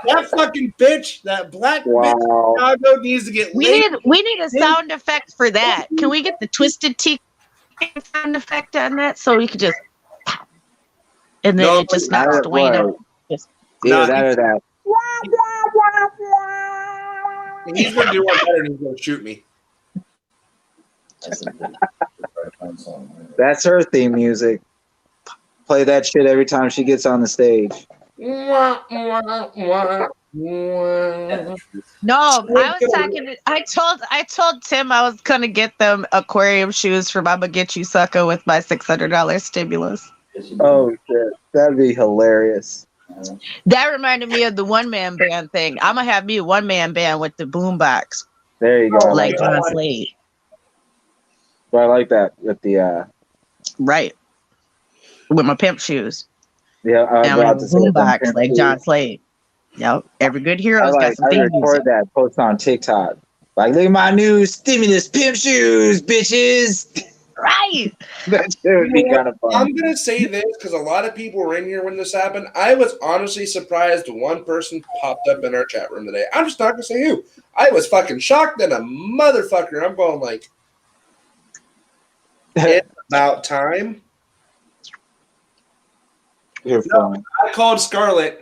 That fucking bitch, that black bitch, Wow. Chicago needs to get We laid. need a sound effect for that. Can we get the twisted teeth sound effect on that so we could just pop, and then No, it just knocks Dwayne out. Just Either that or that. He's gonna do one better and he's gonna shoot me. That's her theme music. Play that shit every time she gets on the stage. No, I was talking. I told Tim I was gonna get them aquarium shoes for Mama Get You Sucker with my $600 stimulus. Oh shit, that'd be hilarious. That reminded me of the one man band thing. I'm gonna have me a one man band with the boombox, There you go. like John Slade. But I like that with the Right. With my pimp shoes. yeah. I was And I'm gonna about have to a say boombox something. like John Slade. Yep. Every good I hero's got some I theme record music. that, post on TikTok. Like, look at my new stimulus pimp shoes, bitches. Right. That shit would be kind of fun. I'm gonna say this because a lot of people were in here when this happened. I was honestly surprised one person popped up in our chat room today. I'm just not gonna say who. I was fucking shocked and a motherfucker. I'm going like, it's about time. You're fun. I called Scarlett.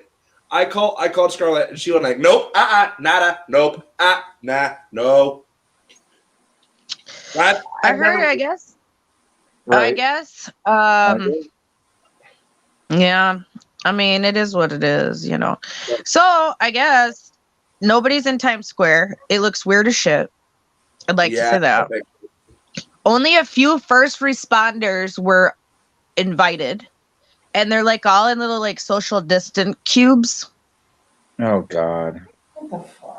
I called Scarlett, and she was like, "Nope, nada, nope, nah, no." I heard, I guess. I guess. Yeah. I mean, it is what it is, you know. So I guess nobody's in Times Square. It looks weird as shit. I'd like to say that. Only a few first responders were invited, and they're like all in little like social distant cubes. Oh God.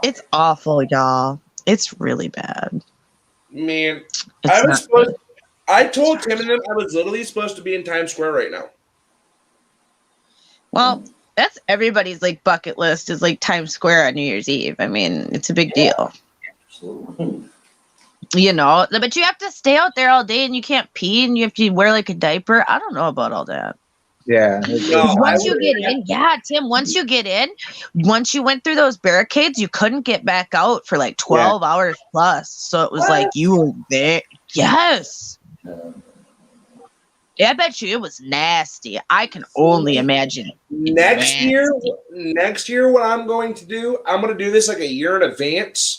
It's awful, y'all. It's really bad. Man, It's I told Tim and them I was literally supposed to be in Times Square right now. Well, that's everybody's like bucket list is like Times Square on New Year's Eve. I mean, it's a big deal. Absolutely. You know, but you have to stay out there all day and you can't pee and you have to wear like a diaper. I don't know about all that. Yeah. Once you get in, yeah, Tim, once you get in, once you went through those barricades, you couldn't get back out for like 12 hours plus. So it was like you were there. Yes. Yeah, I bet you it was nasty. I can only imagine. Next year, what I'm going to do, I'm going to do this like a year in advance.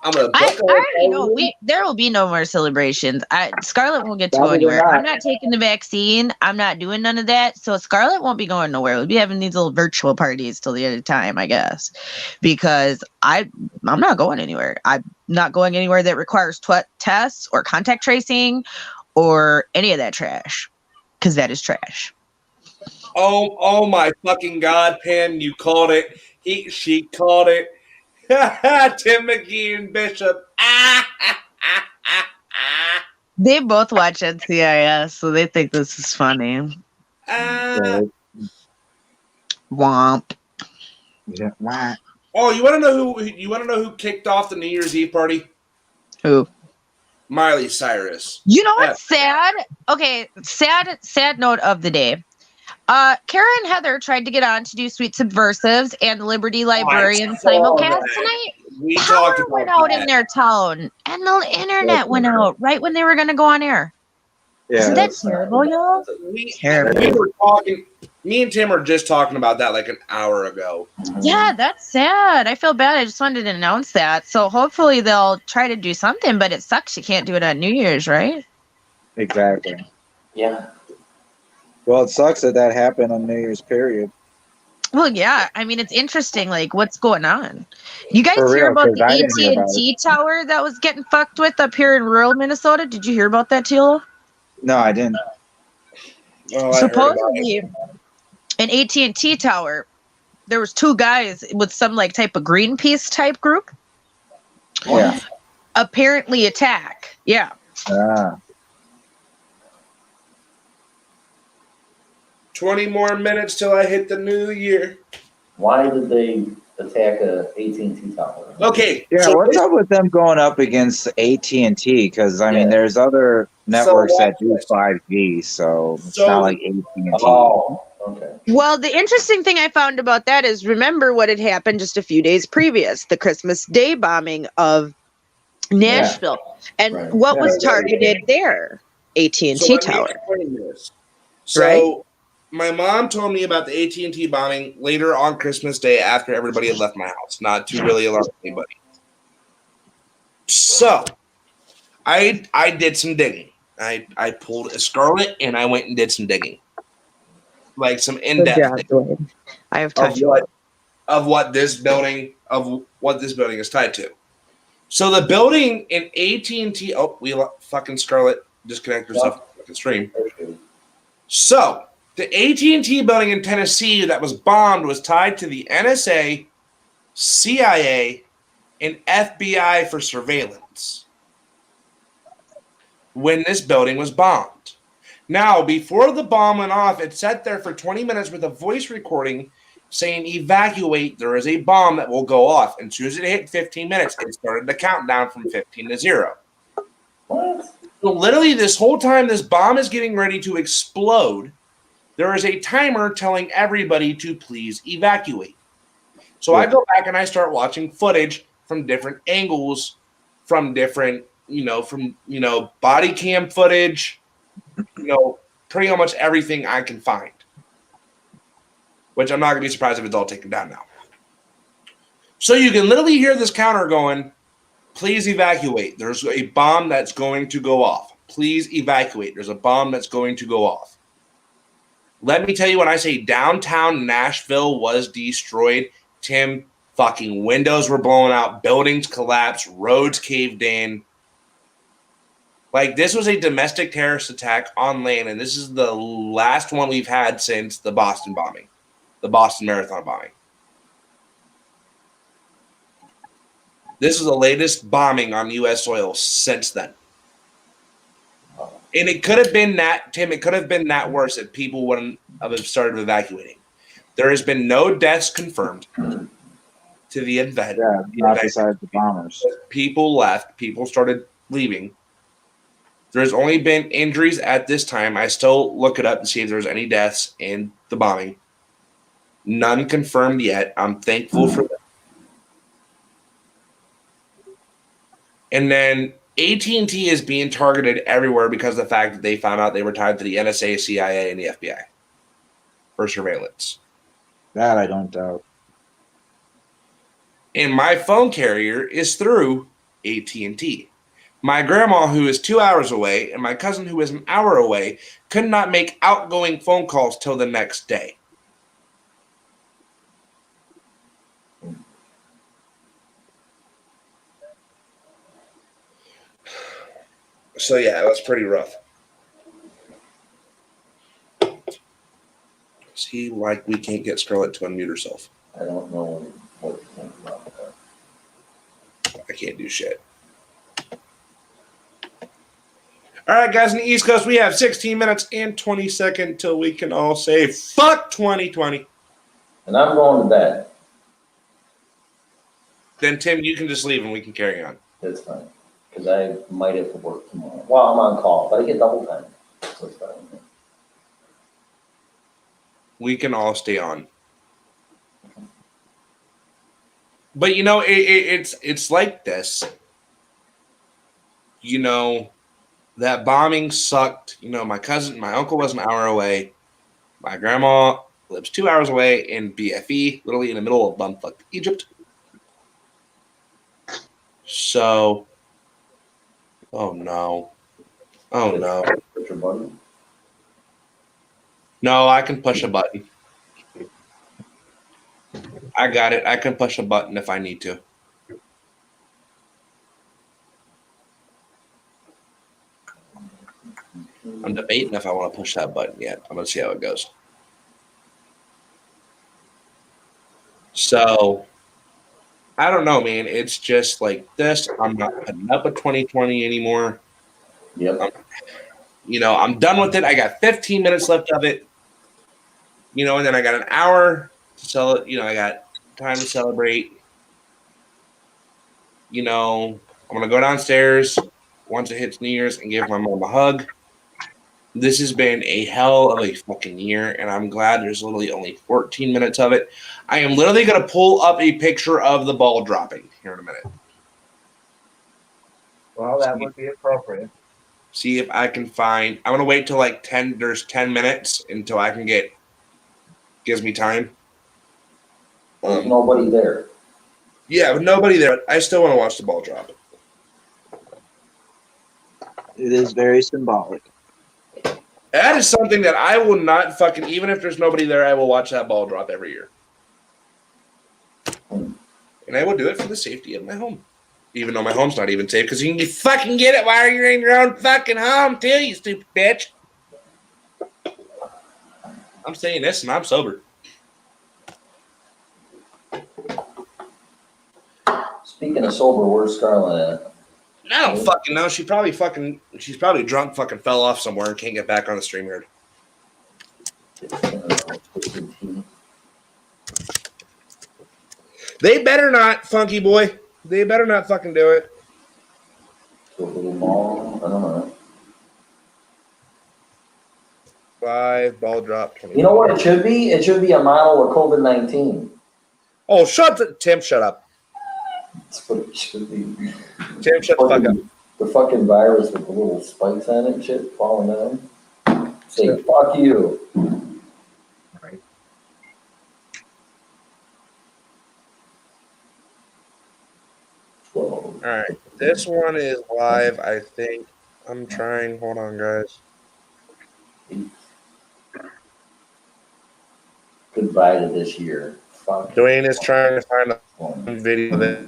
I'm going to book I already know there will be no more celebrations. Scarlett won't get to go anywhere. I'm not taking the vaccine. I'm not doing none of that. So Scarlett won't be going nowhere. We'll be having these little virtual parties till the end of time, I guess, because I'm not going anywhere. I'm not going anywhere that requires tests or contact tracing or any of that trash, because that is trash. Oh my fucking God, Pam, you called it. She called it. Tim McGee and Bishop. They both watch NCIS, so they think this is funny. Womp. Yeah. Oh, you want to know who kicked off the New Year's Eve party? Who? Miley Cyrus. You know what's sad? Okay, sad note of the day. Kara and Heather tried to get on to do Sweet Subversives and Liberty Librarian simulcast tonight. Power went out in their town, and the internet went out right when they were going to go on air. Yeah, Isn't that terrible, y'all? Terrible. We were talking. Me and Tim were just talking about that like an hour ago. Yeah, that's sad. I feel bad. I just wanted to announce that. So hopefully they'll try to do something, but it sucks you can't do it on New Year's, right? Exactly. Yeah. Well, it sucks that happened on New Year's period. Well, yeah. I mean, it's interesting, like, what's going on? You guys For hear real, about 'cause I didn't hear the about AT&T tower that was getting fucked with up here in rural Minnesota? Did you hear about that, Tilo? No, I didn't. Oh, I Supposedly, an AT&T tower, there was two guys with some, like, type of Greenpeace type group. Yeah. Apparently attack. Yeah. 20 more minutes till I hit the new year. Why did they attack a AT&T tower? Okay. Yeah, so what's up with them going up against AT&T? Because I mean, there's other networks that do 5G, so it's not like AT&T. Oh, okay. Well, the interesting thing I found about that is remember what had happened just a few days previous, the Christmas Day bombing of Nashville. And what was targeted there? AT&T So let me tower. explain this. So my mom told me about the AT&T bombing later on Christmas Day after everybody had left my house, not to really alarm anybody. So I did some digging. I pulled a Scarlett and I went and did some digging. Like some in-depth digging I have touched of what this building is tied to. So the building in AT&T. Oh, we fucking Scarlett disconnect herself from the stream. So the AT&T building in Tennessee that was bombed was tied to the NSA, CIA, and FBI for surveillance when this building was bombed. Now, before the bomb went off, it sat there for 20 minutes with a voice recording saying, evacuate, there is a bomb that will go off. And as soon as it hit 15 minutes, it started the countdown from 15 to 0. What? So literally this whole time this bomb is getting ready to explode, there is a timer telling everybody to please evacuate. So I go back and I start watching footage from different angles, from different, body cam footage, pretty much everything I can find. Which I'm not going to be surprised if it's all taken down now. So you can literally hear this counter going, please evacuate. There's a bomb that's going to go off. please evacuate. There's a bomb that's going to go off. Let me tell you, when I say downtown Nashville was destroyed, Tim, fucking windows were blown out, buildings collapsed, roads caved in. Like, this was a domestic terrorist attack on land, and this is the last one we've had since the Boston bombing, the Boston Marathon bombing. This is the latest bombing on U.S. soil since then. And it could have been that, Tim, it could have been that worse if people wouldn't have started evacuating. There has been no deaths confirmed to the event. Yeah, not besides the bombers. People left. People started leaving. There's only been injuries at this time. I still look it up to see if there's any deaths in the bombing. None confirmed yet. I'm thankful for that. And then AT&T is being targeted everywhere because of the fact that they found out they were tied to the NSA, CIA, and the FBI for surveillance. That I don't doubt. And my phone carrier is through AT&T. My grandma, who is 2 hours away, and my cousin, who is an hour away, could not make outgoing phone calls till the next day. So, yeah, that's pretty rough. See, like, we can't get Scarlett to unmute herself. I don't know what to think about that. I can't do shit. All right, guys, on the East Coast, we have 16 minutes and 20 seconds till we can all say, fuck 2020. And I'm going to bed. Then, Tim, you can just leave and we can carry on. That's fine. Because I might have to work tomorrow. Well, I'm on call, but I get double time. So it's fine. We can all stay on. But, you know, it's like this. You know, that bombing sucked. You know, my uncle was an hour away. My grandma lives 2 hours away in BFE, literally in the middle of bumfuck Egypt. So, oh no. Oh no. Push your button. No, I can push a button. I got it. I can push a button if I need to. I'm debating if I want to push that button yet. I'm going to see how it goes. So, I don't know, man. It's just like this. I'm not putting up with 2020 anymore. Yep. I'm done with it. I got 15 minutes left of it. And then I got an hour to sell it. I got time to celebrate. I'm going to go downstairs once it hits New Year's and give my mom a hug. This has been a hell of a fucking year, and I'm glad there's literally only 14 minutes of it. I am literally going to pull up a picture of the ball dropping here in a minute. Well, that would be appropriate. See if I can find. I'm going to wait till there's 10 minutes until I can gives me time. There's nobody there. Yeah, with nobody there, I still want to watch the ball drop. It is very symbolic. That is something that I will not fucking, even if there's nobody there, I will watch that ball drop every year. And I will do it for the safety of my home. Even though my home's not even safe, because you can fucking get it while you're in your own fucking home, too, you stupid bitch. I'm saying this, and I'm sober. Speaking of sober, where's Scarlett at? I don't fucking know. She's probably drunk, fucking fell off somewhere and can't get back on the stream yard. They better not, Funky Boy. They better not fucking do it. A little mall, I don't know. 5 ball drop. 20. You know what it should be? It should be a model of COVID-19. Oh, Tim, shut up. That's what it should be. Tim, shut the fuck up. The fucking virus with the little spikes on it and shit falling down. Say, fuck you. Right. All right. This one is live, I think, I'm trying. Hold on, guys. Goodbye to this year. Fuck. Dwayne is trying to find a video that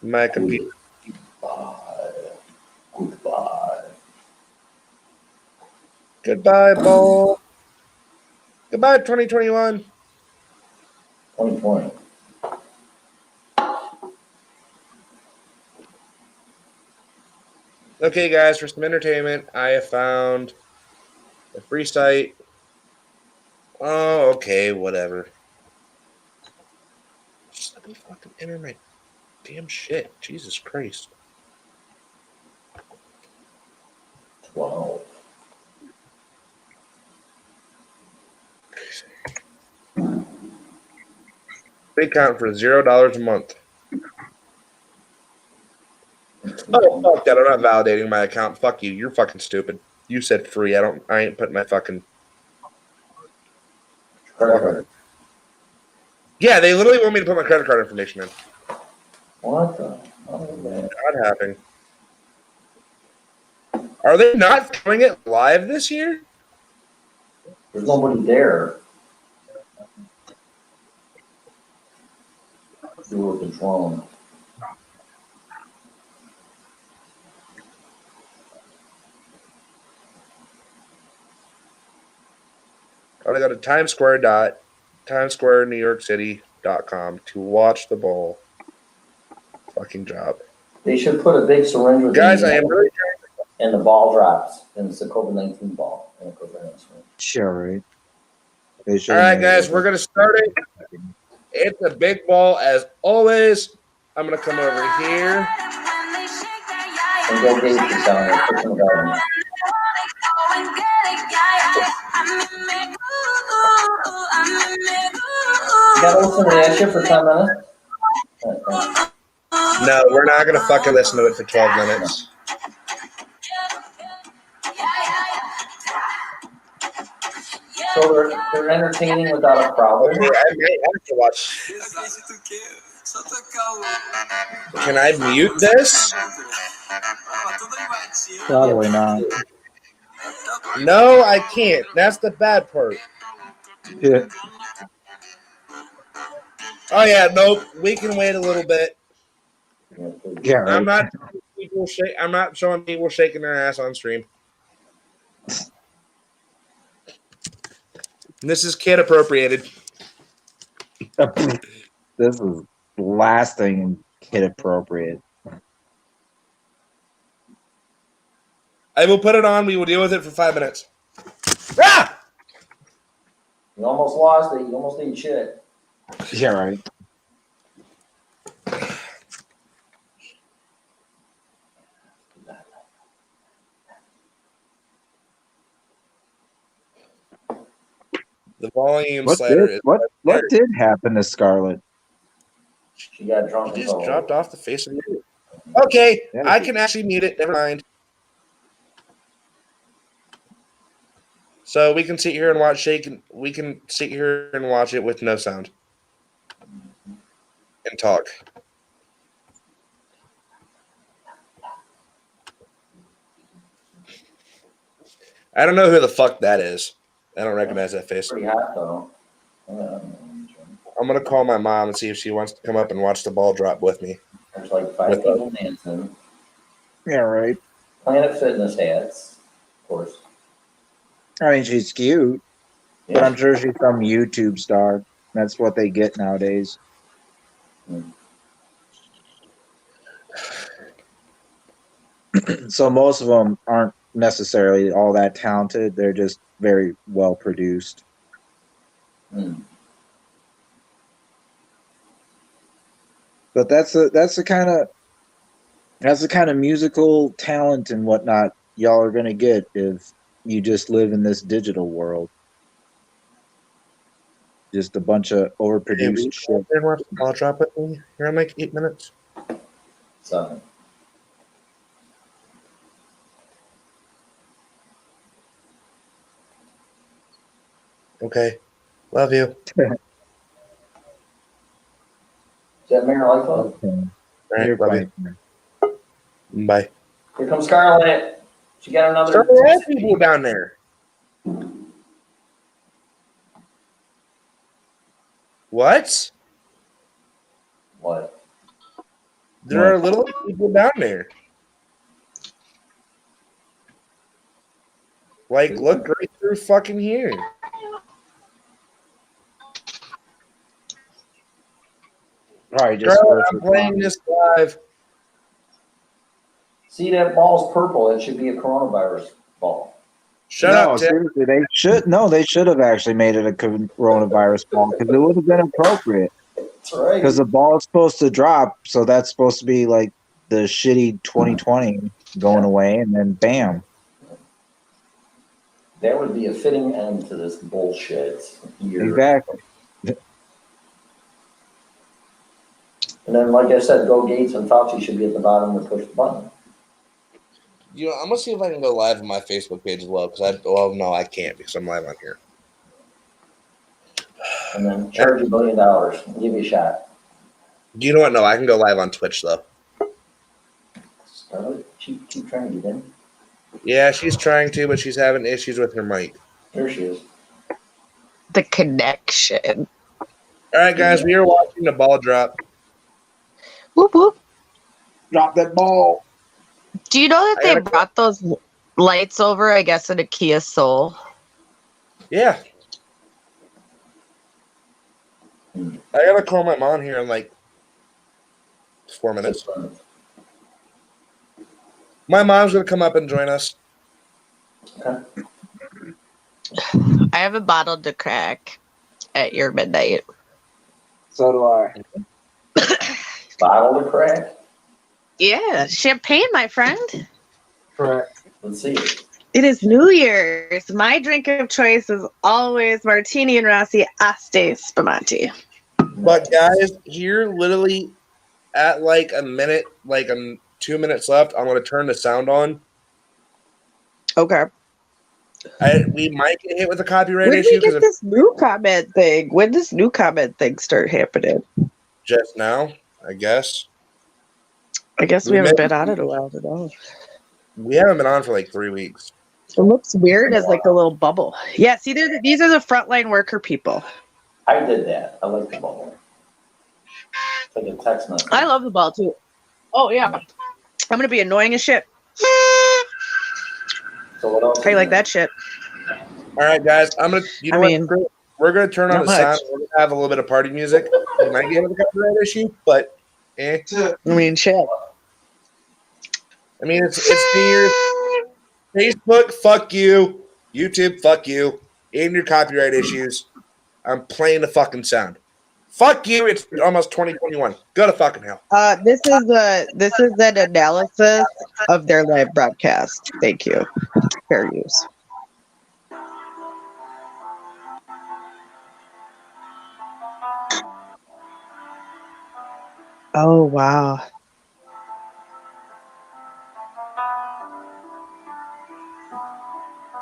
my computer. Goodbye. Goodbye, Bowl. Goodbye, 2021. 2020. Okay, guys, for some entertainment, I have found a free site. Oh, okay, whatever. Just let me fucking enter my damn shit. Jesus Christ. 12. Free account for $0 a month. Oh, fuck that. I'm not validating my account. Fuck you. You're fucking stupid. You said free. I ain't putting my fucking. Credit card. Yeah, they literally want me to put my credit card information in. What the? Oh, man. Not happening. Are they not filming it live this year? There's nobody there. You were controlling. I gotta go to timesquare.NewYorkCity.com to watch the bowl. Fucking job. They should put a big syringe with Guys, the- I am really and the ball drops, and it's a COVID-19 ball. And it goes right in the syringe. Sure, right? All right, guys, we're gonna start it. It's a big ball as always. I'm gonna come over here. And go Dave is down there, pushing the button. You gotta listen to that shit for 10 minutes? No, we're not gonna fucking listen to it for 12 minutes. So they're entertaining without a problem. Okay, I might have to watch. Can I mute this? Probably not. No, I can't. That's the bad part. Yeah. Oh yeah, nope. We can wait a little bit. Yeah, right. I'm not showing people shaking their ass on stream. This is kid appropriated. This is last thing kid appropriate. I will put it on. We will deal with it for 5 minutes. Ah! You almost lost it. You almost ate shit. Yeah, right. The volume What slider did, is what did happen to Scarlett? She got drunk. She and just fell dropped over. off the face of the earth. Okay, Yeah. I can actually mute it. Never mind. So we can sit here and watch Shake. We can sit here and watch it with no sound and talk. I don't know who the fuck that is. I don't recognize that face. Pretty hot though. I'm gonna call my mom and see if she wants to come up and watch the ball drop with me. There's like 5 With people dancing. Yeah, right. Planet Fitness hats, of course. I mean, she's cute, but Yeah. I'm sure she's some YouTube star. That's what they get nowadays. So most of them aren't necessarily all that talented. They're just very well produced. Hmm. But that's the kind of musical talent and whatnot y'all are gonna get if you just live in this digital world. Just a bunch of overproduced shit. I'll drop it here in like 8 minutes. 7. Okay. Love you. Is that Mayor Lightfoot? Okay. All right, You're love you. fine. Bye. Here comes Scarlett. She got another. There are people down there. What? What? There are little people down there. Like, look right through fucking here. Probably just Girl, first I'm playing this live. See, that ball's purple. It should be a coronavirus ball. Shut no, up, Tim. seriously, they should have actually made it a coronavirus ball because it would have been appropriate. That's right. Because the ball is supposed to drop, so that's supposed to be like the shitty 2020 going away, and then bam. That would be a fitting end to this bullshit year. Exactly. And then, like I said, Go Gates and Fauci should be at the bottom to push the button. You know, I'm gonna see if I can go live on my Facebook page as well. No, I can't because I'm live on here. And then charge $1 billion. Give you a shot. You know what? No, I can go live on Twitch though. Scarlett, keep trying to get in. Yeah, she's trying to, but she's having issues with her mic. There she is. The connection. All right, guys, we are watching the ball drop. Whoop whoop. Drop that ball. Do you know that they brought those lights over, I guess, in a Kia Soul? Yeah. I gotta call my mom here in like 4 minutes. My mom's gonna come up and join us. Okay. I have a bottle to crack at your midnight. So do I. Bottle to crack? Yeah, champagne, my friend. Correct. Let's see it. It is New Year's. My drink of choice is always Martini and Rossi Asti Spumante. But guys, here literally at like a minute, 2 minutes left, I'm gonna turn the sound on. Okay. We might get hit with a copyright When issue we get because this new comment thing? When this new comment thing start happening? just now, I guess. I guess we haven't been on it a while at all. We haven't been on for like 3 weeks. It looks weird as like a little bubble. Yeah, see, these are the frontline worker people. I did that. I like the bubble. It's like a text message. I love the ball too. Oh yeah, I'm gonna be annoying as shit. So what else? How you like that shit? All right, guys, we're gonna turn on not the sound. much. We're gonna have a little bit of party music. We might get with a copyright issue, but I mean, shit. I mean, it's New Year's. Facebook, fuck you. YouTube, fuck you. And your copyright issues. I'm playing the fucking sound. Fuck you. It's almost 2021. Go to fucking hell. This is an analysis of their live broadcast. Thank you. Fair use. Oh wow.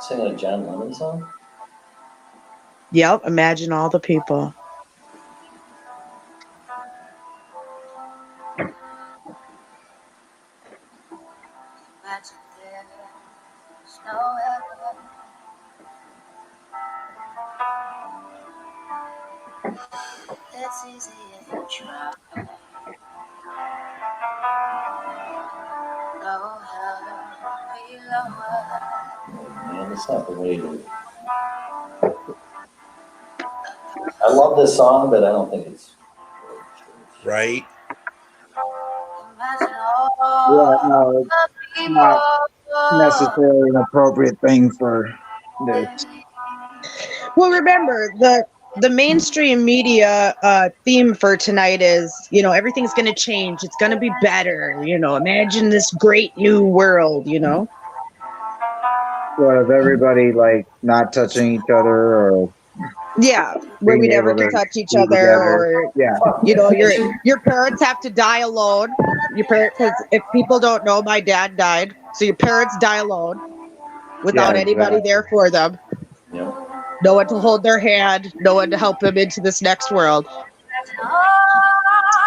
Singing a John Lennon song? Yep. Imagine all the people. It's easy if you try. No hell below. Man, that's not the way to. I love this song, but I don't think it's right. Yeah, no, it's not necessarily an appropriate thing for this. Well, remember the mainstream media theme for tonight is, everything's going to change. It's going to be better. Imagine this great new world. What of everybody like not touching each other, or Yeah, where we being never able can to touch each be other, together? or Yeah. your parents have to die alone. Your parents, because if people don't know, my dad died, so your parents die alone without Yeah, anybody exactly. there for them. Yep. No one to hold their hand, no one to help them into this next world.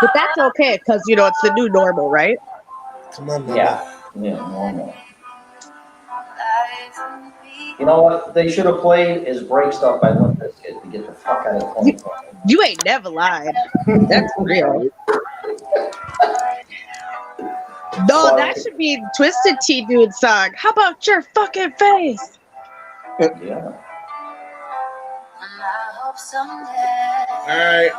But that's okay, because it's the new normal, right? Come on, Mama. Yeah. Yeah, normal. You know what they should have played is Break Stuff by Limp Bizkit to get the fuck out of 2020. You ain't never lied. That's real. No, that should be Twisted Tea Dude song. How about your fucking face? Yeah. All right.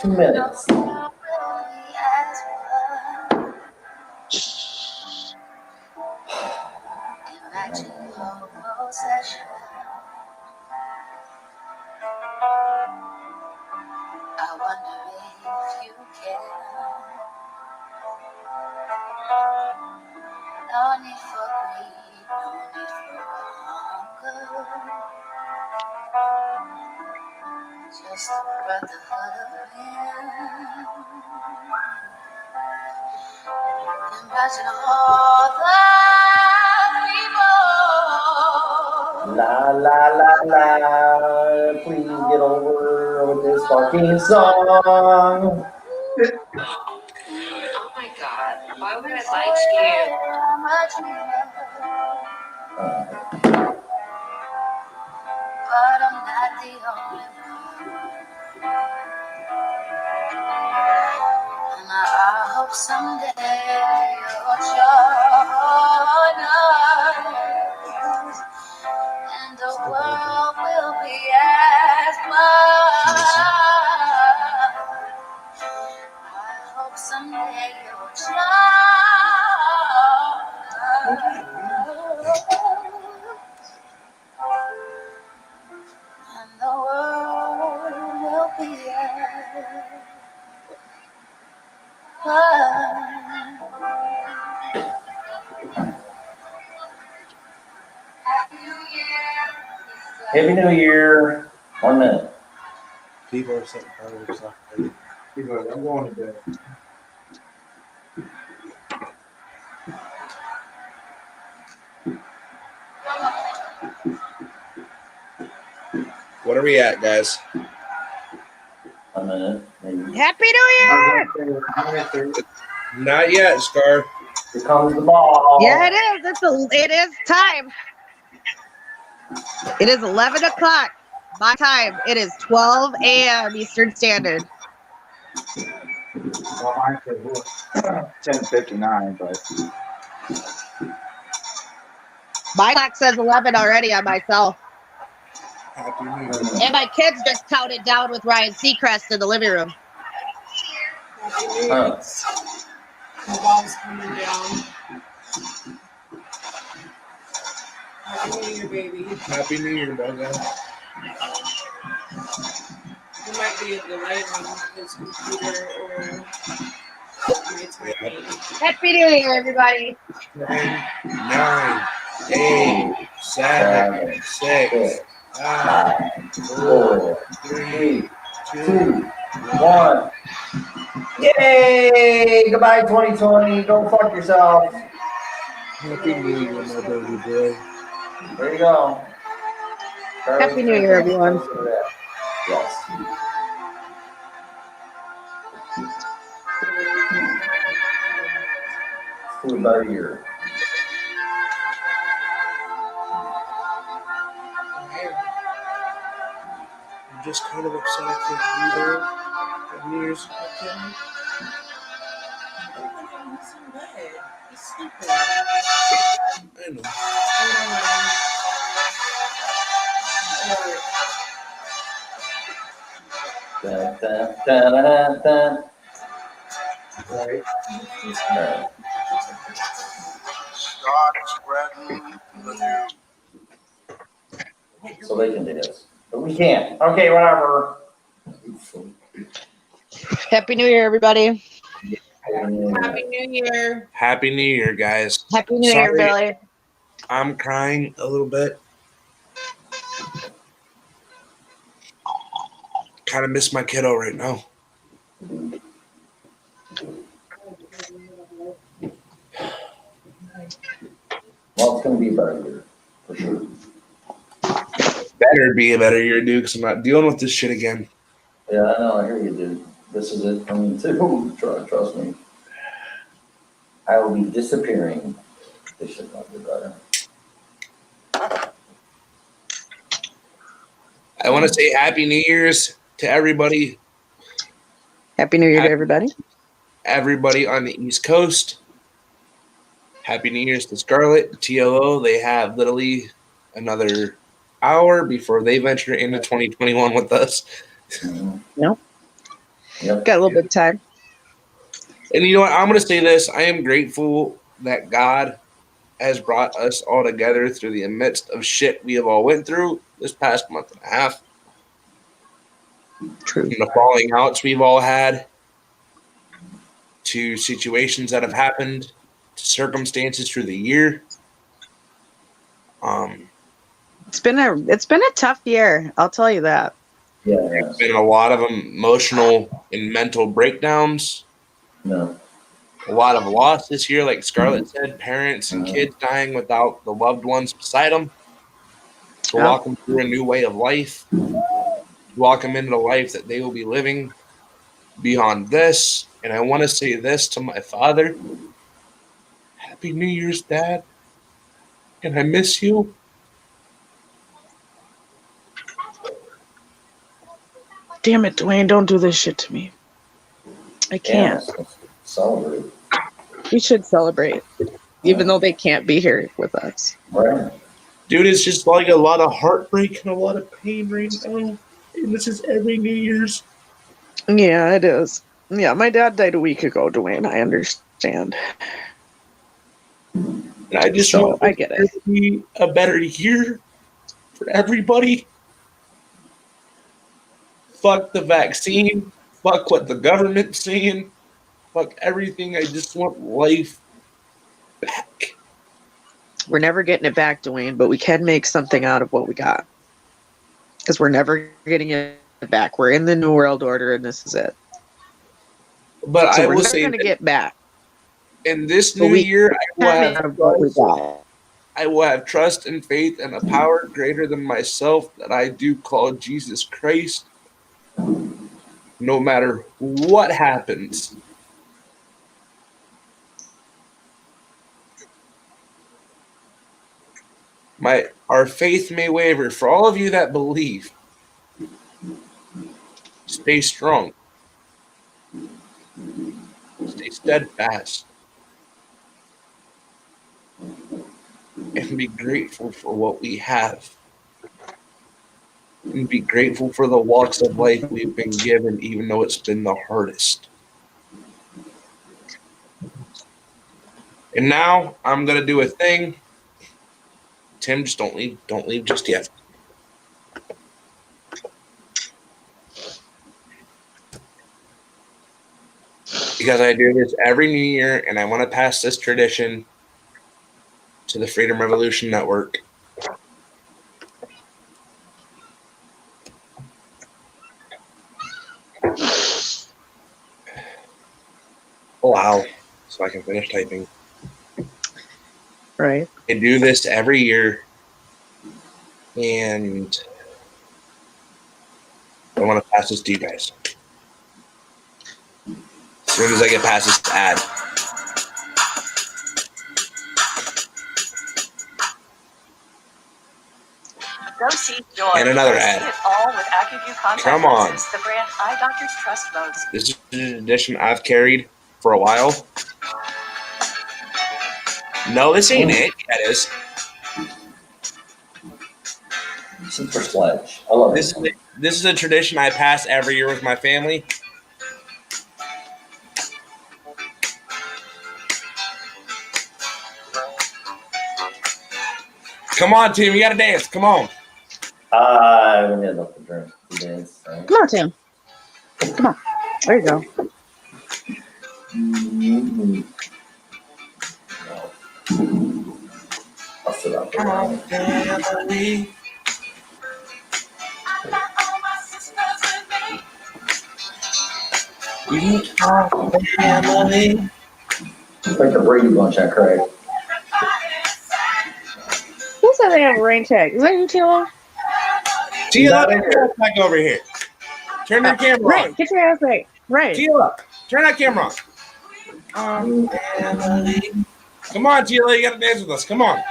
2 minutes. I wonder if you care. No need for greed, no need for hunger. Just a breath of wind. Imagine all the people. La la la la. Please get over with this fucking song. Oh my God, why would I like you? But I'm not the only one. And I hope someday you'll join us. And the world will be as one. I hope someday you'll and the world will be as one. Happy New Year. 1 minute. People are setting fireworks off. People are, I'm going to bed. What are we at, guys? 1 minute, maybe. Happy New Year! Not yet, Scar. Here comes the ball. Yeah, it is. It is time. It is 11 o'clock. My time. It is 12 a.m. Eastern Standard. Well, mine says 10:59, but My clock says 11 already on myself. Happy New Year. And my kids just counted down with Ryan Seacrest in the living room. Happy New Year. The ball's coming down. Happy New Year, baby. Happy New Year, Bugga. He might be a delay on his computer or my typing. Happy New Year, everybody. 10, 9, 8, 7, 6, 5, 4, 3, 2, 1. Yay! Goodbye, 2020. Go fuck yourself. Happy New Year, my baby boy. There you go. Happy New Year, everyone. Yes. It's about a year. I'm just kind of upset I can't be there at New Year's. He's in bed. He's sleeping. I know. Dun, dun, dun, dun, dun. right. Alright. Start spreading the news. So they can do this. But we can't. Okay, whatever. Happy New Year, everybody. Happy New Year. Happy New Year, guys. Happy New Year, Sorry. Billy. I'm crying a little bit. Kind of miss my kiddo right now. Well, it's going to be a better year, for sure. Better be a better year, dude, because I'm not dealing with this shit again. Yeah, I know. I hear you, dude. this is it for me too. Trust me. I will be disappearing. They should not do better. I want to say Happy New Year's to everybody. Happy New Year to everybody. Everybody on the East Coast. Happy New Year's to Scarlett, TLO. They have literally another hour before they venture into 2021 with us. Nope. Yep. Got a little bit of time. And you know what? I'm going to say this. I am grateful that God has brought us all together through the midst of shit we have all went through this past month and a half. True. From the falling outs we've all had to situations that have happened to circumstances through the year. It's been a tough year. I'll tell you that. Yeah. There's been a lot of emotional and mental breakdowns. No. A lot of loss this year, like Scarlett said, parents and kids dying without the loved ones beside them. To walk them through a new way of life, to walk them into the life that they will be living beyond this. And I want to say this to my father. Happy New Year's, Dad. And I miss you. Damn it, Dwayne, don't do this shit to me. I can't. Yeah, celebrate. We should celebrate, even though they can't be here with us. Right. Dude, it's just like a lot of heartbreak and a lot of pain right now. And this is every New Year's. Yeah, it is. Yeah, my dad died a week ago, Dwayne. I understand. And I just So, want I get it. to be a better year for everybody. Fuck the vaccine. Fuck what the government's saying. Fuck everything. I just want life back. We're never getting it back, Dwayne, but we can make something out of what we got. Because we're never getting it back. We're in the New World Order, and this is it. But So I we're will never say going to that get back. in this But new we year, can make out of what we got. I will have trust and faith in a power greater than myself that I do call Jesus Christ. No matter what happens. Our faith may waver. For all of you that believe, stay strong. Stay steadfast. And be grateful for what we have. And be grateful for the walks of life we've been given, even though it's been the hardest. And now I'm gonna do a thing. Tim, just don't leave just yet. Because I do this every New Year, and I want to pass this tradition to the Freedom Revolution Network. Wow, so I can finish typing. Right. I do this every year, and I want to pass this to you guys. As soon as I get past this ad. Go see Joy. And another See ad. it all with AccuView contact Come on. lenses, the brand eye doctors trust most. This is an edition I've carried for a while. No, this ain't it. Yeah, it is. Super Sledge. I love This is a tradition I pass every year with my family. Come on, Tim. You got to dance. Come on. I haven't had enough to drink. Dance. Right? Come on, Tim. Come on. There you go. Mm-hmm. No. I'll sit out there. Like the Brady Bunch, I cried. Who said they have a rain tag? Is that you, Taylor? Tila, back over here. Turn your camera Right, on. get your ass right. Right. Tila, turn that camera on. Family. Come on, Tila, you gotta dance with us. Come on.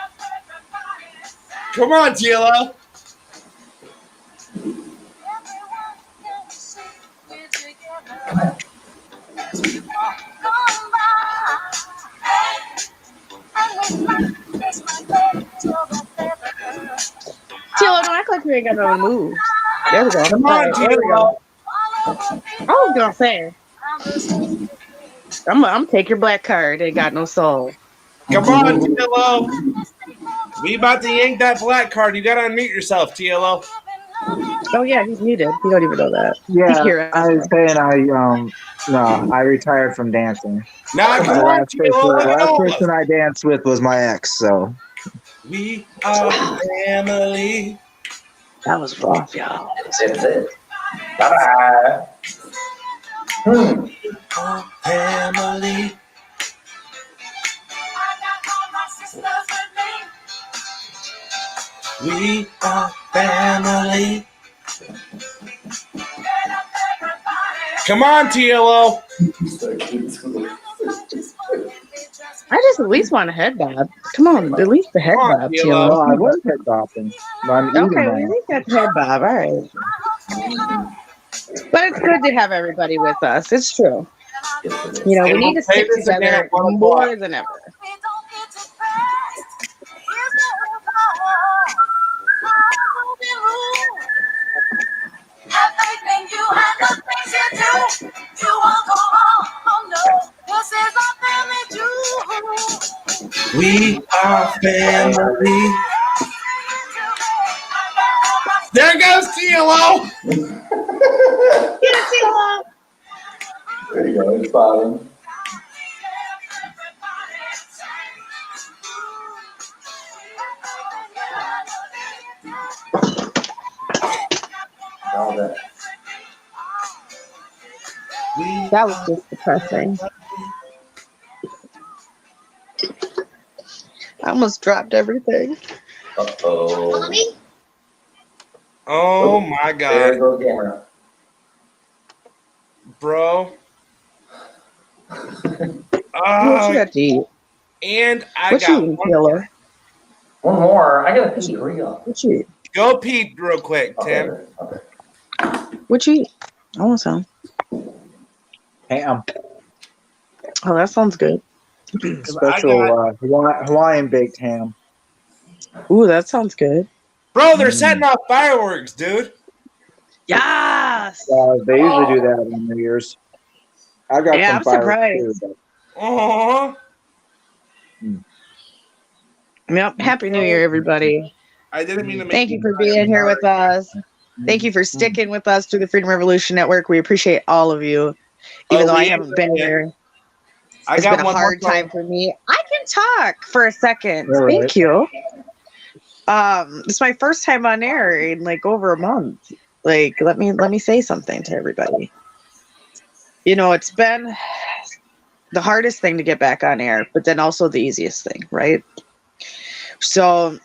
Come on, Tila. Tila, don't act like we ain't got no moves. There we go. Come on, There we Tila. go. I was gonna say, I'm take your black card. Ain't got no soul. Come on, TLO. We about to yank that black card. You gotta unmute yourself, TLO. Oh yeah, he's muted. You don't even know that. Yeah, Here, I was saying I retired from dancing. Nah, The come on, last TLO. Look at all of us. person I danced with was my ex, so We are family. That was rough, y'all. That's it. Bye-bye. Family. We are family. Come on, TLO. I just at least want a head bob. Come on, at least the head Come on, bob, Tila. Tila. I was head bopping. But I'm eating Okay, now. we think that's head bob. All right. But it's good to have everybody with us. It's true. You know, we And need we'll to play stick this again together at 1 more o'clock. than ever. We are family. There goes TLO. Get it, Tila! There you go. It's bottom. All that. That was just depressing. I almost dropped everything. Uh-oh. Oh my There God, goes the camera. bro. What Oh, you got to eat? and I What you got eating, one. Tila? One more. I gotta pee. Hurry up. What you eat? Go pee real quick, Tim. Okay. What you eat? I want some. Ham. Oh, that sounds good. Special Hawaiian baked ham. Ooh, that sounds good. Bro, they're setting off fireworks, dude. Yes. They usually do that on New Year's. I got Yeah, some I'm fireworks surprised. too. Aww. Yep. Happy New Year, everybody. I didn't mean to make Thank you for being here with us. Thank you for sticking with us through the Freedom Revolution Network. We appreciate all of you. Even though I haven't been here, it's been a hard time for me. I can talk for a second. All right. Thank you. It's my first time on air in like over a month. Like, let me say something to everybody. You know, it's been the hardest thing to get back on air, but then also the easiest thing, right? So,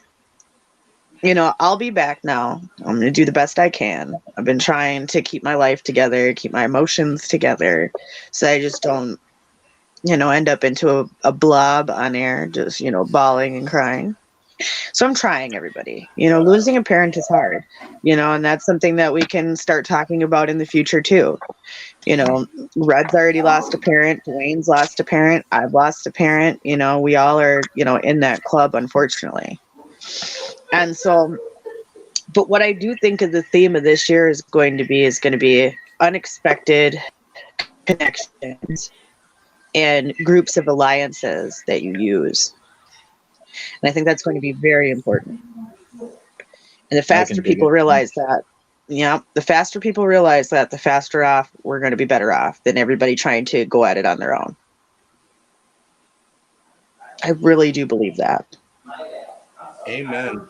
you know, I'll be back now. I'm going to do the best I can. I've been trying to keep my life together, keep my emotions together, so I just don't, you know, end up into a blob on air, just, you know, bawling and crying. So I'm trying, everybody. You know, losing a parent is hard, you know, and that's something that we can start talking about in the future, too. You know, Red's already lost a parent. Dwayne's lost a parent. I've lost a parent. You know, we all are, you know, in that club, unfortunately. And so, but what I do think of the theme of this year is going to be unexpected connections and groups of alliances that you use. And I think that's going to be very important. And the faster people realize that, the faster people realize that, the faster off we're going to be better off than everybody trying to go at it on their own. I really do believe that. Amen.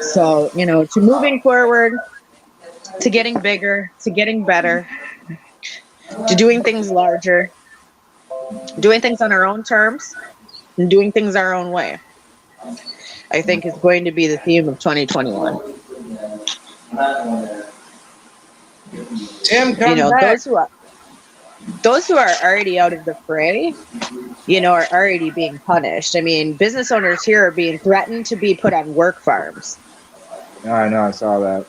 So, you know, to moving forward, to getting bigger, to getting better, to doing things larger, doing things on our own terms, and doing things our own way, I think is going to be the theme of 2021. Tim, You come know, back. those who are already out of the fray, you know, are already being punished. I mean, business owners here are being threatened to be put on work farms. I know, I saw that.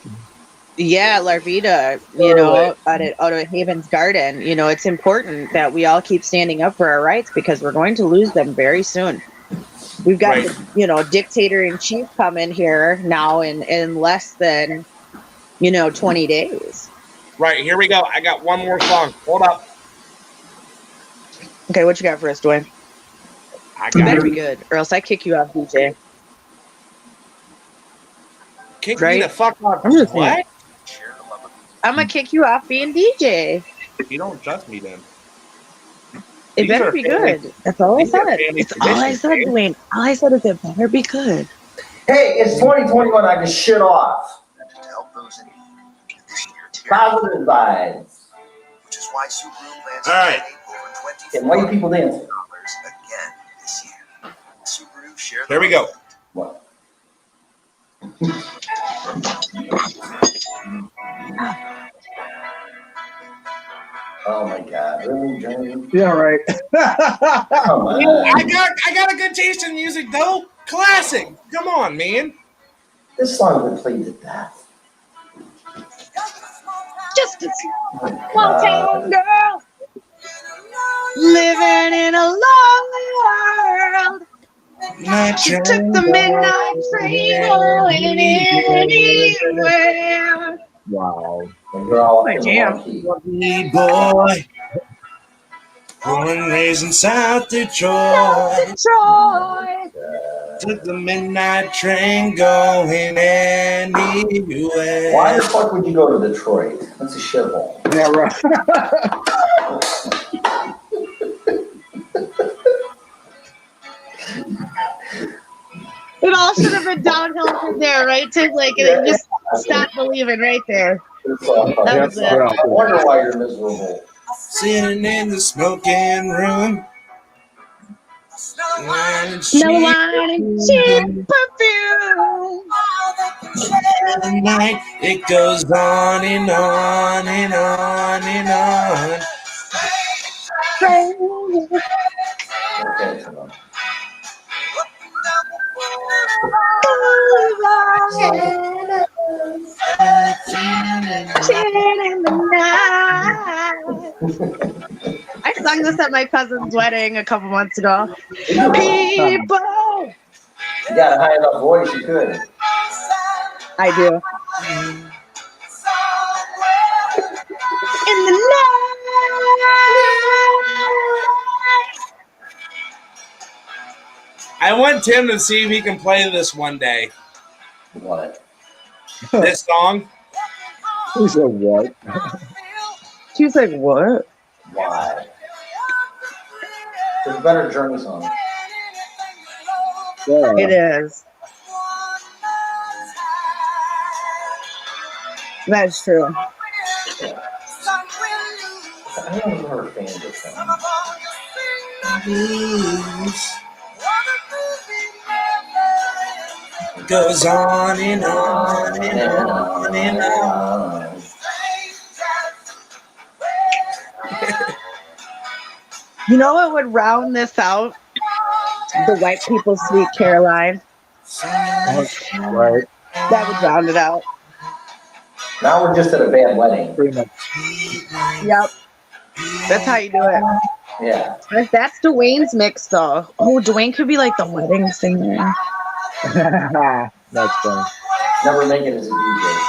Yeah, Larvita, you know, out of Haven's Garden, you know, it's important that we all keep standing up for our rights because we're going to lose them very soon. We've got, Right. the, you know, dictator in chief coming here now in less than, you know, 20 days. Right, here we go. I got one more song. Hold up. Okay, what you got for us, Dwayne? I It got better it. be good, or else I kick you off, DJ. Kick me Right? the fuck off. I'm just What? saying. I'm gonna kick you off being DJ. You don't trust me then. It These better are be family- good. That's all I these are said. family It's all I traditions, said, man. Dwayne. All I said is it better be good. Hey, it's 2021. I can shit off. To help those in need. This year, Positive vibes. which is why Subaru plans All right. to donate over And why you people dancing? again this year. Subaru share the Here we go. What? Oh my God! Really, Johnny? Yeah, right. Come on. I got a good taste in music though. Classic. Come on, man. This song been played to death. Just a small town girl living in a lonely world. She took the midnight train going anywhere. Wow. And you're all My in the jam. wrong key. Lovely boy. Born and raised in South Detroit. Detroit. Took the midnight train going anywhere. Why the fuck would you go to Detroit? That's a shithole. Yeah, right. It all should have been downhill from there, right? To like, it just stop believing right there. It's all fucking That was sucks. it. I wonder why you're miserable. Sitting in the smoking room. Wine No wine and cheap perfume. the night, it goes on and on and on and on. Okay, come on. I sung this at my cousin's wedding a couple months ago. People, You got a high enough voice, you could. I do. In the night. I want Tim to see if he can play this one day. What? This song. Who said what? She's like, what? Why? There's better Journey songs. Yeah. It is. That's true. I don't know a fan of this song. Goes on and on and on and on. You know what would round this out? The White People's Sweet Caroline. Right. That would round it out. Now we're just at a bad wedding. Pretty much. Yep. That's how you do it. Yeah. That's Dwayne's mix, though. Oh, Dwayne could be like the wedding singer. That's funny. Never make it as a DJ.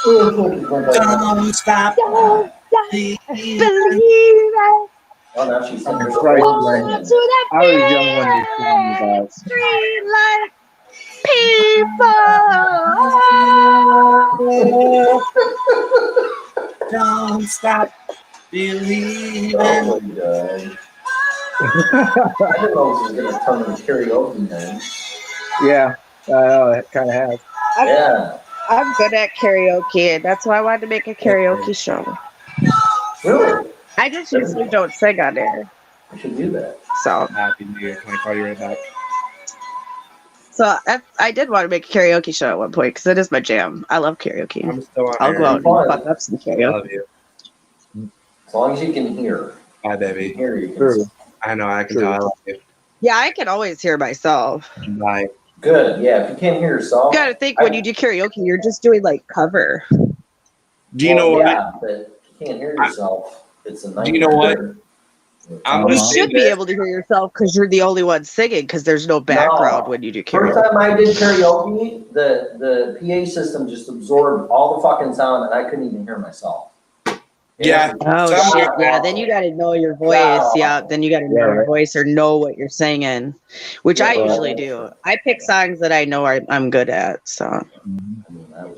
Don't stop. Don't believe it. Oh, now she's singing. That's right. Hold Right. on to that I was young when this song was out. street light. People. Don't stop believing. Oh my God. I didn't know this was going to turn into karaoke night. Yeah, I know, it kind of has. Yeah. I'm good at karaoke. That's why I wanted to make a karaoke show. Really? I just usually don't sing on there. I should do that. So, Happy New Year. Can I call you right back? I did want to make a karaoke show at one point because it is my jam. I love karaoke. I'm still on I'll air. go out and fuck up some I karaoke. love you. As long as you can hear. Bye, You baby. can hear, you can True. sing. I know, I can True. tell. I love you. Yeah, I can always hear myself. Bye. Good. Yeah, if you can't hear yourself. You gotta think when you do karaoke, you're just doing like cover. Do you know what? Yeah, but if you can't hear yourself, it's a nightmare. Do you know what? I'm You gonna say should be this. able to hear yourself because you're the only one singing because there's no background when you do First karaoke. time I did karaoke, the PA system just absorbed all the fucking sound and I couldn't even hear myself. Yeah. Oh Some- shit! Yeah, then you got to know your voice. Yeah, then you got to know your voice or know what you're singing, which I Yeah. usually do. I pick songs that I know I'm good at, so I mean,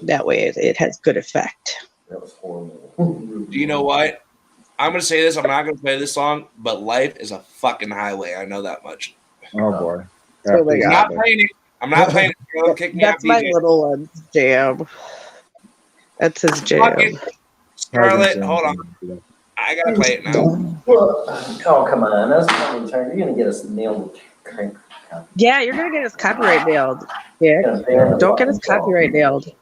that way it has good effect. that was horrible. Do you know what? I'm gonna say this. I'm not gonna play this song, but life is a fucking highway. I know that much. Oh boy. Oh my I'm God. not playing it. I'm not playing it. Don't kick me out, That's my DJ. little one's jam. That's his Fuck jam. it. Scarlett, hold on. I gotta play it now. Well, oh, come on. That's probably turn. You're going to get us nailed. Yeah, you're gonna get his copyright nailed. Yeah, don't get his copyright nailed.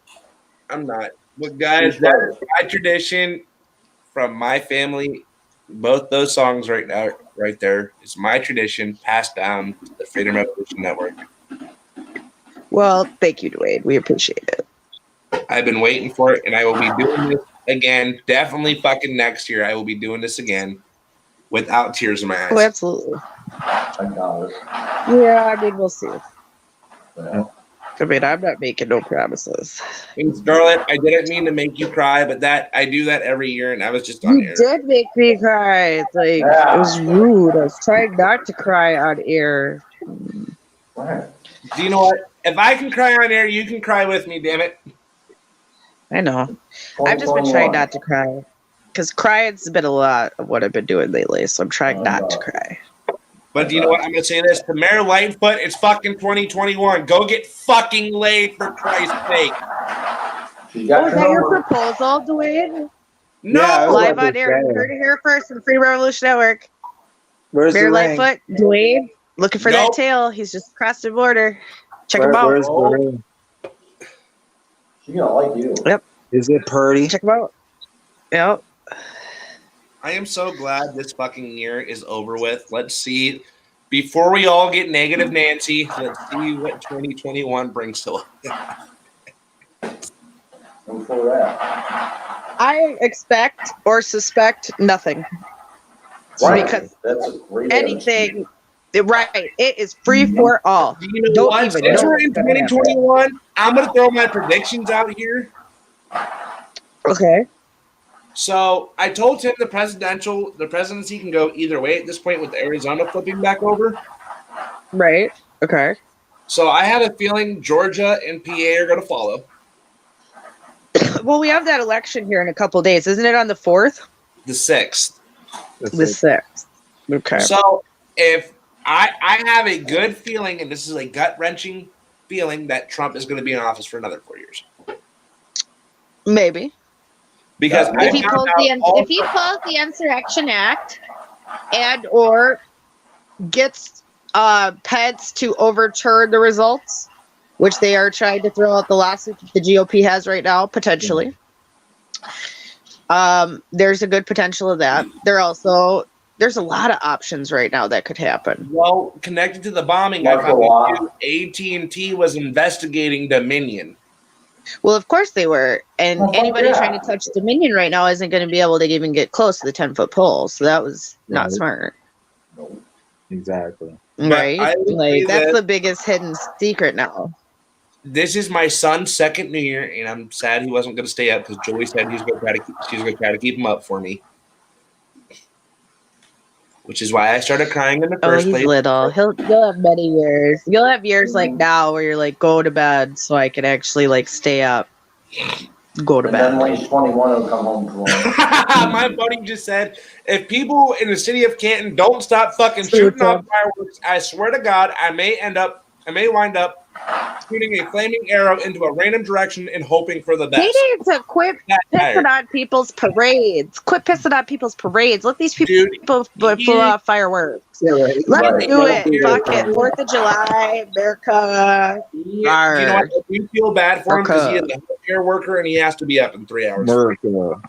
I'm not. But guys, that's my tradition from my family. Both those songs right now, right there, is my tradition passed down to the Freedom Revolution Network. Well, thank you, Dwayne. We appreciate it. I've been waiting for it, and I will be doing this again. Definitely fucking next year. I will be doing this again without tears in my eyes. Oh, absolutely. I got it. Yeah, I mean, we'll see. Yeah. I mean, I'm not making no promises. And Scarlett, I didn't mean to make you cry, but I do that every year, and I was just on You air. did make me cry. It's like, Yeah. it was rude. I was trying not to cry on air. Right. Do you know what? If I can cry on air, you can cry with me, damn it. I know. I've just been trying not to cry. Because crying's been a lot of what I've been doing lately, so I'm trying not to cry. But do you know what? I'm going to say this. To Mayor Lightfoot, it's fucking 2021. Go get fucking laid, for Christ's sake. You got Oh, is that your proposal, Dwayne? No! Yeah, I was Live about on to air. You say. heard it here first on Free Revolution Network. Where's Mayor the ring? Lightfoot, Dwayne, looking for Nope. that tail. He's just crossed the border. Check him out. Where's the ring? She gonna like you. Yep. Is it Purdy? Check him out. Yep. I am so glad this fucking year is over with. Let's see. Before we all get negative Nancy, let's see what 2021 brings to us. Before that. I expect or suspect nothing. Right. Because That's a great anything, right, it is free for all. Do you know Don't what? even Since know we're in what's gonna happen. 2021, I'm going to throw my predictions out here. Okay. So I told Tim the presidency can go either way at this point with Arizona flipping back over. Right. Okay. So I have a feeling Georgia and PA are going to follow. Well, we have that election here in a couple days. Isn't it on the 4th? The 6th. The 6th. Okay. So if I have a good feeling, and this is a gut-wrenching feeling, that Trump is going to be in office for another 4 years. Maybe. Because if he pulls the Insurrection Act and or gets Pence to overturn the results, which they are trying to throw out the lawsuit that the GOP has right now, potentially. There's a good potential of that. There's a lot of options right now that could happen. Well, connected to the bombing, I found out AT&T was investigating Dominion. Well, of course they were. And anybody trying to touch Dominion right now isn't going to be able to even get close to the 10-foot pole. So that was not Right. smart. Exactly. Right? I would Like, say that's that- the biggest hidden secret now. This is my son's second New Year, and I'm sad he wasn't going to stay up because Joey said she's going to try to keep him up for me. Which is why I started crying in the Oh, first he's place. little. You'll have many years. You'll have years like now where you're like, go to bed so I can actually like stay up. Go to And then bed. when he's 21, he'll come home drunk. My buddy just said, if people in the city of Canton don't stop fucking True, shooting Tim. off fireworks, I swear to God, I may end up I may wind up shooting a flaming arrow into a random direction and hoping for the They best. need to quit That tired. pissing on people's parades. Quit pissing on people's parades. Let these Dude, people blow off fireworks. Yeah, right. Let them Right. do Let 'em it. do Fuck it. it. 4th of July, America. Yeah, you know what? We feel bad for him because he is America. a healthcare worker and he has to be up in 3 hours. America.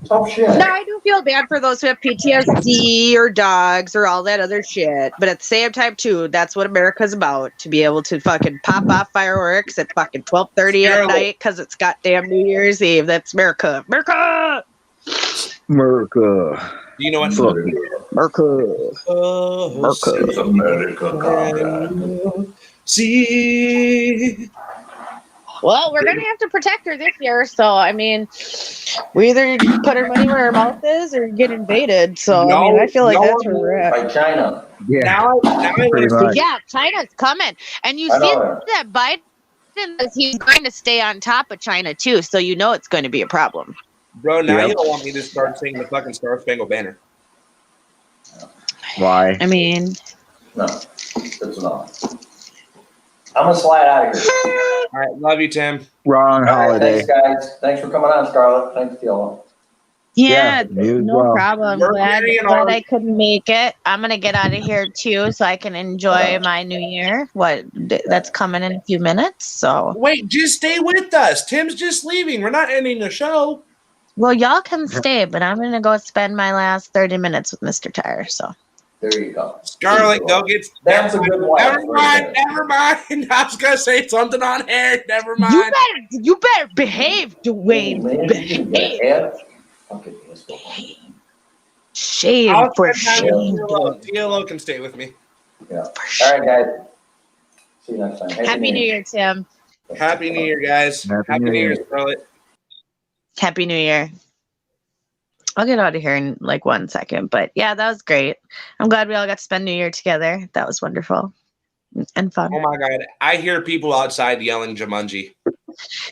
Tough shit. No, I do feel bad for those who have PTSD or dogs or all that other shit. But at the same time, too, that's what America's about. To be able to fucking pop off fireworks at fucking 12:30 at Scarlet. night because it's goddamn New Year's Eve. That's America. America! America. You know what? Fuck America. It's America, comrade. See. Well, we're going to have to protect her this year. So, I mean, we either put our money where our mouth is or get invaded. So, I mean, I feel like that's where we're at. By China. Yeah. Now I Pretty understand. much. Yeah, China's coming. And you I see know that Biden, he's going to stay on top of China, too. So, you know it's going to be a problem. Bro, now Yep. you don't want me to start singing the fucking Star Spangled Banner. Why? I mean, No, it's not. I'm gonna slide out of here. All right, love you, Tim. Wrong All right, holiday. thanks, guys. Thanks for coming on, Scarlett. Thanks, y'all. yeah, you as no well. problem. Mercury and Glad all- I couldn't make it. I'm going to get out of here, too, so I can enjoy my new year. That's coming in a few minutes. So, Wait, just stay with us. Tim's just leaving. We're not ending the show. well, y'all can stay, but I'm going to go spend my last 30 minutes with Mr. Tire. So, There you go. Scarlett, go get. That's a good one. Never mind. Never mind. I was gonna say something on air. Never mind. you better behave, Dwayne. Behave. Yeah. Okay, let's go. Shame I'll for spend time shame. with TLO. TLO can stay with me. Yeah. All right, guys. See you next time. Happy New Year, Tim. Happy New Year, guys. Happy New New Year, Year. Scarlett. Happy New Year. I'll get out of here in like 1 second. But yeah, that was great. I'm glad we all got to spend New Year together. That was wonderful and fun. Oh my God, I hear people outside yelling Jumanji.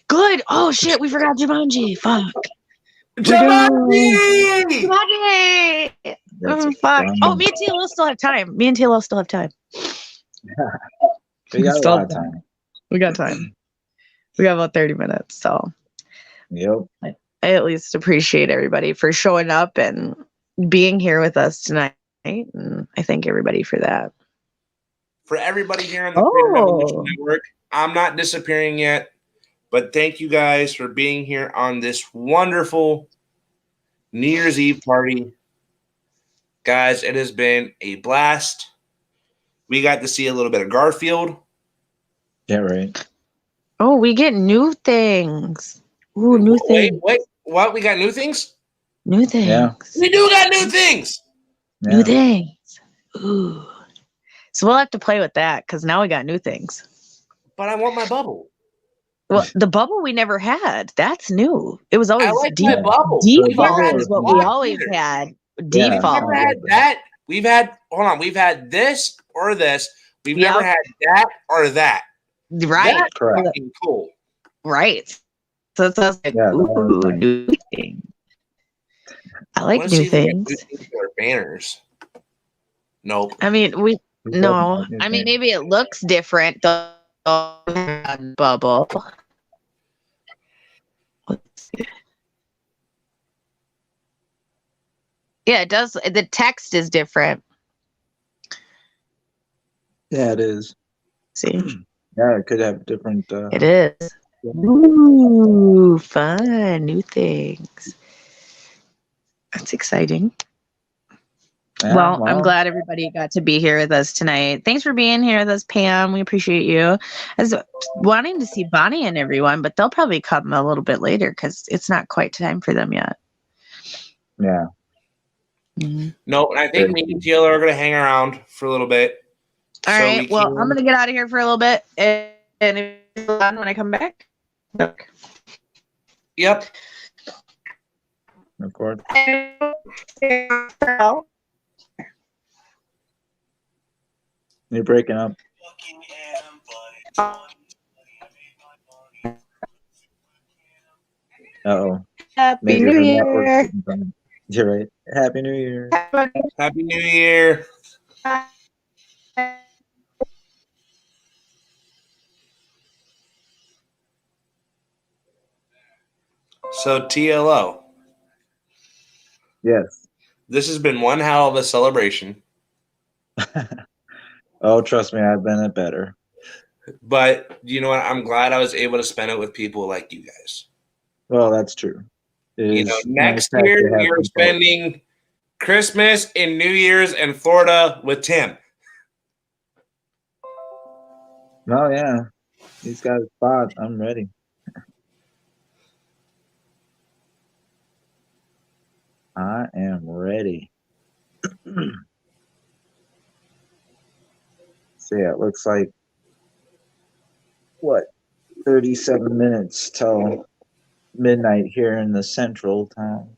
Good. Oh shit, we forgot Jumanji. Fuck. Jumanji! Jumanji. That's Fuck. fun. Oh, me and TLO still have time. Me and TLO still have time. We got a Still lot of time. We got time. We got about 30 minutes. So Yep. I at least appreciate everybody for showing up and being here with us tonight. And I thank everybody for that. For everybody here on the Freedom Revolution Oh. Network, I'm not disappearing yet, but thank you guys for being here on this wonderful New Year's Eve party. Guys, it has been a blast. We got to see a little bit of Garfield. Yeah, right. Oh, we get new things. Ooh, new things. Wait, what? We got new things? New things. Yeah. We do got new things. New Yeah. things. Ooh. So we'll have to play with that because now we got new things. But I want my bubble. Well, the bubble we never had. That's new. It was always I like my bubble. We've never default had is what block we always either. had. Yeah. We've Default. never had that. We've had, hold on, we've had this or this. We've never Yep. had that or that. Right. That's Correct. fucking cool. Right. So it sounds like, Yeah, the whole ooh, thing. new thing. I like Let's see new if we got things. new things for our banners. Nope. I mean, we We've got no. new I mean, things. maybe it looks different. The bubble. Let's see. Yeah, it does. The text is different. Yeah, it is. See, Yeah, it could have different. it is. Ooh, fun, new things. That's exciting. Yeah, Well, I'm glad everybody got to be here with us tonight. Thanks for being here with us, Pam. We appreciate you. I was wanting to see Bonnie and everyone, but they'll probably come a little bit later because it's not quite time for them yet. Yeah. No, and I think me and Taylor are going to hang around for a little bit. All So right. we Well, can- I'm going to get out of here for a little bit. And if it's on when I come back. Okay. Yep. Of course. You're breaking up. Uh-oh. Happy Maybe New the Year. network. You're right. Happy New Year. Happy New Year. So TLO, Yes. this has been one hell of a celebration. Oh, trust me, I've been it better. But you know what? I'm glad I was able to spend it with people like you guys. Well, that's true. It You know, is next nice year to have we are some folks. spending Christmas and New Year's in Florida with Tim. Oh yeah, he's got a spot. I'm ready. I am ready. So yeah, it looks like what 37 minutes till midnight here in the central town.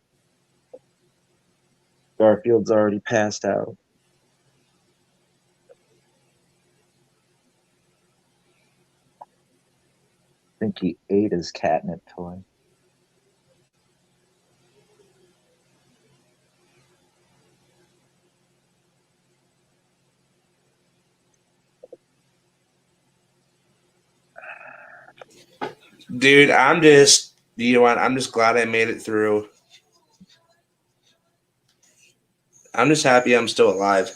Garfield's already passed out. I think he ate his catnip toy. Dude, I'm just, you know what? I'm just glad I made it through. I'm just happy I'm still alive.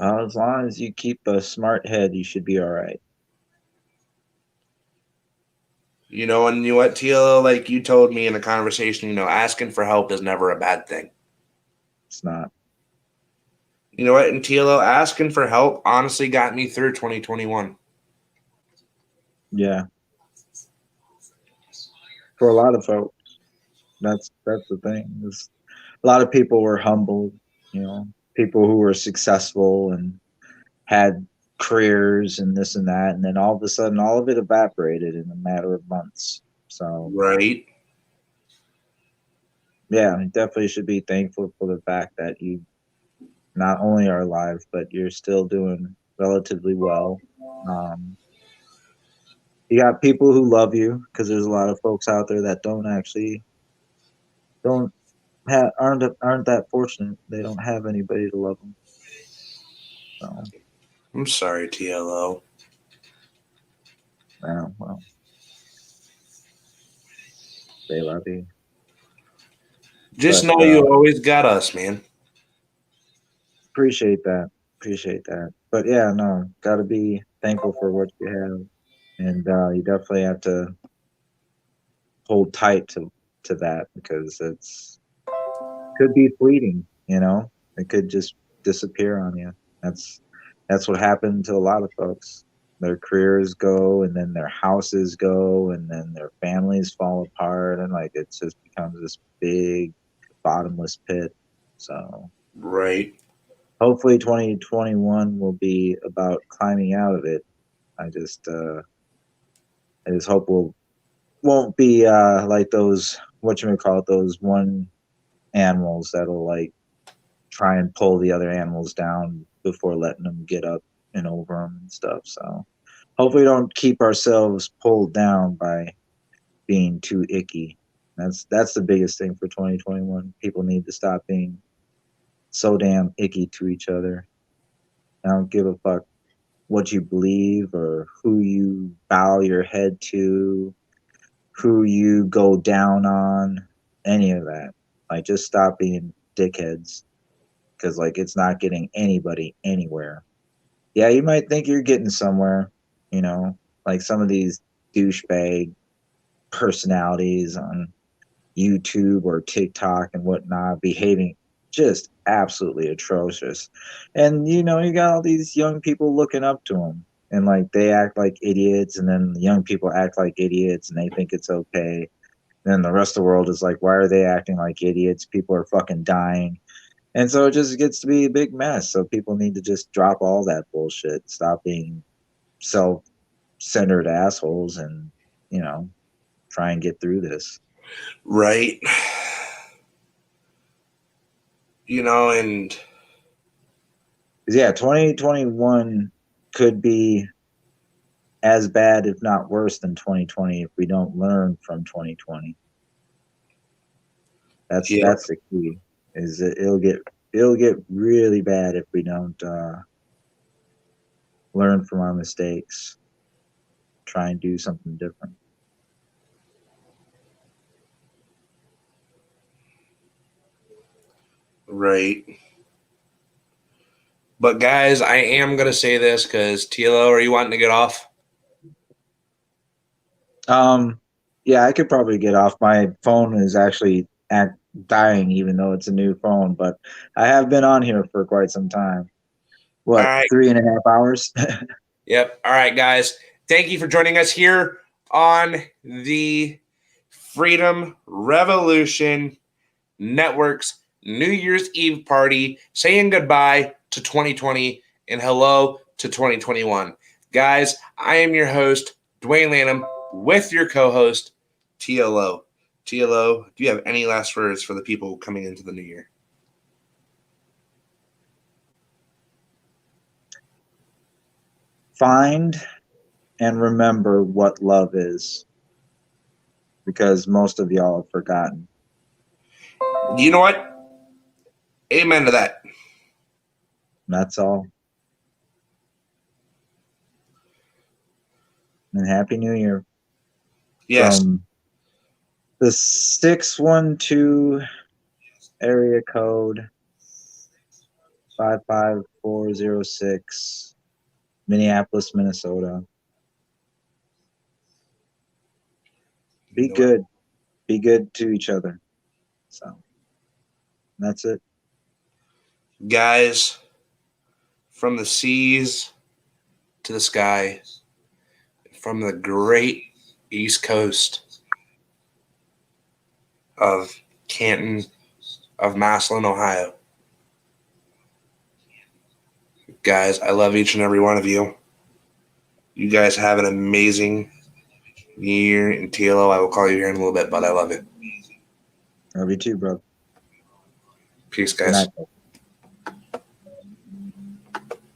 As long as you keep a smart head, you should be all right. You know, and you know what, TLO, like you told me in a conversation, you know, asking for help is never a bad thing. It's not. You know what? And TLO, asking for help honestly got me through 2021. Yeah. For a lot of folks, that's the thing. Is a lot of people were humbled. You know, people who were successful and had careers and this and that, and then all of a sudden, all of it evaporated in a matter of months. So Right. yeah, you definitely should be thankful for the fact that you not only are alive, but you're still doing relatively well. You got people who love you because there's a lot of folks out there that don't aren't that fortunate. They don't have anybody to love them. So I'm sorry, TLO. yeah, well, they love you. Just But, know you always got us, man. Appreciate that. But yeah, no, got to be thankful for what you have, and you definitely have to hold tight to that because it's could be fleeting. You know, it could just disappear on you. That's what happened to a lot of folks. Their careers go, and then their houses go, and then their families fall apart, and like it just becomes this big bottomless pit. So Right. hopefully 2021 will be about climbing out of it. I just hope won't be like those those one animals that'll like try and pull the other animals down before letting them get up and over them and stuff. So hopefully we don't keep ourselves pulled down by being too icky. That's the biggest thing for 2021. People need to stop being so damn icky to each other. I don't give a fuck what you believe or who you bow your head to, who you go down on, any of that. Like, just stop being dickheads because, like, it's not getting anybody anywhere. Yeah, you might think you're getting somewhere, you know, like some of these douchebag personalities on YouTube or TikTok and whatnot behaving just absolutely atrocious. And you know, you got all these young people looking up to them and like they act like idiots and then the young people act like idiots and they think it's okay. Then the rest of the world is like, why are they acting like idiots? People are fucking dying. And so it just gets to be a big mess. So people need to just drop all that bullshit. Stop being self-centered assholes and, you know, try and get through this. Right. You know, and yeah, 2021 could be as bad, if not worse, than 2020 if we don't learn from 2020. That's the key. Is that it'll get really bad if we don't learn from our mistakes. Try and do something different. Right. But guys, I am gonna say this because TLO, are you wanting to get off? Yeah, I could probably get off. My phone is actually dying, even though it's a new phone. But I have been on here for quite some time. What, All right. 3.5 hours? Yep. All right, guys. Thank you for joining us here on the Freedom Revolution Network's New Year's Eve party, saying goodbye to 2020 and hello to 2021. Guys, I am your host, Dwayne Lanham, with your co-host, TLO. TLO, do you have any last words for the people coming into the new year? Find and remember what love is, because most of y'all have forgotten. You know what? Amen to that. That's all. And Happy New Year. Yes. From the 612 area code 55406, Minneapolis, Minnesota. Be good. Be good to each other. So that's it. Guys, from the seas to the sky, from the great East Coast of Canton, of Massillon, Ohio. Guys, I love each and every one of you. You guys have an amazing New Year. And TLO, I will call you here in a little bit, but I love it. Love you too, bro. Peace, guys. Good night.